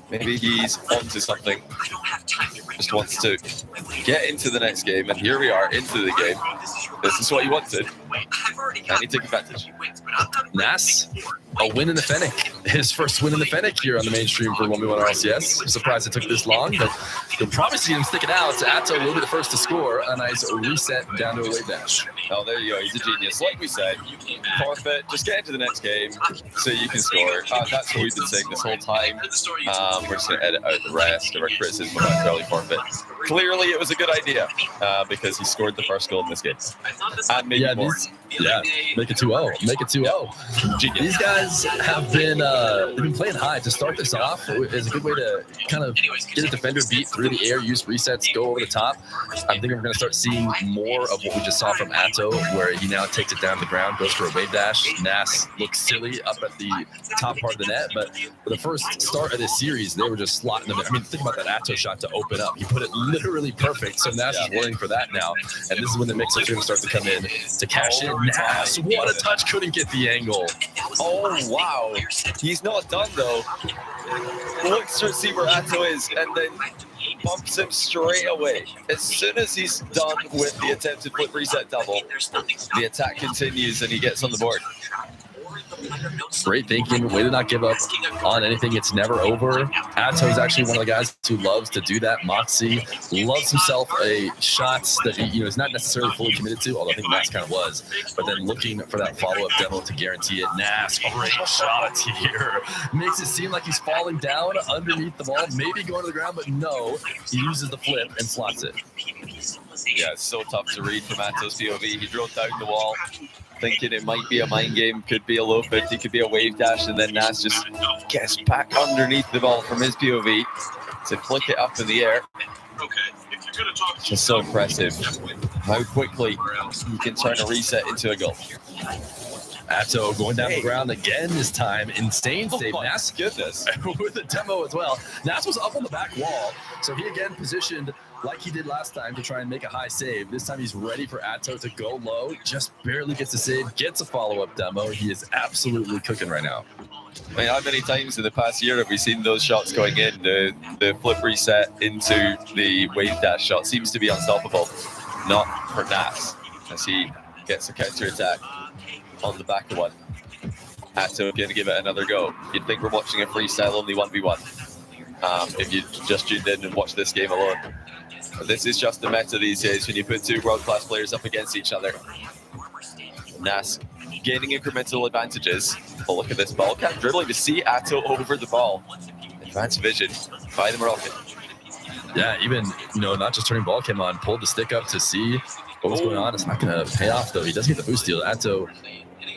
maybe he's onto something. Just wants to get into the next game, and here we are, into the game. This is what he wanted. Can he take advantage? Nas, a win in the Fennec. His first win in the Fennec here on the mainstream for 1v1 RLCS. I'm surprised it took this long, but you'll probably see him stick it out. Atto will be the first to score. A nice reset down to a wave dash. Oh, there you go. He's a genius. Like we said, forfeit, just get into the next game so you can score. That's what we've been saying this whole time. We're just going to edit out the rest of our criticism about early forfeit. Clearly, it was a good idea because he scored the first goal in this game. And maybe more. Make it 2-0. Make it 2-0. These guys have been they've been playing high. To start this off is a good way to kind of get a defender beat through the air, use resets, go over the top. I think we're going to start seeing more of what we just saw from Atto, where he now takes it down to the ground, goes for a wave dash. Nas looks silly up at the top part of the net, but for the first start of this series, they were just slotting them in. I mean, think about that Atto shot to open up. He put it literally perfect, so Nas is worrying for that now. And this is when the mix-ups are going to start to come in to cash in. Nas, what a touch, couldn't get the angle. Oh, wow. He's not done, though. Looks to see where Atto is, and then bumps him straight away. As soon as he's done with the attempted flip reset double, the attack continues and he gets on the board. Great thinking, way to not give up on anything. It's never over. Atto is actually one of the guys who loves to do that. Moxie loves himself a shot that he, is not necessarily fully committed to, although I think Nas kind of was, but then looking for that follow-up demo to guarantee it. Nas, great shot here. Makes it seem like he's falling down underneath the ball, maybe going to the ground, but no, he uses the flip and slots it. Yeah, it's so tough to read from Atto's POV. He drove down the wall, thinking it might be a mind game, could be a low 50, could be a wave dash, and then Nas just gets back underneath the ball from his POV to flick it up in the air. Just so impressive how quickly he can turn a reset into a goal. Atto going down the ground again this time. Insane save. my Nas goodness. with a demo as well. Nas was up on the back wall, so he again positioned like he did last time to try and make a high save. This time he's ready for Atto to go low. Just barely gets a save, gets a follow-up demo. He is absolutely cooking right now. I mean, how many times in the past year have we seen those shots going in? The flip reset into the wave dash shot seems to be unstoppable. Not for Nas, as he gets a counter attack on the back of one. Atto going to give it another go. You'd think we're watching a freestyle only 1v1 if you just tuned in and watched this game alone. But this is just the meta these days when you put two world-class players up against each other. Nas gaining incremental advantages. Oh, look at this ball cam dribbling to see Atto over the ball. Advanced vision by the Moroccan. Yeah, even, not just turning ball cam on, pulled the stick up to see what was going on. It's not going to pay off, though. He does get the boost steal. Atto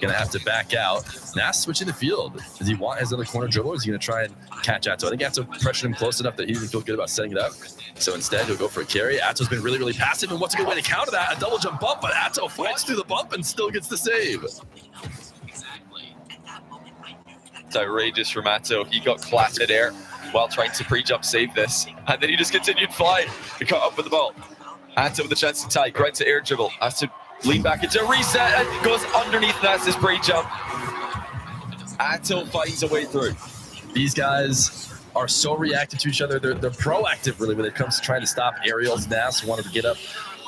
going to have to back out. Nas switching the field. Does he want his other corner dribble, or is he going to try and catch Atto? I think Atto pressured him close enough that he didn't feel good about setting it up. So instead, he'll go for a carry. Atto's been really, really passive, and what's a good way to counter that? A double jump bump, but Atto fights through the bump and still gets the save. It's outrageous from Atto. He got clattered air while trying to pre-jump save this, and then he just continued flying. He caught up with the ball. Atto with a chance to tie. Grant to air dribble. Has to lean back into a reset and goes underneath Nas's pre-jump. Atto finds a way through. These guys are so reactive to each other. They're proactive, really, when it comes to trying to stop aerials. Nas wanted to get up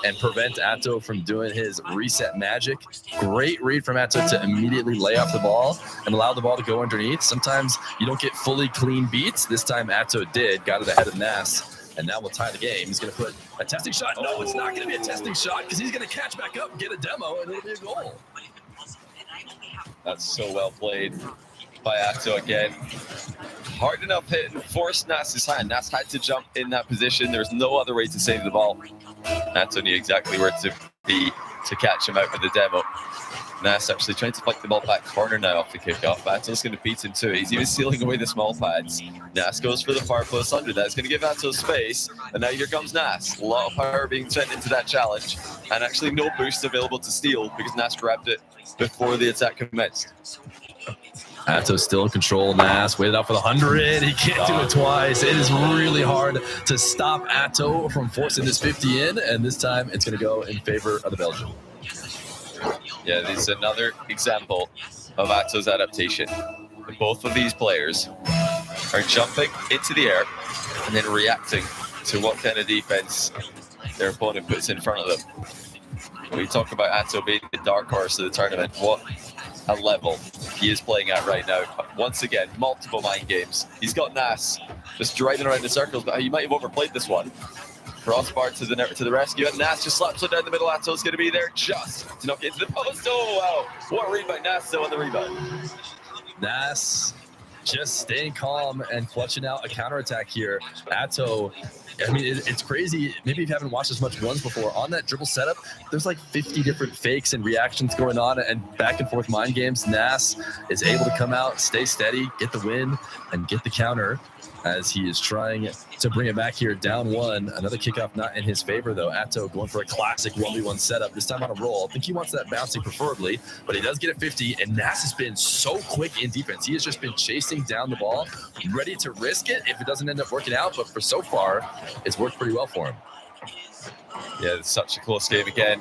and prevent Atto from doing his reset magic. Great read from Atto to immediately lay off the ball and allow the ball to go underneath. Sometimes you don't get fully clean beats. This time Atto did, got it ahead of Nas. And now we'll tie the game. He's going to put a testing shot. No, it's not going to be a testing shot because he's going to catch back up, get a demo, and it'll be a goal. That's so well played by Atto again. Hard enough hit and forced Nas's hand. Nas had to jump in that position. There's no other way to save the ball. Atto knew exactly where to be to catch him out with the demo. Nas actually trying to flick the ball back corner now off the kickoff. Atto's going to beat him too. He's even sealing away the small pads. Nas goes for the far post under. That's going to give Atto space. And now here comes Nas. A lot of power being sent into that challenge. And actually no boost available to steal because Nas grabbed it before the attack commenced. Atto's still in control. Nas waited out for the 100. He can't do it twice. It is really hard to stop Atto from forcing this 50 in. And this time it's going to go in favor of the Belgian. Yeah, this is another example of Atto's adaptation. Both of these players are jumping into the air and then reacting to what kind of defense their opponent puts in front of them. We talk about Atto being the dark horse of the tournament. What a level he is playing at right now. Once again, multiple mind games. He's got Nas just driving around in circles, but he might have overplayed this one. Crossbar to the rescue, and Nas just slaps it down the middle. Atto's going to be there just to knock it into the post. Oh, wow. What a read by Nas, though, on the rebound. Nas just staying calm and clutching out a counterattack here. Atto, I mean, it's crazy. Maybe if you haven't watched as much runs before, on that dribble setup, there's like 50 different fakes and reactions going on and back and forth mind games. Nas is able to come out, stay steady, get the win, and get the counter as he is trying to bring it back here, down one. Another kickoff not in his favor, though. Atto going for a classic 1v1 setup, this time on a roll. I think he wants that bouncing preferably, but he does get a 50, and Nas has been so quick in defense. He has just been chasing down the ball, ready to risk it if it doesn't end up working out, but for so far, it's worked pretty well for him. Yeah, it's such a close game again.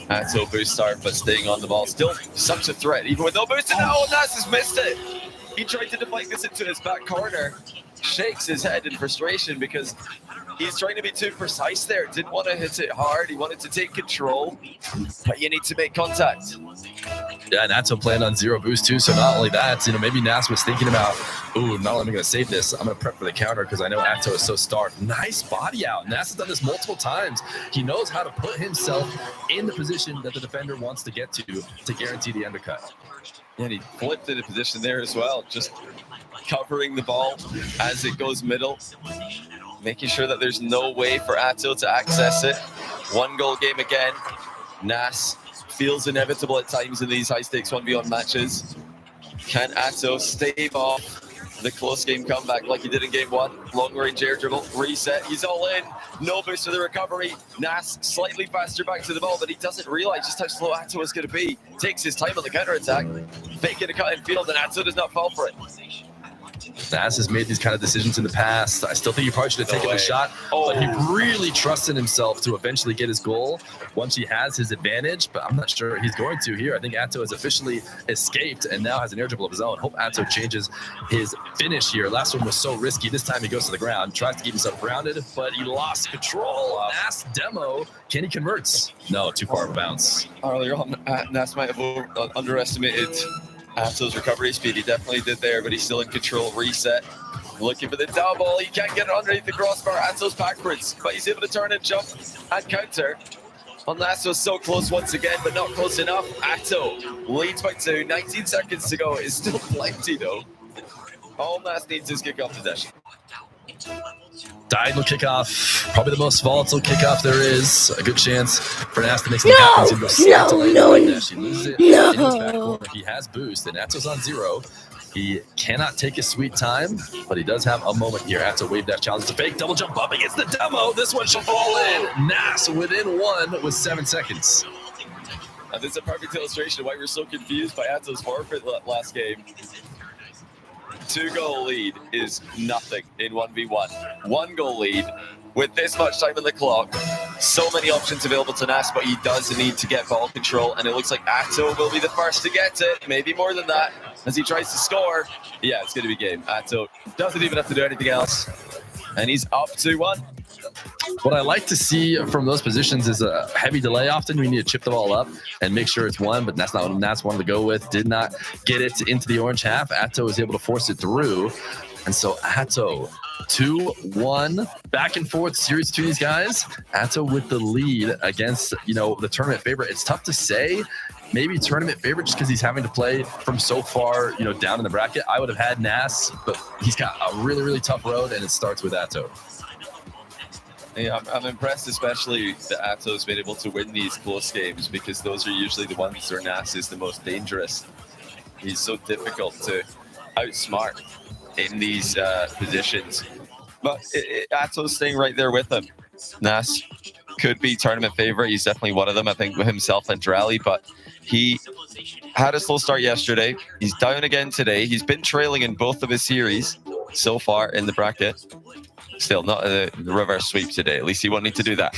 Atto boost start, but staying on the ball. Still such a threat, even with no boost. And oh, Nas has missed it. He tried to deflect this into his back corner. Shakes his head in frustration because he's trying to be too precise there. Didn't want to hit it hard. He wanted to take control, but you need to make contact. Yeah, and Atto planned on zero boost too. So not only that, not only was thinking about, ooh, not only am I going to save this, I'm going to prep for the counter because I know Atto is so starved. Nice body out. Nas has done this multiple times. He knows how to put himself in the position that the defender wants to get to guarantee the undercut. Yeah, and he flipped into position there as well, just covering the ball as it goes middle, making sure that there's no way for Atto to access it. One goal game again. Nas feels inevitable at times in these high-stakes 1v1 matches. Can Atto stave off the close game comeback like he did in game 1. Long range air dribble, reset, he's all in. No boost for the recovery. Nas slightly faster back to the ball, but he doesn't realize just how slow Atto is going to be. Takes his time on the counter attack, faking a cut in field, and Atto does not fall for it. Nas has made these kind of decisions in the past. I still think he probably should have taken the shot, but he really trusted himself to eventually get his goal once he has his advantage, but I'm not sure he's going to here. I think Atto has officially escaped and now has an air dribble of his own. Hope Atto changes his finish here. Last one was so risky. This time he goes to the ground, tries to keep himself grounded, but he lost control. Nas demo. Can he converts? No, too far of a bounce. Earlier on, Nas might have underestimated Atto's recovery speed. He definitely did there, but he's still in control. Reset. Looking for the double. He can't get it underneath the crossbar. Atto's backwards, but he's able to turn and jump and counter. Nas was so close once again, but not close enough. Atto leads by 2. 19 seconds to go. It's still plenty, though. All Nas needs is kick off possession. Diagonal kickoff, probably the most volatile kickoff there is. A good chance for Nas to make something happen. No. He loses it in his back corner. He has boost, and Atto's on 0. He cannot take his sweet time, but he does have a moment here. Atto wave dash challenge. It's a fake double jump up against the demo. This one should fall in. Nas within 1 with 7 seconds. And this is a perfect illustration of why we're so confused by Atto's forfeit last game. 2-goal lead is nothing in 1v1. 1-goal lead with this much time on the clock. So many options available to Nas, but he does need to get ball control, and it looks like Atto will be the first to get it. Maybe more than that as he tries to score. Yeah, it's going to be game. Atto doesn't even have to do anything else, and he's up 2-1. What I like to see from those positions is a heavy delay. Often we need to chip the ball up and make sure it's 1, but that's not what Nas wanted to go with. Did not get it into the orange half. Atto was able to force it through. And so Atto 2-1 back and forth series between these guys. Atto with the lead against, the tournament favorite. It's tough to say. Maybe tournament favorite just because he's having to play from so far, down in the bracket. I would have had Nas, but he's got a really, really tough road, and it starts with Atto. Yeah, I'm impressed, especially that Atto's been able to win these close games, because those are usually the ones where Nas is the most dangerous. He's so difficult to outsmart in these positions. But Atto's staying right there with him. Nas could be tournament favorite. He's definitely one of them, I think, with himself and Drally, but he had a slow start yesterday. He's down again today. He's been trailing in both of his series so far in the bracket. Still not the reverse sweep today. At least he won't need to do that.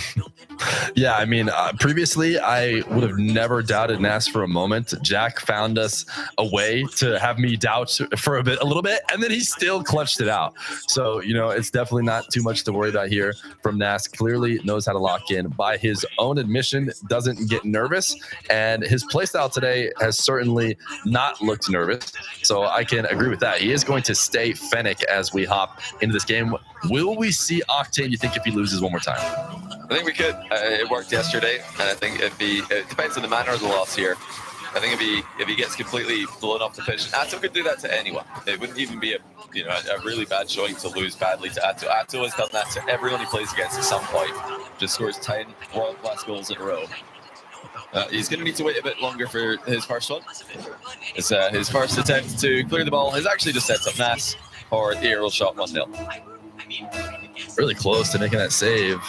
Yeah, I mean, previously I would have never doubted Nas for a moment. Jack found us a way to have me doubt for a little bit, and then he still clutched it out. So, it's definitely not too much to worry about here from Nas. Clearly knows how to lock in. By his own admission, doesn't get nervous, and his playstyle today has certainly not looked nervous. So I can agree with that. He is going to stay Fennec as we hop into this game. Will we see Octane, you think, if he loses one more time? I think we could. It worked yesterday, and I think it depends on the manner of the loss here. I think if he gets completely blown off the pitch, Atto could do that to anyone. It wouldn't even be a really bad showing to lose badly to Atto. Atto has done that to everyone he plays against at some point. Just scores 10 world-class goals in a row. He's going to need to wait a bit longer for his first one. It's his first attempt to clear the ball has actually just set up Nas for the aerial shot 1-0. Really close to making that save.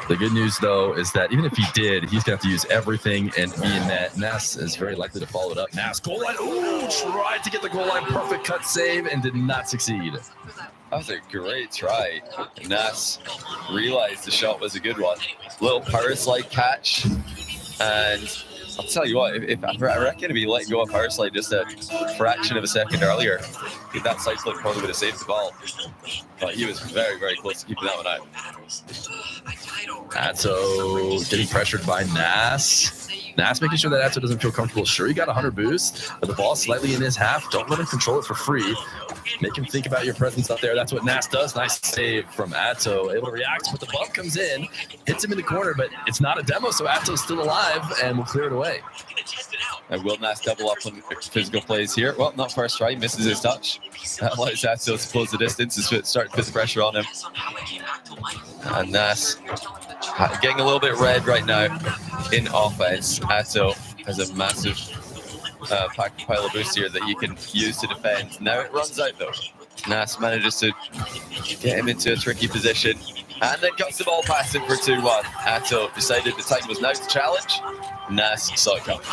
The good news, though, is that even if he did, he's going to have to use everything and be in net. Nas is very likely to follow it up. Nas, goal line. Ooh, tried to get the goal line. Perfect cut save and did not succeed. That was a great try. Nas realized the shot was a good one. Little Powerslide catch. And I'll tell you what, I reckon if he let go of Powerslide just a fraction of a second earlier, that side flip probably would have saved the ball. But he was very, very close to keeping that one out. Atto getting pressured by Nas. Nas making sure that Atto doesn't feel comfortable. Sure, he got 100 boost, but the ball's slightly in his half. Don't let him control it for free. Make him think about your presence out there. That's what Nas does. Nice save from Atto. Able to react, but the bump comes in, hits him in the corner, but it's not a demo, so Atto's still alive and will clear it away. And will Nas double up on physical plays here? Well, not first try, misses his touch. That allows Atto to close the distance and start to put the pressure on him. And Nas getting a little bit red right now in offense. Atto has a massive pile of boost here that he can use to defend. Now it runs out though. Nas manages to get him into a tricky position and then cuts the ball past him for 2-1. Atto decided the time was now to challenge. Nas saw it coming.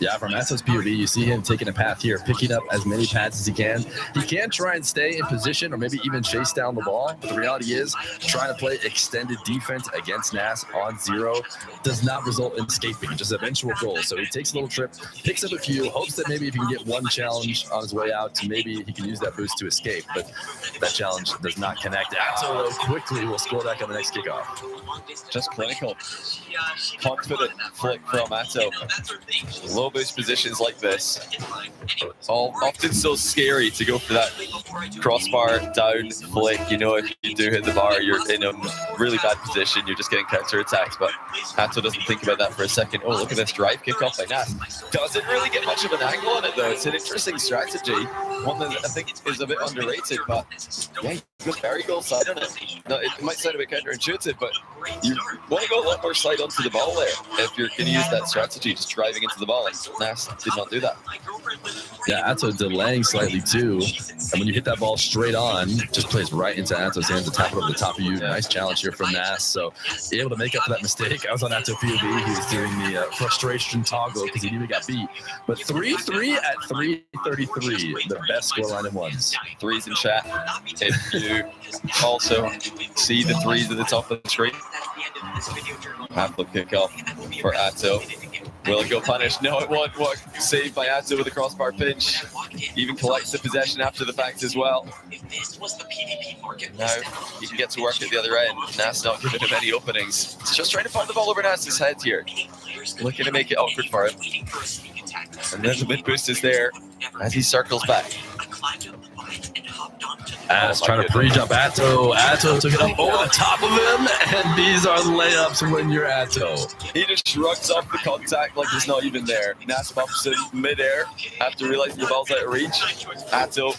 Yeah, from Atto's POV, you see him taking a path here, picking up as many pads as he can. He can try and stay in position or maybe even chase down the ball. But the reality is, trying to play extended defense against Nas on 0 does not result in escaping, just eventual goals. So he takes a little trip, picks up a few, hopes that maybe if he can get one challenge on his way out, maybe he can use that boost to escape. But that challenge does not connect. Atto quickly will score back on the next kickoff. Just clinical. Confident flick from Atto. Low boost positions like this, all often so scary to go for that crossbar down flick. You know, if you do hit the bar, you're in a really bad position. You're just getting counter attacks. But Atto doesn't think about that for a second. Oh, look at this drive kickoff by Nas. Doesn't really get much of an angle on it though. It's an interesting strategy, one that I think is a bit underrated. But yeah, you go very goal side on it. No, it might sound a bit counterintuitive, but you want to go a lot more side onto the ball there if you're going to use that strategy, just driving into the ball. And Nas did not do that. Yeah, Atto delaying slightly too. And when you hit that ball straight on, just plays right into Atto's hands to tap it over the top of you. Nice challenge here from Nas. So able to make up for that mistake. I was on Atto POV. He was doing the frustration toggle because he knew he got beat. But 3-3 at 3:33, the best scoreline in ones. Threes in chat. If you also see the threes at the top of the screen. Half the kickoff for Atto. Will it go punish? No, it won't. What saved by Atto with a crossbar pinch. Even collects the possession after the fact as well. Now he can get to work at the other end. Nas not giving him any openings. He's just trying to pop the ball over Nas's head here. Looking to make it awkward for him. And then the mid boost is there as he circles back. As trying to pre-jump Atto. Atto took it up over the top of him, and these are the layups when you're Atto. He just shrugs off the contact like it's not even there. Nas bumps in midair after realizing the ball's out of reach. Atto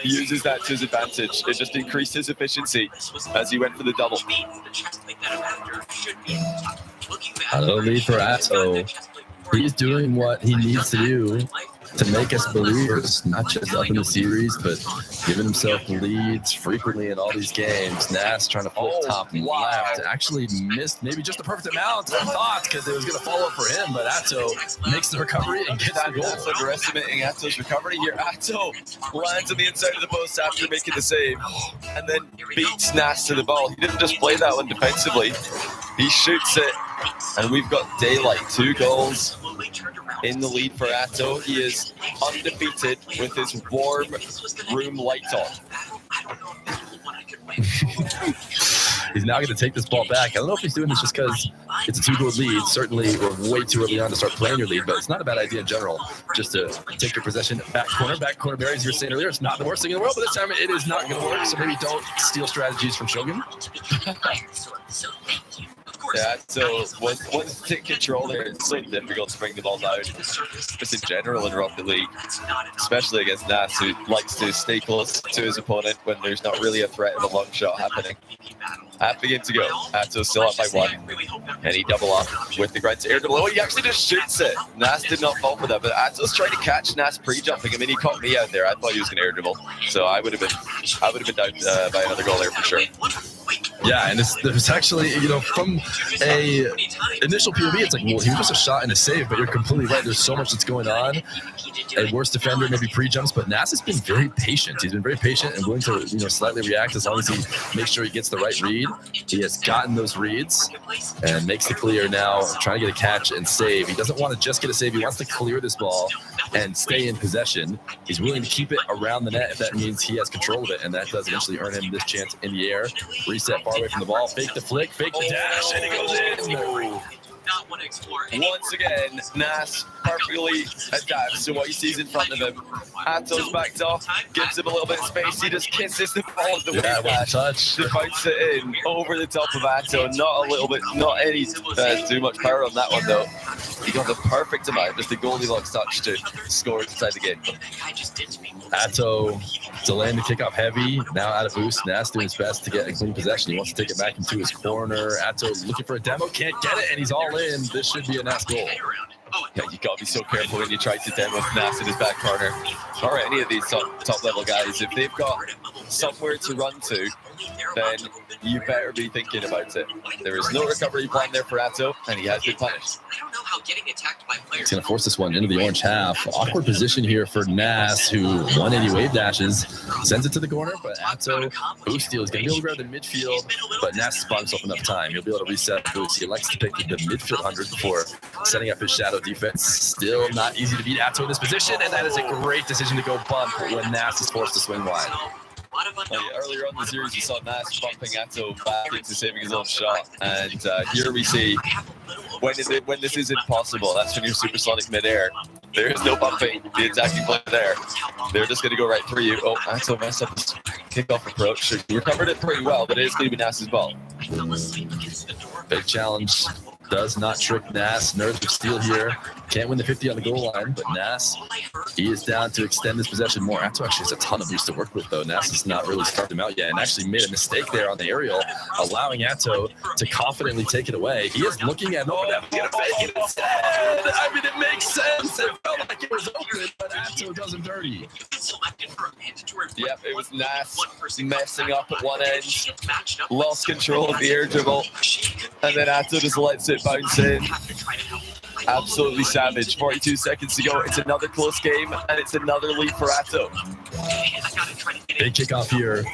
uses that to his advantage. It just increased his efficiency as he went for the double. Another lead for Atto. He's doing what he needs to do to make us believers, not just up in the series, but giving himself leads frequently in all these games. Nas trying to flip top left, actually missed maybe just the perfect amount, I thought, because it was going to follow up for him, but Atto makes the recovery and gets the goal. That's underestimating Atto's recovery here. Atto lands on the inside of the post after making the save, and then beats Nas to the ball. He didn't just play that one defensively, he shoots it, and we've got daylight. 2 goals in the lead for Atto. He is undefeated with his warm room light on. He's now going to take this ball back. I don't know if he's doing this just because it's a 2-goal lead. Certainly, we're way too early on to start playing your lead, but it's not a bad idea in general just to take your possession back corner. Barry, as you were saying earlier, it's not the worst thing in the world, but this time it is not going to work. So maybe don't steal strategies from Shogun. Yeah, so once you take control there, it's so difficult to bring the ball down. Just in general in Rocket League, especially against Nas, who likes to stay close to his opponent when there's not really a threat of a long shot happening. Half the game to go. Atto's still up by 1. And he double up with the grind to air double. Oh, he actually just shoots it. Nas did not fall for that, but Atto's trying to catch Nas pre-jumping him, and he caught me out there. I thought he was going to air dribble, so I would have been down by another goal there for sure. Yeah, and there's actually, from a initial POV, it's like, well, he was just a shot and a save, but you're completely right. There's so much that's going on. A worse defender maybe pre-jumps, but Nas has been very patient. He's been very patient and willing to, slightly react as long as he makes sure he gets the right read. He has gotten those reads and makes the clear now, trying to get a catch and save. He doesn't want to just get a save. He wants to clear this ball and stay in possession. He's willing to keep it around the net if that means he has control of it, and that does eventually earn him this chance in the air. Reset far away from the ball, fake the flick, fake the dash, and he goes in. Once again, Nas perfectly adapts to what he sees in front of him. Atto's backed off, gives him a little bit of space. He just kisses the ball with the whiplash to bounce it in over the top of Atto. Not any too much power on that one though. He got the perfect amount, just the Goldilocks touch to score inside the game. Atto delaying the kickoff heavy, now out of boost. Nas doing his best to get a clean possession. He wants to take it back into his corner. Atto looking for a demo, can't get it, and he's all in. This should be a Nas goal. Yeah, you gotta be so careful when you try to demo with Nas in his back corner. Or any of these top level guys, if they've got somewhere to run to, then you better be thinking about it. There is no recovery plan there for Atto, and he has been punished. He's going to force this one into the orange half. Awkward position here for Nas, who 180 wave dashes, sends it to the corner, but Atto boost steal is going to be able to grab the midfield, but Nas spot himself enough time. He'll be able to reset boost. He likes to pick the midfield 100 before setting up his shadow defense. Still not easy to beat Atto in this position, and that is a great decision to go bump when Nas is forced to swing wide. Earlier on in the series, you saw Nas bumping Atto back into saving his own shot, and here we see when this is impossible, that's when you're supersonic midair. There is no bumping the attacking play there. They're just going to go right through you. Oh, Atto messed up his kickoff approach. He recovered it pretty well, but it is going to be Nas's ball. Big challenge. Does not trick Nas. Nerves of steel here. Can't win the 50 on the goal line, but Nas, he is down to extend this possession more. Atto actually has a ton of boost to work with, though. Nas has not really started him out yet and actually made a mistake there on the aerial, allowing Atto to confidently take it away. He is looking at going to fake it instead. I mean, it makes sense. It felt like it was open, but Atto does him dirty. Yep, it was Nas messing up at one end, lost control of the air dribble, and then Atto just lets it bounce in. Absolutely savage. 42 seconds to go. It's another close game, and it's another lead for Atto. Big kickoff here.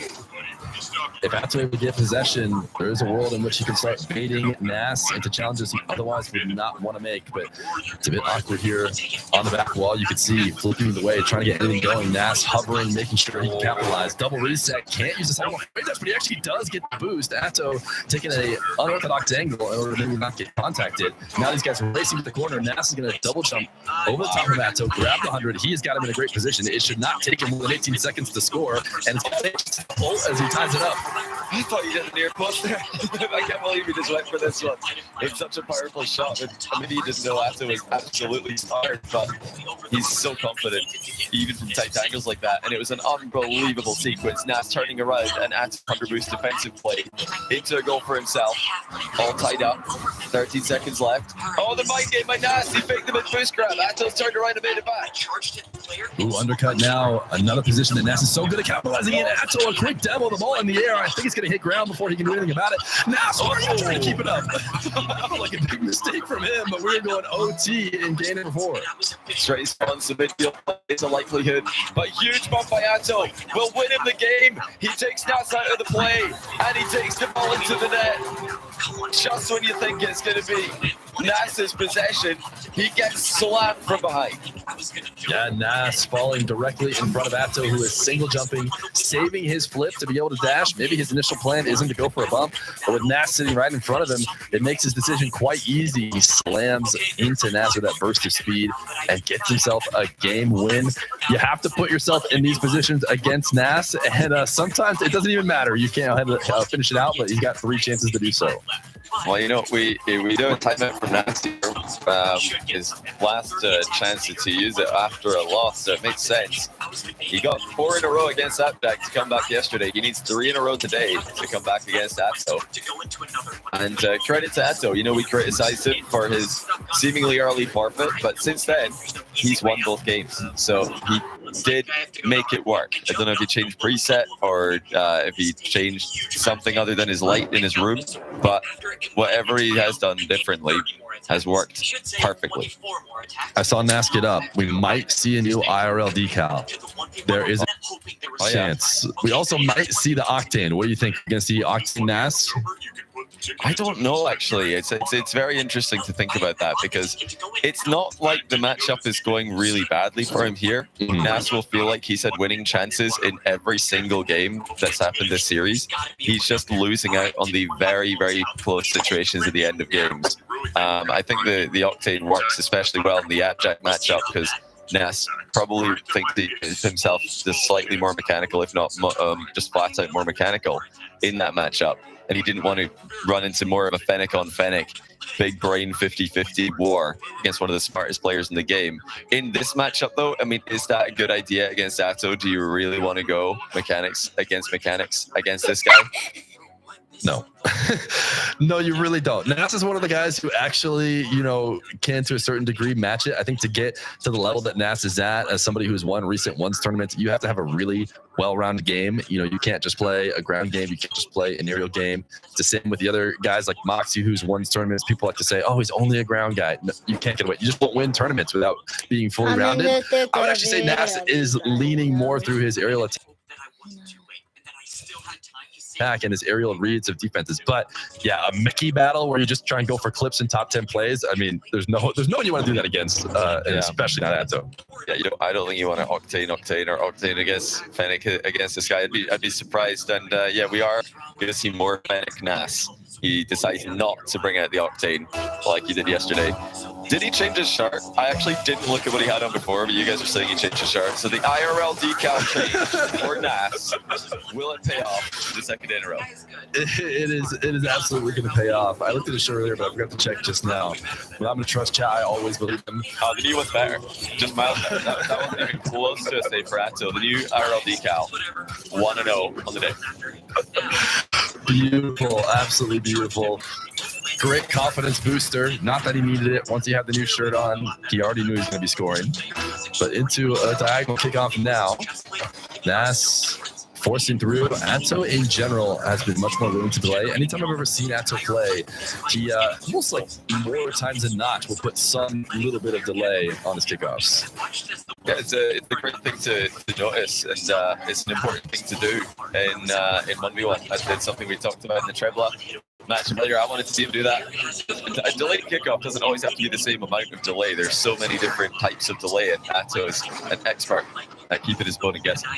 If Atto able to get possession, there is a world in which he can start baiting Nas into challenges he otherwise would not want to make. But it's a bit awkward here on the back wall. You can see flipping the way, trying to get anything going. Nas hovering, making sure he can capitalize. Double reset, can't use the second one, but he actually does get the boost. Atto taking an unorthodox angle in order to maybe not get contacted. Now these guys are racing to the corner. Nas is going to double jump over the top of Atto, grab the 100. He has got him in a great position. It should not take him more than 18 seconds to score, and it's going to take as he ties it up. I thought you did an ear post there. I can't believe he just went for this one. It's such a powerful shot. I mean, he didn't know Atto was absolutely starved, but he's so confident, even from tight angles like that. And it was an unbelievable sequence. Nas turning around and Atto 100 boost defensive play into a goal for himself. All tied up. 13 seconds left. Oh, the mind game by Nas. He faked the mid boost grab. Atto's turned around and made it back. Ooh, undercut now. Another position that Nas is so good at capitalizing in. Atto, a quick demo, the ball in the air. I think it's going to hit ground before he can do anything about it. Nas trying to keep it up. Like a big mistake from him, but we're going OT in game number 4. Straight response, the midfield is a likelihood, but huge bump by Atto will win him the game. He takes Nas out of the play, and he takes the ball into the net. Just when you think it's going to be Nas's possession, he gets slammed from behind. Yeah, Nas falling directly in front of Atto, who is single jumping, saving his flip to be able to dash. Maybe his initial plan isn't to go for a bump, but with Nas sitting right in front of him, it makes his decision quite easy. He slams into Nas with that burst of speed and gets himself a game win. You have to put yourself in these positions against Nas, and sometimes it doesn't even matter. You can't finish it out, but he's got 3 chances to do so. Well, you know, we do a timeout from Nas here. His last chance to use it after a loss, so it makes sense. He got 4 in a row against Appjack to come back yesterday. He needs 3 in a row today to come back against Atto. And credit to Atto. You know, we criticized him for his seemingly early forfeit, but since then, he's won both games. So he did make it work. I don't know if he changed preset or if he changed something other than his light in his room, but whatever he has done differently has worked perfectly. I saw Nas get up. We might see a new IRL decal. There is a chance. We also might see the Octane. What do you think? Going to see Octane Nas? I don't know, actually. It's very interesting to think about that, because it's not like the matchup is going really badly for him here. Nas will feel like he's had winning chances in every single game that's happened this series. He's just losing out on the very, very close situations at the end of games. I think the Octane works especially well in the Appjack matchup, because Nas probably thinks himself just slightly more mechanical, if not just flat out more mechanical in that matchup. And he didn't want to run into more of a Fennec on Fennec, big brain 50-50 war against one of the smartest players in the game. In this matchup, though, I mean, is that a good idea against Atto? Do you really want to go mechanics against this guy? No. No, you really don't. Nas is one of the guys who actually, can to a certain degree match it. I think to get to the level that Nas is at, as somebody who's won recent ones tournaments, you have to have a really well-rounded game. You can't just play a ground game. You can't just play an aerial game. It's the same with the other guys like Moxie, who's won tournaments. People like to say, oh, he's only a ground guy. No, you can't get away. You just won't win tournaments without being fully rounded. I would actually say Nas is leaning more through his aerial attack and his aerial reads of defenses. But yeah, a Mickey battle where you just try and go for clips in top 10 plays. I mean, there's no one you want to do that against, and especially not Atto. Yeah, I don't think you want to Octane against Fennec against this guy. I'd be surprised. And we are going to see more Fennec Nas. He decides not to bring out the Octane like he did yesterday. Did he change his shirt? I actually didn't look at what he had on before, but you guys are saying he changed his shirt. So the IRL decal change for Nas, will it pay off the second day in a row? It is absolutely going to pay off. I looked at his shirt earlier, but I forgot to check just now. But I'm going to trust chat. I always believe him. Oh, the new one's better. Just miles better. That wasn't even close to a save for Atto. The new IRL decal, 1-0 on the day. Beautiful, absolutely beautiful. Great confidence booster. Not that he needed it. Once he had the new shirt on, he already knew he was going to be scoring. But into a diagonal kickoff now. Nas forcing through. Atto in general has been much more willing to delay. Anytime I've ever seen Atto play, he almost like more times than not will put some little bit of delay on his kickoffs. Yeah, it's a great thing to notice, and it's an important thing to do in 1v1. That's something we talked about in the Trebla match earlier. I wanted to see him do that. A delayed kickoff doesn't always have to be the same amount of delay. There's so many different types of delay, and Atto is an expert at keeping his opponent guessing.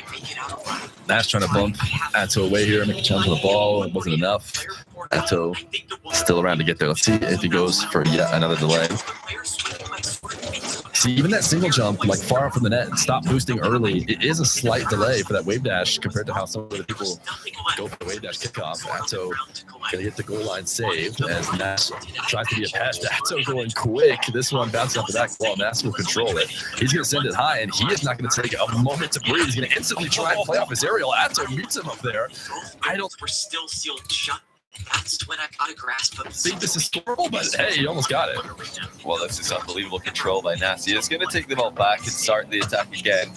Nas trying to bump Atto away here, make a challenge on the ball. It wasn't enough. Atto still around to get there. Let's see if he goes for yet another delay. See, even that single jump, like far up from the net and stop boosting early, it is a slight delay for that wave dash compared to how some of the people go for the wave dash kickoff. Atto gonna get the goal line saved as Nas tries to be a pest. Atto going quick. This one bouncing off the back wall. Nas will control it. He's gonna send it high, and he is not gonna take a moment to breathe. He's gonna instantly try and play off his aerial. Atto meets him up there. We're still sealed shut. That's when I got a grasp of I think this is scoreable, but hey, he almost got it. Well, this is unbelievable control by Nas. He is going to take the ball back and start the attack again.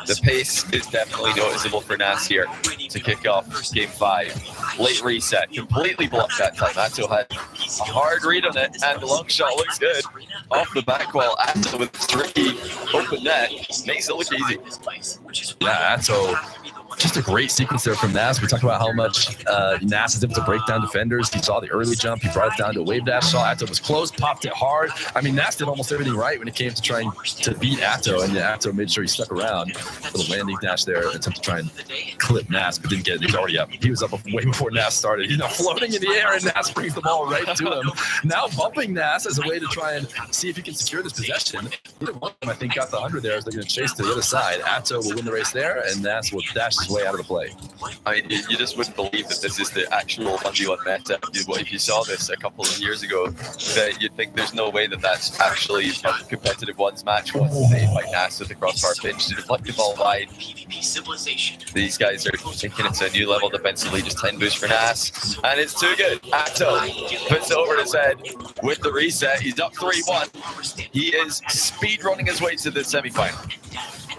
The pace is definitely noticeable for Nas here to kick off game 5. Late reset, completely blocked that time. Atto had a hard read on it, and the long shot looks good. Off the back wall, Atto with tricky open net makes it look easy. Yeah, Atto. Just a great sequence there from Nas. We talked about how much Nas is able to break down defenders. He saw the early jump. He brought it down to a wave dash. Saw Atto was close, popped it hard. I mean, Nas did almost everything right when it came to trying to beat Atto, and Atto made sure he stuck around. Little landing dash there, attempt to try and clip Nas, but didn't get it. He was already up. He was up way before Nas started. He's now floating in the air, and Nas brings the ball right to him. Now bumping Nas as a way to try and see if he can secure this possession. Either one of them, I think, got the 100 there as they're going to chase to the other side. Atto will win the race there, and Nas will dash his way out of the play. I mean, you just wouldn't believe that this is the actual 1v1 meta. If you saw this a couple of years ago, that you'd think there's no way that that's actually a competitive ones match was made by Nas with the crossbar pinch to deflect the ball wide. These guys are thinking it's a new level defensively, just 10 boost for Nas, and it's too good. Atto puts it over his head with the reset. He's up 3-1. He is speed running his way to the semi-final.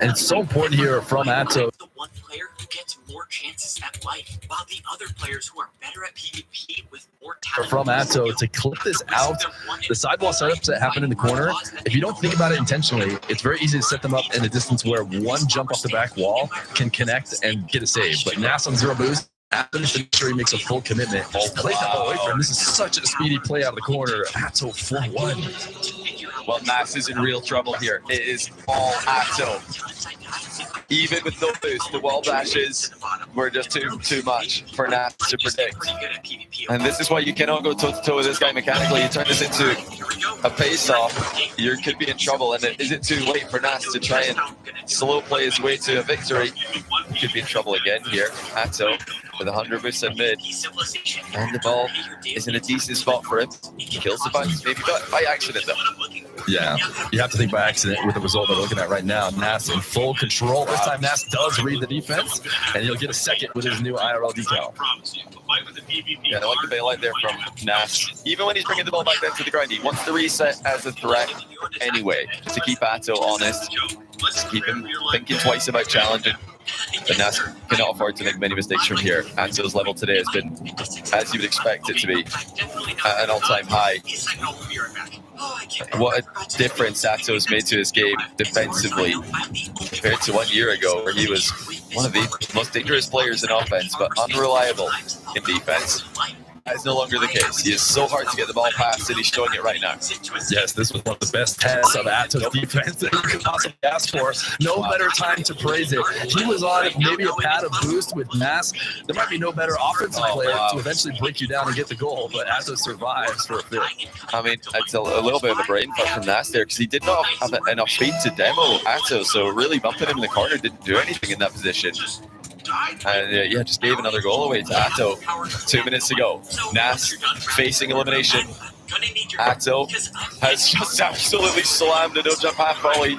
And it's so important here from Atto. The one player who gets more chances at life, while the other players who are better at PvP with more talent. From Atto to clip this out. The sidewall setups that happen in the corner, if you don't think about it intentionally, it's very easy to set them up in a distance where one jump off the back wall can connect and get a save. But Nas on 0 boost, Atto makes sure he makes a full commitment. Play that ball away from him. This is such a speedy play out of the corner. Atto 4-1. Well, Nas is in real trouble here. It is all Atto. Even with no boost, the wall dashes were just too much for Nas to predict. And this is why you cannot go toe-to-toe with this guy mechanically. You turn this into a face-off, you could be in trouble. And is it too late for Nas to try and slow play his way to a victory? He could be in trouble again here. Atto with 100 boosts in mid. And the ball is in a decent spot for him. He kills the bounce, maybe by accident though. Yeah, you have to think by accident with the result that we're looking at right now. Nas in full control. This time Nas does read the defense, and he'll get a second with his new IRL decal. Yeah, I like the bailout there from Nas. Even when he's bringing the ball back down to the ground, he wants to reset as a threat anyway, just to keep Atto honest, just keep him thinking twice about challenging. But Nas cannot afford to make many mistakes from here. Atto's level today has been, as you would expect it to be, at an all-time high. What a difference Atto's made to his game defensively compared to 1 year ago, where he was one of the most dangerous players in offense, but unreliable in defense. That is no longer the case. He is so hard to get the ball past, and he's showing it right now. Yes, this was one of the best tests of Atto's defense that you could possibly ask for. No better time to praise it. He was on maybe a pad of boost with Nas. There might be no better offensive player to eventually break you down and get the goal, but Atto survives for a bit. I mean, it's a little bit of a brain fuck from Nas there, because he did not have enough speed to demo Atto, so really bumping him in the corner didn't do anything in that position. And yeah, just gave another goal away to Atto 2 minutes ago. Nas facing elimination. Atto has just absolutely slammed a no-jump half volley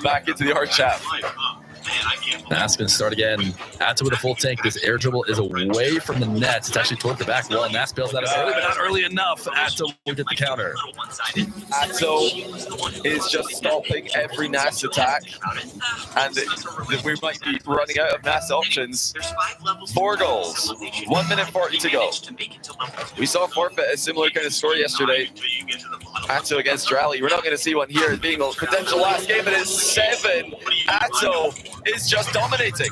back into the hard chat. Nas going to start again. Atto with a full tank. This air dribble is away from the net. It's actually toward the back wall. Nas bails out early, but not early enough. Atto will get the counter. Atto is just stopping every Nas attack, and we might be running out of Nas options. 4 goals, 1 minute 40 to go. We saw forfeit a similar kind of story yesterday. Atto against Drally. We're not going to see one here as being a potential last game, but it's 7. Atto is just dominating.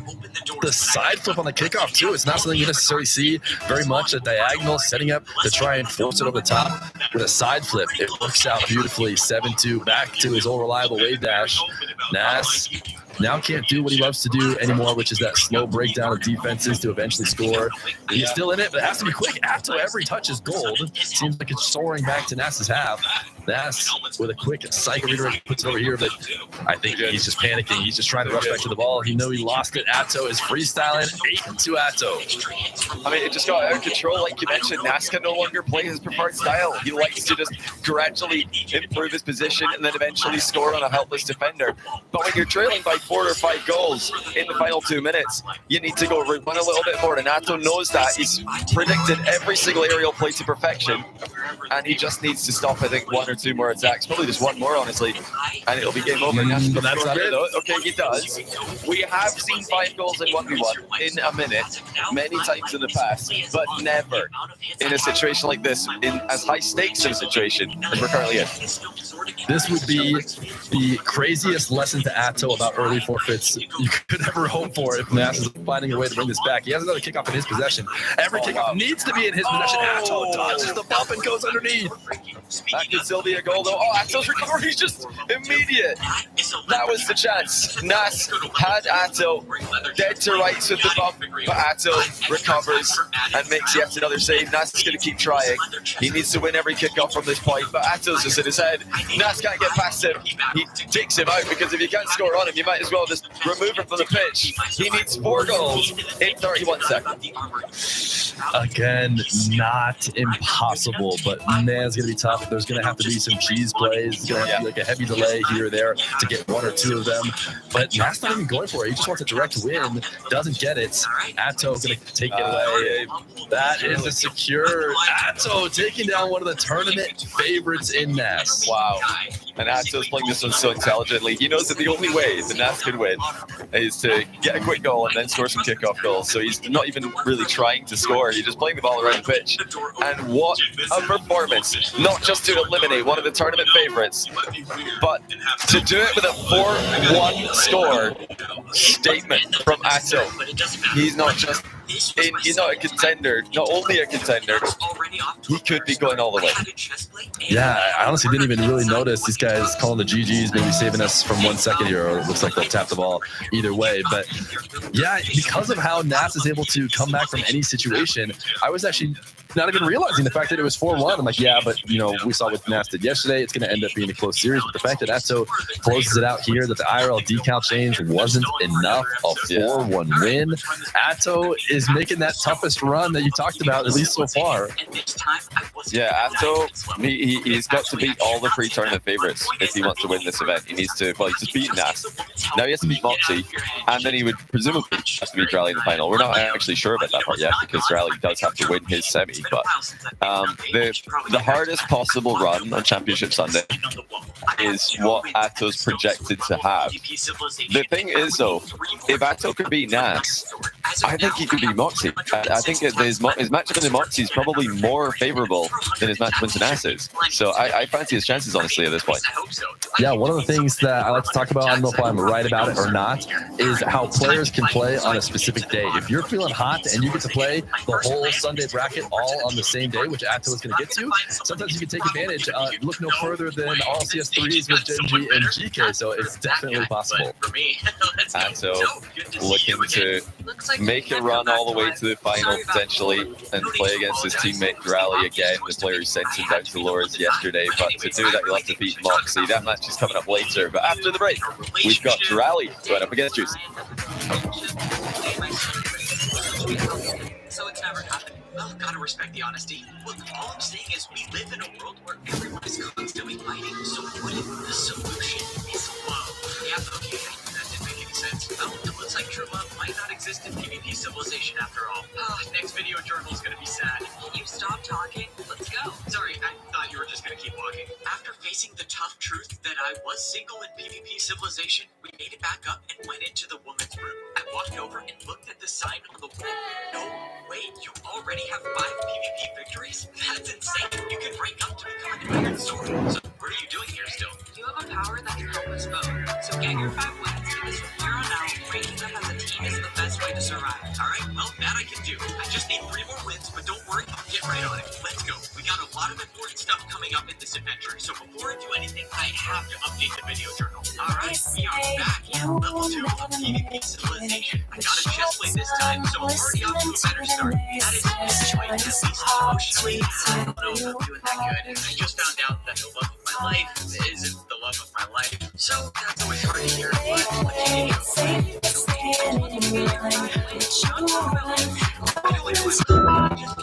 The side flip on the kickoff too. It's not something you necessarily see very much. A diagonal setting up to try and force it over the top with a side flip. It works out beautifully. 7-2 back to his old reliable wave dash. Nas now can't do what he loves to do anymore, which is that slow breakdown of defenses to eventually score. He's still in it, but it has to be quick. Atto, every touch is gold. Seems like it's soaring back to Nas's half. Nas with a quick cycle redirect puts it over here, but I think he's just panicking. He's just trying to rush back to the ball. He knows he lost it. Atto is freestyling. 8-2 Atto. I mean, it just got out of control. Like you mentioned, Nas can no longer play his preferred style. He likes to just gradually improve his position and then eventually score on a helpless defender. But when you're trailing by 4 or 5 goals in the final 2 minutes, you need to go run a little bit more. And Atto knows that. He's predicted every single aerial play to perfection, and he just needs to stop, I think, 1 or 2 more attacks. Probably just 1 more, honestly, and it'll be game over. But that's not it. Okay, he does. We have seen 5 goals in 1v1 in a minute many times in the past, but never in a situation like this, in as high stakes of a situation as we're currently in. This would be the craziest lesson to Atto about early forfeits you could ever hope for if Nas is finding a way to bring this back. He has another kickoff in his possession. Every kickoff needs to be in his possession. Atto dodges the bump and goes underneath. That could still be a goal, though. Oh, Atto's recovery is just immediate. That was the chance. Nas had Atto dead to rights with the bump, but Atto recovers and makes yet another save. Nas is going to keep trying. He needs to win every kickoff from this point, but Atto's just in his head. Nas can't get past him. He takes him out because if you can't score on him, you might as well just remove him from the pitch. He needs 4 goals in 31 seconds. Again, not impossible, but man, it's going to be tough. There's going to have to be some cheese plays. It's going to have to be like a heavy delay here or there to get 1 or 2 of them. But Nas not even going for it. He just wants a direct win. Doesn't get it. Atto going to take it away. That is a secure Atto taking down one of the tournament favorites in Nas. Wow. And Atto's playing this one so intelligently. He knows that the only way the Nas can win is to get a quick goal and then score some kickoff goals. So he's not even really trying to score. He's just playing the ball around the pitch. And what a performance. Not just to eliminate one of the tournament favorites, but to do it with a 4-1 score. Statement from Atto. He's not just he's not a contender, not only a contender, he could be going all the way. Yeah, I honestly didn't even really notice these guys calling the GGs, maybe saving us from 1 second here, or it looks like they'll tap the ball either way. But yeah, because of how Nas is able to come back from any situation, I was actually not even realizing the fact that it was 4-1. I'm like, yeah, but we saw what Nas did yesterday. It's going to end up being a close series. But the fact that Atto closes it out here, that the IRL decal change wasn't enough, a 4-1 win. Atto is making that toughest run that you talked about, at least so far. Yeah, Atto, he's got to beat all the pre-tournament favorites if he wants to win this event. He needs to, he's just beaten Nas. Now he has to beat Moxie, and then he would presumably have to beat Rally in the final. We're not actually sure about that part yet, because Rally does have to win his semi, but the hardest possible run on Championship Sunday is what Atto's projected to have. The thing is, though, if Atto could beat Nas, I think he could beat Moxie. I think his matchup in Moxie is probably more favorable than his matchup into Nas is. So I fancy his chances, honestly, at this point. Yeah, one of the things that I like to talk about, I don't know if I'm right about it or not, is how players can play on a specific day. If you're feeling hot and you get to play the whole Sunday bracket all on the same day, which Atto is going to get to, sometimes you can take advantage. Look no further than all CS3s with Gen.G and GK, so it's definitely possible. Atto looking to make a run all the way to the final, potentially, and play against his teammate Rally again, the player who sent him down to Lords yesterday. But to do that, you'll have to beat Moxie. That match is coming up later. But after the break, we've got Rally going up against Juicy. So it's never happened. Well, gotta respect the honesty. Look, all I'm saying is we live in a world where everyone is constantly fighting. So what if the solution is love? Yeah, okay, that didn't make any sense. Well, it looks like true love might not exist in PvP Civilization after all. Next video journal is gonna be sad. Can you stop talking? Let's go. Sorry, I thought you were just gonna keep walking. After facing the tough truth that I was single in PvP Civilization, we made it back up and went into the woman's room. I walked over and looked at the sign on the wall. No, wait, you already have 5 PvP victories? That's insane. You can rank up to become an Iron Sword. So what are you doing here still? You have a power that can help us both. So get your 5 wins, because from here on out, ranking up as a team is the best way to survive. Alright, well, that I can do. I just need 3 more wins, but don't worry, I'll get right on it. Let's go. We got a lot of important stuff coming up in this adventure, so before I do anything, I have to update the video journal. Alright, we are back at level 2 of PvP Civilization. I got a chest plate this time, so I'm already off to a better start. That is enjoying at least emotionally. I don't know if I'm doing that good. I just found out that the love of my life isn't the love of my life, so that's always hard to hear, but what can you do? Just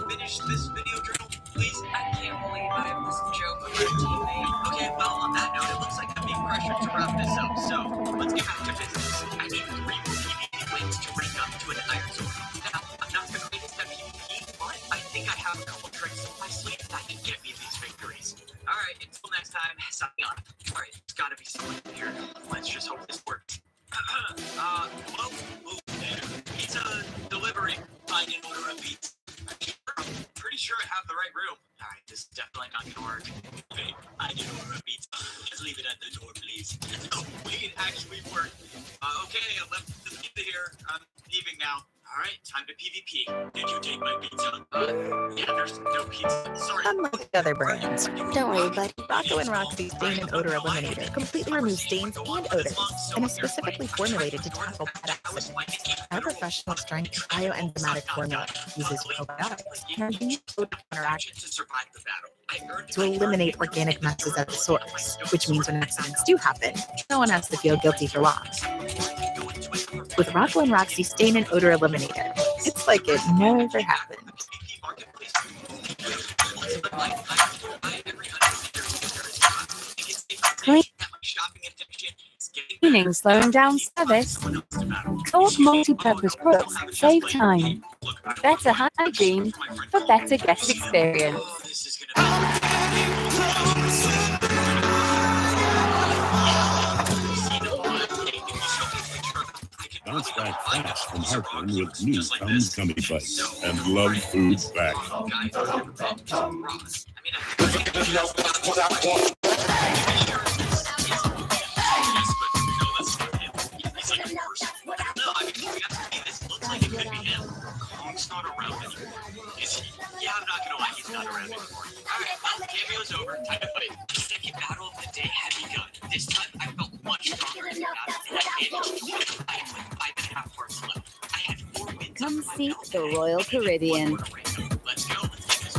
finish this video journal, please. I can't believe I was joking with my teammate. Okay, well, on that note, it looks like I'm being pressured to wrap this up, so let's get back to business. I need 3 more PvP wins to rank up to an Iron Sword. Now, I'm not the greatest at PvP, but I think I have a couple tricks up my sleeve that can get me these victories. Alright, until next time, signing on. Alright, there's gotta be someone here. Let's just hope this works. Hello? Pizza delivery. I didn't order a pizza. I'm pretty sure I have the right room. Alright, this is definitely not gonna work. Okay, I didn't order a pizza. Just leave it at the door, please. Oh, wait, it actually worked. Okay, I left the pizza here. I'm leaving now. Alright, time to PvP. Did you take my pizza? Yeah, there's no pizza. Sorry. Unlike the other brands. Don't worry, buddy. Rocco and Roxy Stain and Odor Eliminator completely removes stains and odors and is specifically formulated to tackle bad accidents. Our professional strength bioenzymatic formula uses probiotics and to counteract to eliminate organic messes at the source, which means when accidents do happen, no one has to feel guilty for loss. With Rocco and Roxy Stain and Odor Eliminator, it's like it never happened. Cleaning, slowing down service. Co-op multi-purpose products save time. Better hygiene for better guest experience. Bounce back fast from heartburn with new Tums Gummy Bites and love food back. Kong's not around anymore. Is he? Yeah, I'm not gonna lie, he's not around anymore. Alright, well, cameo's over. Time to fight. The second battle of the day had begun. This time, I felt much stronger in the battle, and I managed to win a fight with 5.5 hearts left. I had 4 wins. Come see the Royal Caribbean. Let's go. Let's get this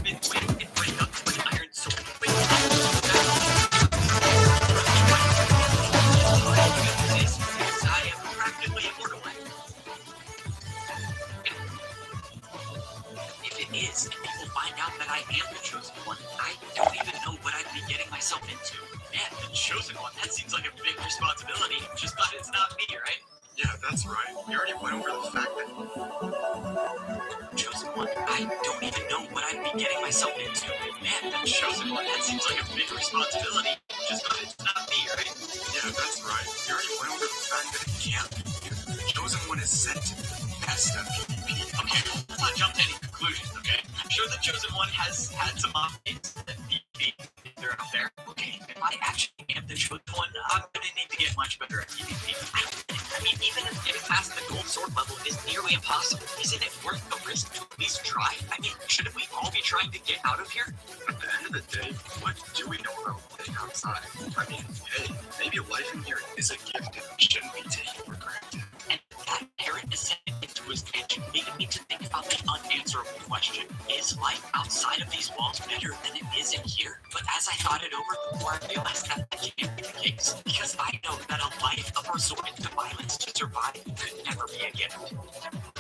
seems like a big responsibility. Just not me, right? Yeah, that's right. You already went over the fact that it can't be you. The Chosen One is sent to be the best at PvP. Okay, let's not jump to any conclusions, okay? I'm sure the Chosen One has had some updates that PvP. They're out there. Okay, if I actually am the Chosen One, I'm gonna need to get much better at PvP. I mean, even if getting past the gold sword level is nearly impossible, isn't it worth the risk to at least try? I mean, shouldn't we all be trying to get out of here? At the end of the day, what do we know about living outside? I mean, hey, maybe life in here is a gift and shouldn't be taken for granted. And that parent descended into his pitch, leading me to think about the unanswerable question. Is life outside of these walls better than it is in here? But as I thought it over, the more I realized that can't be the case. Because I know that a life of resorting to violence to survive could never be a gift.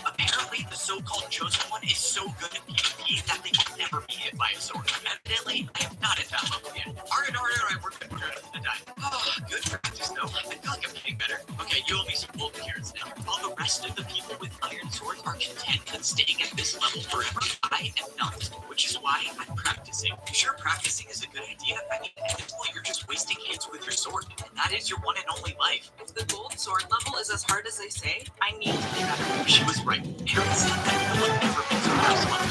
Apparently, the so-called Chosen One is so good at PvP that they can never be hit by a sword. Evidently, I am not at that level yet. Alright, we're good to die. Oh, good practice though. I feel like I'm getting better. Okay, you owe me some golden carrots now. While the rest of the people with iron swords are content with staying at this level forever, I am not, which is why I'm practicing. Sure, practicing is a good idea. I mean, at this point, you're just wasting hits with your sword, and that is your one and only life. If the gold sword level is as hard as they say, I need to be better. She was right. Aaron said that no one ever beats her first level.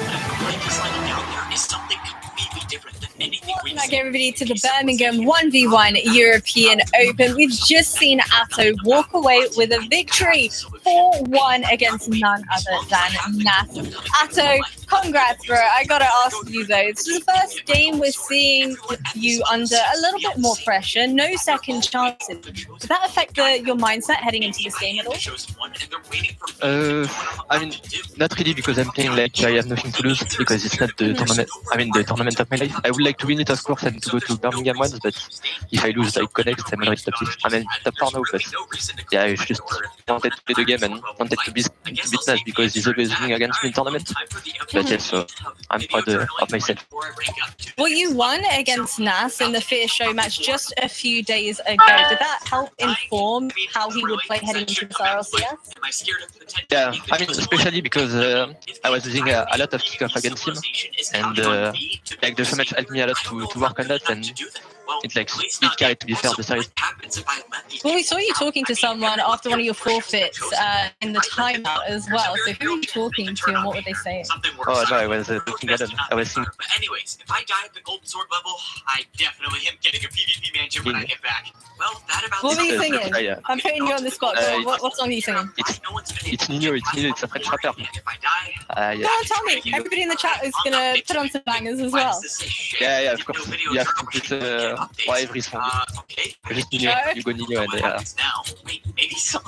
And life is like down there is something completely different than anything we've Welcome back, seen. everybody, to the Birmingham 1v1 European Open. We've just seen Atto walk away with a victory 4-1 against none other than Nas. Atto, congrats, bro. I gotta ask you though, it's the first game we're seeing you under a little bit more pressure, no second chances. Did that affect your mindset heading into this game at all? I mean, not really, because I'm playing like I have nothing to lose, because it's not the tournament. I mean, the tournament of my life. I would like to win it, of course, and to go to Birmingham once, but if I lose like Connect, I'm already top 6. I mean, top 4 now, but yeah, I just wanted to play the game and wanted to beat Nas because he's always winning against me in tournament. But yeah, so I'm proud of myself. Well, you won against Nas in the Fear Show match just a few days ago. Did that help inform how he would play heading into this RLCS? Yeah, I mean, especially because I was using a lot of kickoff against him, and like the show match helped me a lot to work on that, and it's like it carried, to be fair, the series. Well, we saw you talking to someone after one of your forfeits in the timeout as well. So who were you talking to, and what were they saying? Oh no, I was talking at them. I was singing. But anyways, if I die at the golden sword level, I definitely am getting a PvP mansion when I get back. Well, that about What were you singing? I'm putting you on the spot. What song are you singing? It's Nino, it's a French rapper. Go on, tell me. Everybody in the chat is gonna put on some bangers as well. Yeah, of course. You have to put for every song. Just Nino, you go Nino, and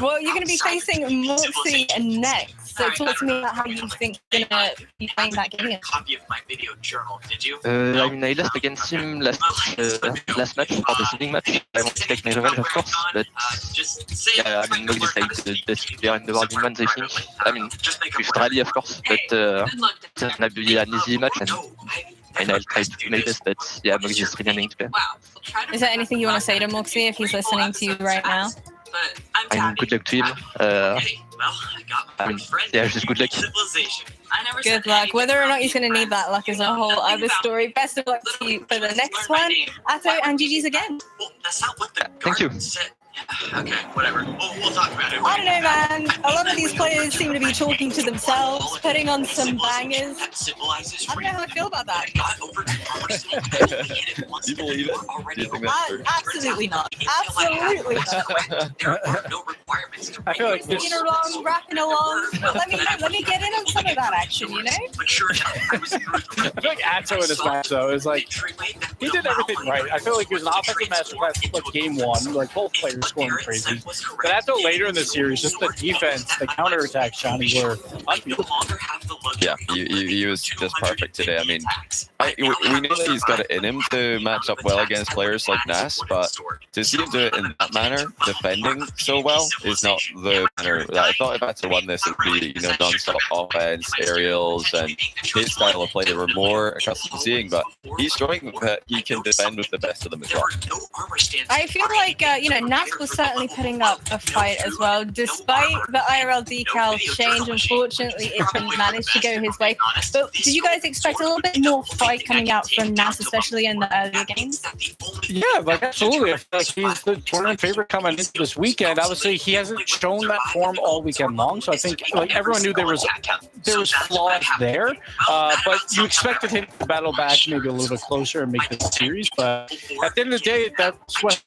Well, you're gonna be facing Moxie next. So talk to me about how you think you're gonna be playing that game. Copy of my video journal, did you? I mean, I lost against him last match for the seeding match. I want to take my revenge, of course, but yeah, I mean, Moxie is like the best player in the world in ones, I think. I mean, with Rally, of course, but it's gonna be an easy match, and I'll try to do my best, but yeah, Moxie is really annoying to play. Is there anything you want to say to Moxie if he's listening to you right now? I mean, good luck to him. I mean, yeah, just good luck. Good luck. Whether or not he's going to need that luck is a whole other story. Best of luck to you for the next one. Atto, and GG's again. Thank you. Okay, whatever. We'll talk about it. I don't know, man. A lot of these players seem to be talking to themselves, putting on some bangers. I don't know how I feel about that. Do you believe it? Do you think that's true? Absolutely not. Absolutely not. I feel like this. Rapping along. Let me get in on some of that action, you know? I feel like Atto in this match, though, is like, he did everything right. I feel like he was an offensive masterclass like game one, like both players scoring crazy. But Atto later in the series, just the defense, the counterattack Johnny were unbeatable. Yeah, he was just perfect today. I mean, we know that he's got it in him to match up well against players like Nas, but to see him do it in that manner, defending so well, is not the manner that I thought if Atto won this, it'd be, you know, non-stop offense, aerials, and his style of play that we're more accustomed to seeing, but he's showing that he can defend with the best of them as well. I feel like, Nas was certainly putting up a fight as well. Despite the IRL decal change, unfortunately, it managed to go go his way. But did you guys expect a little bit more fight coming out from Nas, especially in the earlier games? Yeah, like absolutely. I feel like he's the tournament favorite coming into this weekend. Obviously, he hasn't shown that form all weekend long, so I think like everyone knew there was flaws there. But you expected him to battle back maybe a little bit closer and make the series. But at the end of the day, that's what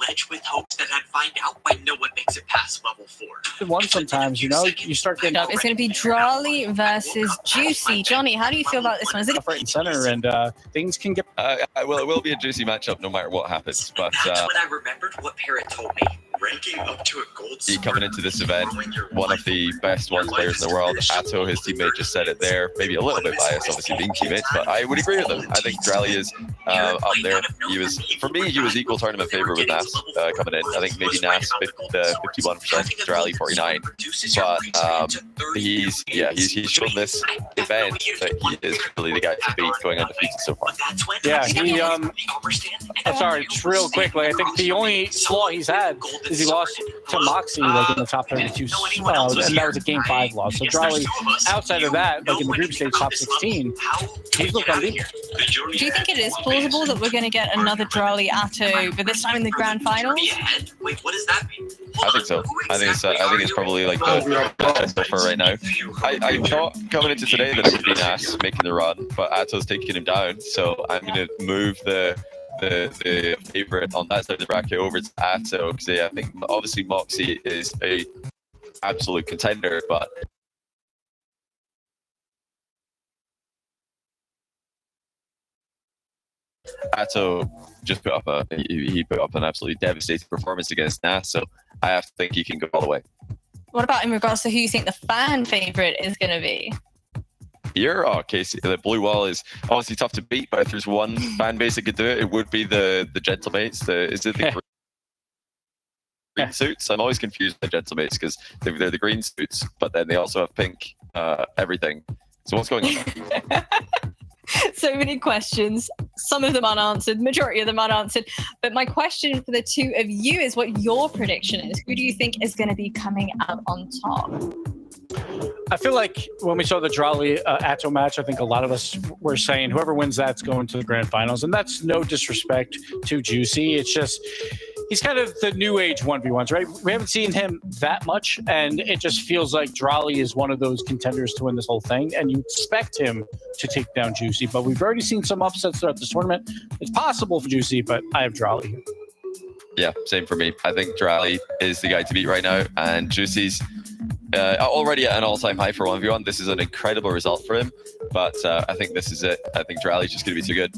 ledge with hopes that I'd find out by no one makes it past level 4. one sometimes, you know, you start getting It's going to be Drawly versus Juicy. Johnny, how do you feel about this one? Is it right in center, and things can get. Well, it will be a juicy matchup no matter what happens. But that's when I remembered what Parrot told me. Ranking up to a gold coming into this event, one of the best one players in the world. Atto, his teammate, just said it there. Maybe a little bit biased, obviously being teammates, but I would agree with him. I think Drawly is up there. For me, he was equal tournament favorite with Nas coming in. I think maybe Nas 51%, Drawly 49%. But he's shown this event that he is really the guy to beat, going undefeated so far. Yeah, sorry, just real quick. Like I think the only flaw he's had is he lost to Moxie like in the top 32, and that was a game 5 loss. So Drawly, outside of that, like in the group stage top 16, he's looked unbeaten. Do you think it is plausible that we're going to get another Drawly Atto, but this time in the grand finals? Wait, what does that mean? I think so. I think it's probably like the best offer right now. I thought coming into today that it would be Nas making the run, but Atto's taking him down, so I'm going to move the favorite on that side of the bracket over to Atto, because I think obviously Moxie is a absolute contender, but Atto just put up an absolutely devastating performance against Nas, so I have to think he can go all the way. What about in regards to who you think the fan favorite is going to be? Here, Casey, the blue wall is obviously tough to beat, but if there's one fan base that could do it, it would be the Gentlemates. The green suits? I'm always confused with the Gentlemates because they're the green suits, but then they also have pink everything. So what's going on? So many questions, some of them unanswered, majority of them unanswered. But my question for the two of you is what your prediction is. Who do you think is going to be coming out on top? I feel like when we saw the Drawly Atto match, I think a lot of us were saying whoever wins that's going to the grand finals. And that's no disrespect to Juicy. It's just he's kind of the new age 1v1s, right? We haven't seen him that much, and it just feels like Drawly is one of those contenders to win this whole thing, and you expect him to take down Juicy. But we've already seen some upsets throughout this tournament. It's possible for Juicy, but I have Drawly here. Yeah, same for me. I think Drawly is the guy to beat right now, and Juicy's already at an all-time high for 1v1. This is an incredible result for him, but I think this is it. I think Drawly's just going to be too good.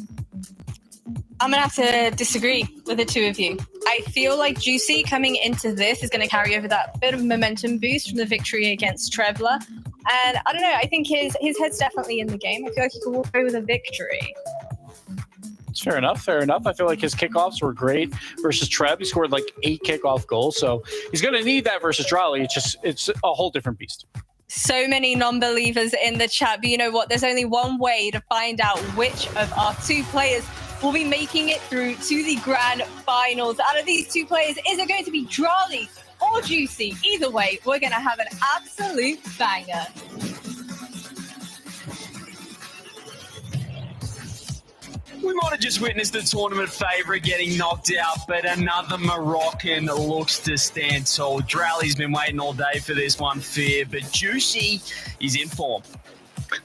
I'm going to have to disagree with the two of you. I feel like Juicy coming into this is going to carry over that bit of momentum boost from the victory against Trebler. And I don't know, I think his head's definitely in the game. I feel like he can walk away with a victory. It's fair enough. I feel like his kickoffs were great versus Treb. He scored like 8 kickoff goals, so he's going to need that versus Drawly. It's a whole different beast. So many non-believers in the chat, but you know what? There's only one way to find out which of our two players will be making it through to the grand finals. Out of these two players, is it going to be Drawly or Juicy? Either way, we're going to have an absolute banger. We might have just witnessed the tournament favourite getting knocked out, but another Moroccan looks to stand tall. Drawly's been waiting all day for this one, Fear, but Juicy is in form.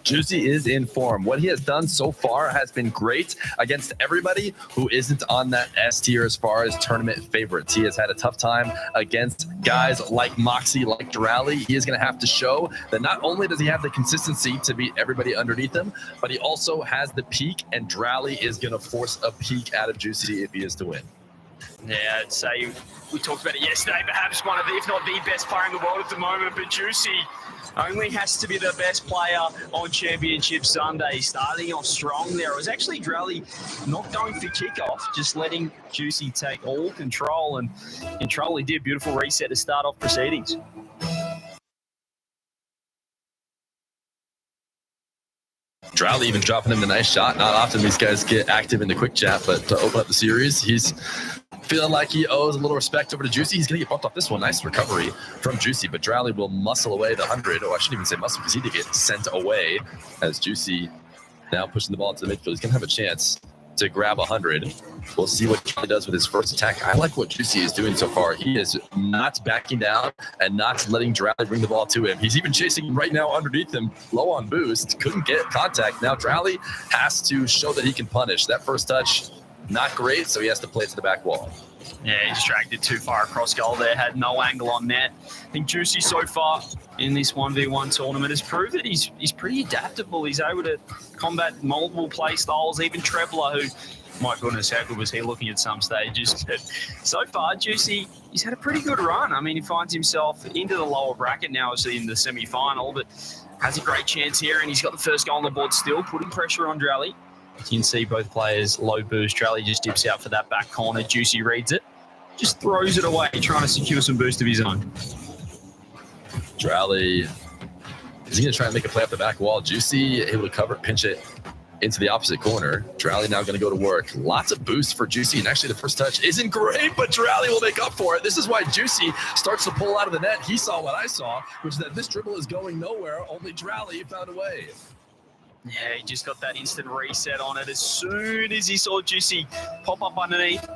Juicy is in form. What he has done so far has been great against everybody who isn't on that S tier as far as tournament favorites. He has had a tough time against guys like Moxie, like Drawly. He is going to have to show that not only does he have the consistency to beat everybody underneath him, but he also has the peak, and Drawly is going to force a peak out of Juicy if he is to win. Yeah, I'd say we talked about it yesterday, perhaps one of the, if not the best player in the world at the moment, but Juicy only has to be the best player on Championship Sunday. Starting off strong there. It was actually Drawly not going for kickoff, just letting Juicy take all control, and Drawly did a beautiful reset to start off proceedings. Drowley even dropping him the nice shot. Not often these guys get active in the quick chat, but to open up the series, he's feeling like he owes a little respect over to Juicy. He's going to get bumped off this one. Nice recovery from Juicy, but Drowley will muscle away the 100. Oh, I shouldn't even say muscle because he did get sent away as Juicy now pushing the ball into the midfield. He's going to have a chance to grab 100. We'll see what Drowley does with his first attack. I like what Juicy is doing so far. He is not backing down and not letting Drowley bring the ball to him. He's even chasing right now underneath him, low on boost. Couldn't get contact. Now Drowley has to show that he can punish. That first touch, not great, so he has to play it to the back wall. Yeah, he just dragged it too far across goal there, had no angle on net. I think Juicy so far in this 1v1 tournament has proved that he's pretty adaptable. He's able to combat multiple play styles, even Trebler, who, my goodness, how good was he looking at some stages. But so far, Juicy, he's had a pretty good run. I mean, he finds himself into the lower bracket now, obviously in the semi-final, but has a great chance here, and he's got the first goal on the board still, putting pressure on Drowley. You can see both players low boost. Drowley just dips out for that back corner. Juicy reads it, just throws it away, trying to secure some boost of his own. Drowley, is he going to try and make a play up the back wall? Juicy able to cover it, pinch it into the opposite corner. Drowley now going to go to work. Lots of boost for Juicy, and actually the first touch isn't great, but Drowley will make up for it. This is why Juicy starts to pull out of the net. He saw what I saw, which is that this dribble is going nowhere. Only Drowley found a way. Yeah, he just got that instant reset on it as soon as he saw Juicy pop up underneath.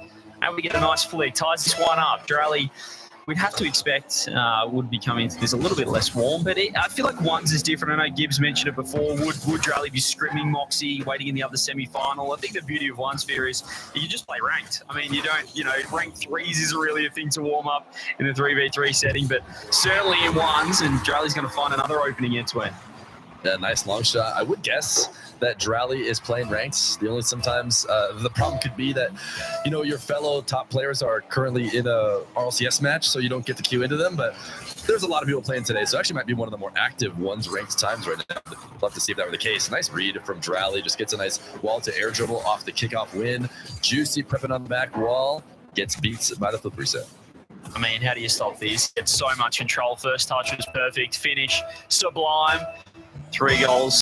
And we get a nice flick, ties this one up. Drowley, we'd have to expect would be coming into this a little bit less warm, but I feel like ones is different. I know Gibbs mentioned it before. Would Drowley be scrimming Moxie, waiting in the other semi-final? I think the beauty of one sphere is you can just play ranked. I mean, you don't, ranked threes is really a thing to warm up in the 3v3 setting, but certainly in ones, and Drowley's going to find another opening into it. Yeah, nice long shot. I would guess that Drowley is playing ranked. The only sometimes the problem could be that, your fellow top players are currently in a RLCS match, so you don't get to queue into them. But there's a lot of people playing today, so actually might be one of the more active ones ranked times right now. We'll have to see if that were the case. Nice read from Drowley. Just gets a nice wall to air dribble off the kickoff win. Juicy prepping on the back wall. Gets beat by the flip reset. I mean, how do you stop this? It's so much control. First touch was perfect. Finish, sublime. 3 goals.